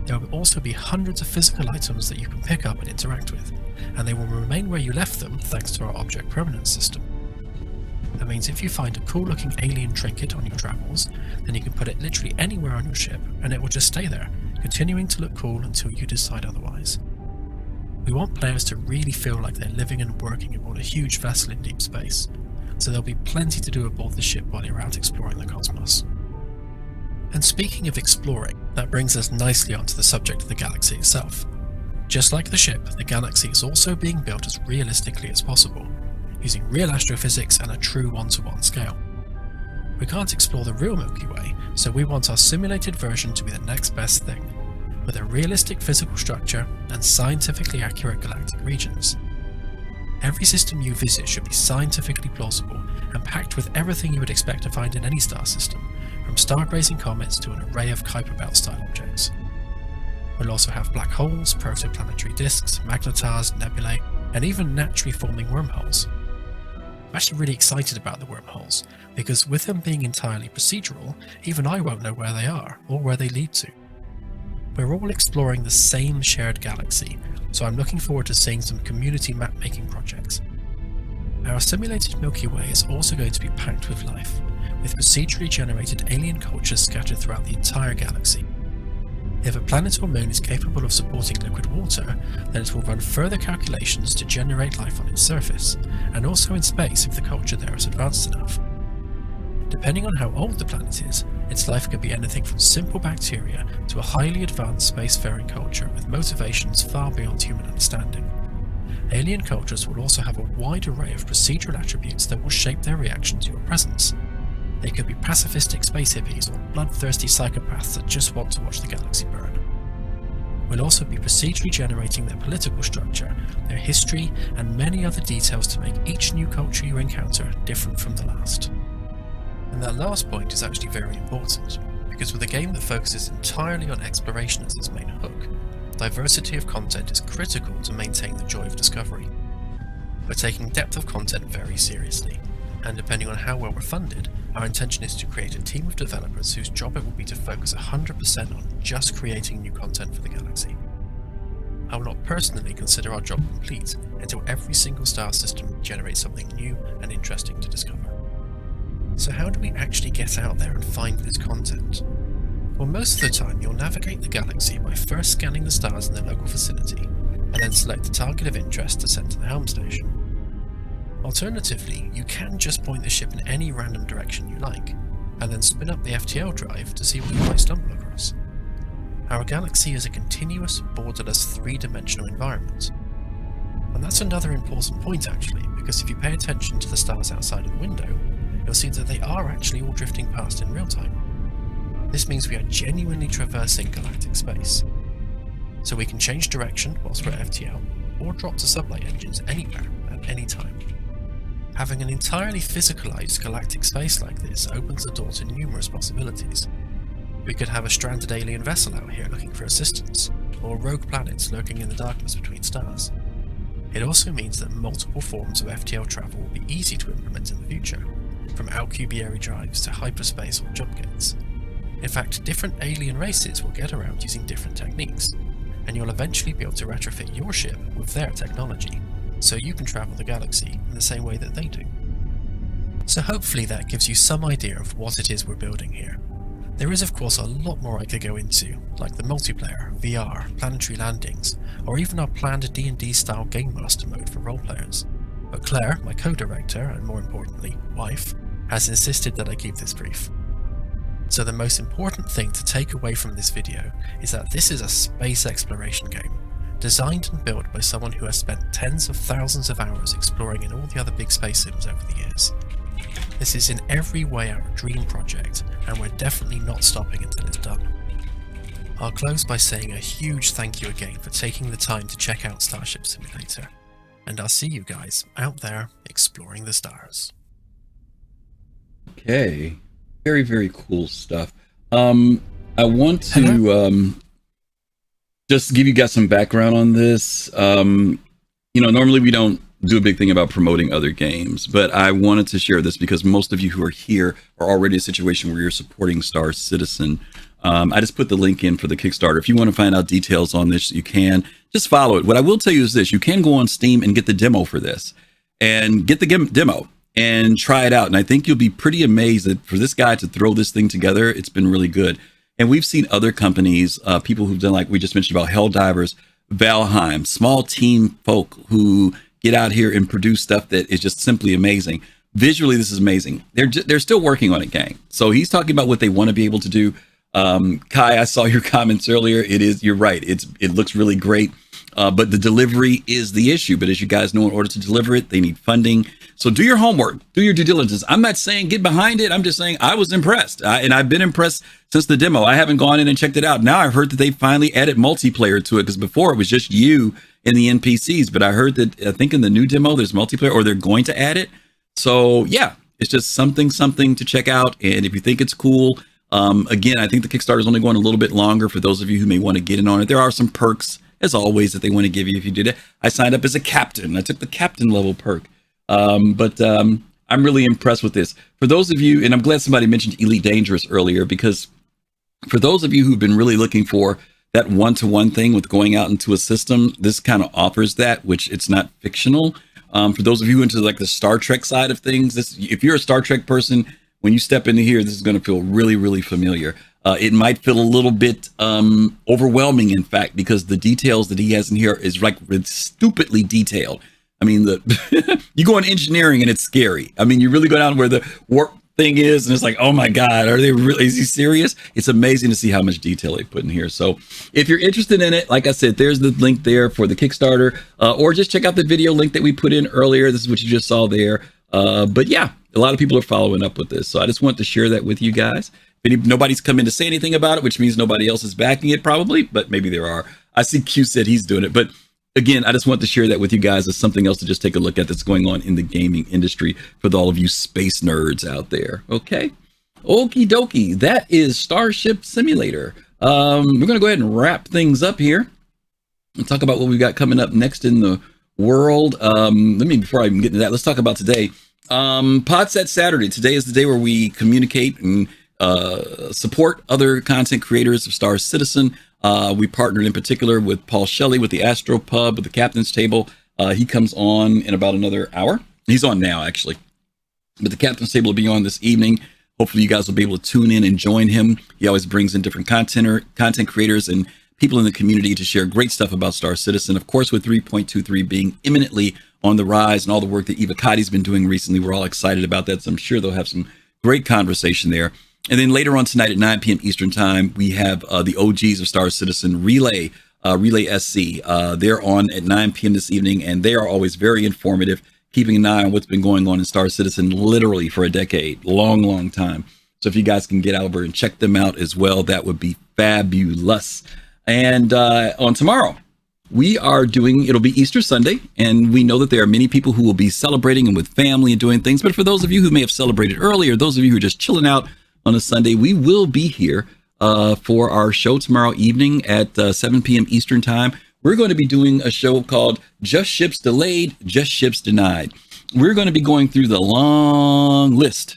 There will also be hundreds of physical items that you can pick up and interact with, and they will remain where you left them thanks to our object permanence system. That means if you find a cool looking alien trinket on your travels, then you can put it literally anywhere on your ship and it will just stay there, continuing to look cool until you decide otherwise. We want players to really feel like they're living and working aboard a huge vessel in deep space, so there'll be plenty to do aboard the ship while you're out exploring the cosmos. And speaking of exploring, that brings us nicely onto the subject of the galaxy itself. Just like the ship, the galaxy is also being built as realistically as possible, using real astrophysics and a true one-to-one scale. We can't explore the real Milky Way, so we want our simulated version to be the next best thing, with a realistic physical structure and scientifically accurate galactic regions. Every system you visit should be scientifically plausible and packed with everything you would expect to find in any star system, from star-grazing comets to an array of Kuiper Belt-style objects. We'll also have black holes, protoplanetary disks, magnetars, nebulae, and even naturally forming wormholes. I'm actually really excited about the wormholes, because with them being entirely procedural, even I won't know where they are, or where they lead to. We're all exploring the same shared galaxy, so I'm looking forward to seeing some community map-making projects. Our simulated Milky Way is also going to be packed with life, with procedurally generated alien cultures scattered throughout the entire galaxy. If a planet or moon is capable of supporting liquid water, then it will run further calculations to generate life on its surface, and also in space if the culture there is advanced enough. Depending on how old the planet is, its life could be anything from simple bacteria to a highly advanced spacefaring culture with motivations far beyond human understanding. Alien cultures will also have a wide array of procedural attributes that will shape their reaction to your presence. They could be pacifistic space hippies or bloodthirsty psychopaths that just want to watch the galaxy burn. We'll also be procedurally generating their political structure, their history, and many other details to make each new culture you encounter different from the last. And that last point is actually very important, because with a game that focuses entirely on exploration as its main hook, diversity of content is critical to maintain the joy of discovery. We're taking depth of content very seriously, and depending on how well we're funded, our intention is to create a team of developers whose job it will be to focus 100% on just creating new content for the galaxy. I will not personally consider our job complete until every single star system generates something new and interesting to discover. So how do we actually get out there and find this content? Well, most of the time you'll navigate the galaxy by first scanning the stars in the local vicinity, and then select the target of interest to send to the helm station. Alternatively, you can just point the ship in any random direction you like, and then spin up the FTL drive to see what you might stumble across. Our galaxy is a continuous, borderless, three-dimensional environment. And that's another important point actually, because if you pay attention to the stars outside of the window, you'll see that they are actually all drifting past in real time. This means we are genuinely traversing galactic space. So we can change direction whilst we're at FTL, or drop to sublight engines anywhere, at any time. Having an entirely physicalized galactic space like this opens the door to numerous possibilities. We could have a stranded alien vessel out here looking for assistance, or rogue planets lurking in the darkness between stars. It also means that multiple forms of FTL travel will be easy to implement in the future, from Alcubierre drives to hyperspace or jump gates. In fact, different alien races will get around using different techniques, and you'll eventually be able to retrofit your ship with their technology, so you can travel the galaxy in the same way that they do. So hopefully that gives you some idea of what it is we're building here. There is of course a lot more I could go into, like the multiplayer, VR, planetary landings, or even our planned D&D style Game Master mode for role players. But Claire, my co-director, and more importantly, wife, has insisted that I keep this brief. So the most important thing to take away from this video is that this is a space exploration game, designed and built by someone who has spent tens of thousands of hours exploring in all the other big space sims over the years. This is in every way our dream project, and we're definitely not stopping until it's done. I'll close by saying a huge thank you again for taking the time to check out Starship Simulator, and I'll see you guys out there exploring the stars. Okay, very, very cool stuff. I want to just give you guys some background on this. Normally we don't do a big thing about promoting other games, but I wanted to share this because most of you who are here are already in a situation where you're supporting Star Citizen. I just put the link in for the Kickstarter. If you want to find out details on this, you can just follow it. What I will tell you is this: you can go on Steam and get the demo for this, and get the demo and try it out. And I think you'll be pretty amazed that for this guy to throw this thing together, it's been really good. And we've seen other companies, people who've done, like we just mentioned about Helldivers, Valheim, small team folk who get out here and produce stuff that is just simply amazing. Visually, this is amazing. They're still working on it, gang. So he's talking about what they want to be able to do. Kai, I saw your comments earlier. You're right. It looks really great. But the delivery is the issue. But as you guys know, in order to deliver it, they need funding. So do your homework, do your due diligence. I'm not saying get behind it. I'm just saying I was impressed. And I've been impressed since the demo. I haven't gone in and checked it out. Now I've heard that they finally added multiplayer to it, because before it was just you and the NPCs. But I heard that, I think in the new demo, there's multiplayer, or they're going to add it. So yeah, it's just something to check out. And if you think it's cool, again, I think the Kickstarter is only going a little bit longer for those of you who may want to get in on it. There are some perks, as always, that they want to give you if you did it. I signed up as a captain. I took the captain level perk. But I'm really impressed with this. For those of you, and I'm glad somebody mentioned Elite Dangerous earlier, because for those of you who've been really looking for that one-to-one thing with going out into a system, this kind of offers that, which it's not fictional. For those of you into like the Star Trek side of things, if you're a Star Trek person, when you step into here, this is going to feel really, really familiar. It might feel a little bit overwhelming, in fact, because the details that he has in here is like stupidly detailed. I mean, you go in engineering and it's scary. I mean, you really go down where the warp thing is, and it's like, oh my God, are they really? Is he serious? It's amazing to see how much detail they put in here. So if you're interested in it, like I said, there's the link there for the Kickstarter, or just check out the video link that we put in earlier. This is what you just saw there. But yeah, a lot of people are following up with this. So I just want to share that with you guys. Nobody's come in to say anything about it, which means nobody else is backing it probably, but maybe there are. I see Q said he's doing it, but again, I just want to share that with you guys as something else to just take a look at that's going on in the gaming industry for all of you space nerds out there. Okay. Okie dokie. That is Starship Simulator. We're going to go ahead and wrap things up here and talk about what we've got coming up next in the world. Before I even get into that, let's talk about today. Podset Saturday. Today is the day where we communicate and support other content creators of Star Citizen. We partnered in particular with Paul Shelley with the Astro Pub, with the Captain's Table. He comes on in about another hour. He's on now, actually. But the Captain's Table will be on this evening. Hopefully you guys will be able to tune in and join him. He always brings in different content creators and people in the community to share great stuff about Star Citizen. Of course, with 3.23 being imminently on the rise and all the work that Eva Cotti's been doing recently, we're all excited about that. So I'm sure they'll have some great conversation there. And then later on tonight at 9 p.m. Eastern Time, we have the OGs of Star Citizen, Relay SC. They're on at 9 p.m. this evening, and they are always very informative, keeping an eye on what's been going on in Star Citizen literally for a decade, long time. So if you guys can get over and check them out as well, that would be fabulous. And on tomorrow, we are it'll be Easter Sunday, and we know that there are many people who will be celebrating and with family and doing things. But for those of you who may have celebrated earlier, those of you who are just chilling out on a Sunday, we will be here for our show tomorrow evening at 7 p.m. Eastern Time. We're going to be doing a show called Just Ships Delayed, Just Ships Denied. We're going to be going through the long list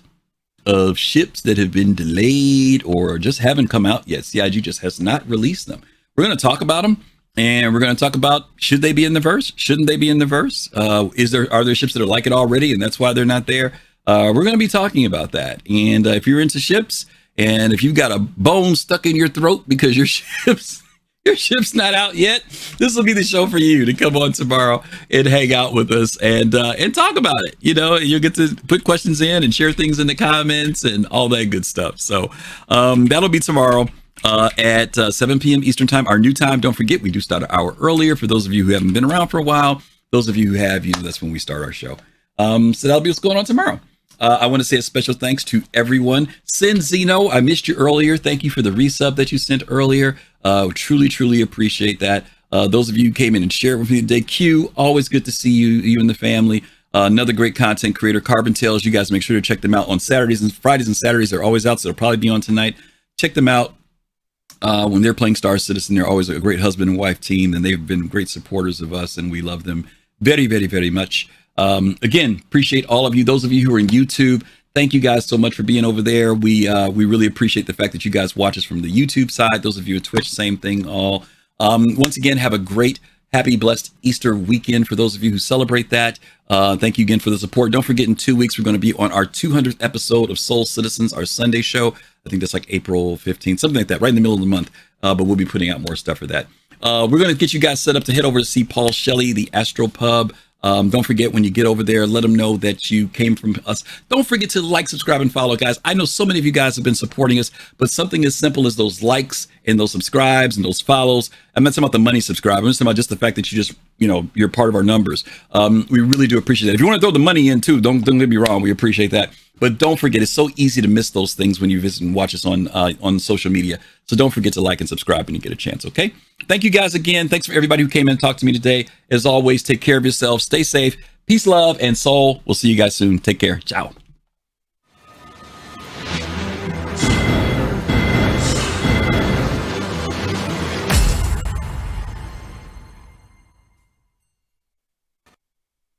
of ships that have been delayed or just haven't come out yet. CIG just has not released them. We're going to talk about them, and we're going to talk about, should they be in the verse? Shouldn't they be in the verse? Are there ships that are like it already, and that's why they're not there? We're going to be talking about that. And if you're into ships, and if you've got a bone stuck in your throat because your ship's not out yet, this will be the show for you to come on tomorrow and hang out with us and talk about it. You know, you'll get to put questions in and share things in the comments and all that good stuff. So that'll be tomorrow at 7 p.m. Eastern Time, our new time. Don't forget, we do start an hour earlier for those of you who haven't been around for a while. Those of you who have, that's when we start our show. So that'll be what's going on tomorrow. I want to say a special thanks to everyone. Sin Zeno, I missed you earlier. Thank you for the resub that you sent earlier. Truly appreciate that. Those of you who came in and shared with me today. Q, always good to see you and the family. Another great content creator, Carbon Tales. You guys make sure to check them out on Saturdays and Fridays and Saturdays. They're always out, so they'll probably be on tonight. Check them out when they're playing Star Citizen. They're always a great husband and wife team, and they've been great supporters of us, and we love them very much. Again, appreciate all of you. Those of you who are in YouTube, thank you guys so much for being over there. We really appreciate the fact that you guys watch us from the YouTube side. Those of you at Twitch, same thing all. Once again, have a great, happy, blessed Easter weekend for those of you who celebrate that. Thank you again for the support. Don't forget, in 2 weeks, we're going to be on our 200th episode of Soul Citizens, our Sunday show. I think that's like April 15th, something like that, right in the middle of the month. But we'll be putting out more stuff for that. We're going to get you guys set up to head over to see Paul Shelley, the Astro Pub. Don't forget, when you get over there, let them know that you came from us. Don't forget to like, subscribe, and follow, guys. I know so many of you guys have been supporting us, but something as simple as those likes and those subscribes and those follows. I'm not talking about the money subscribe. I'm just talking about just the fact that you just, you're part of our numbers. We really do appreciate that. If you want to throw the money in too, don't get me wrong. We appreciate that. But don't forget, it's so easy to miss those things when you visit and watch us on social media. So don't forget to like and subscribe when you get a chance, okay? Thank you guys again. Thanks for everybody who came in and talked to me today. As always, take care of yourselves. Stay safe. Peace, love, and soul. We'll see you guys soon. Take care. Ciao.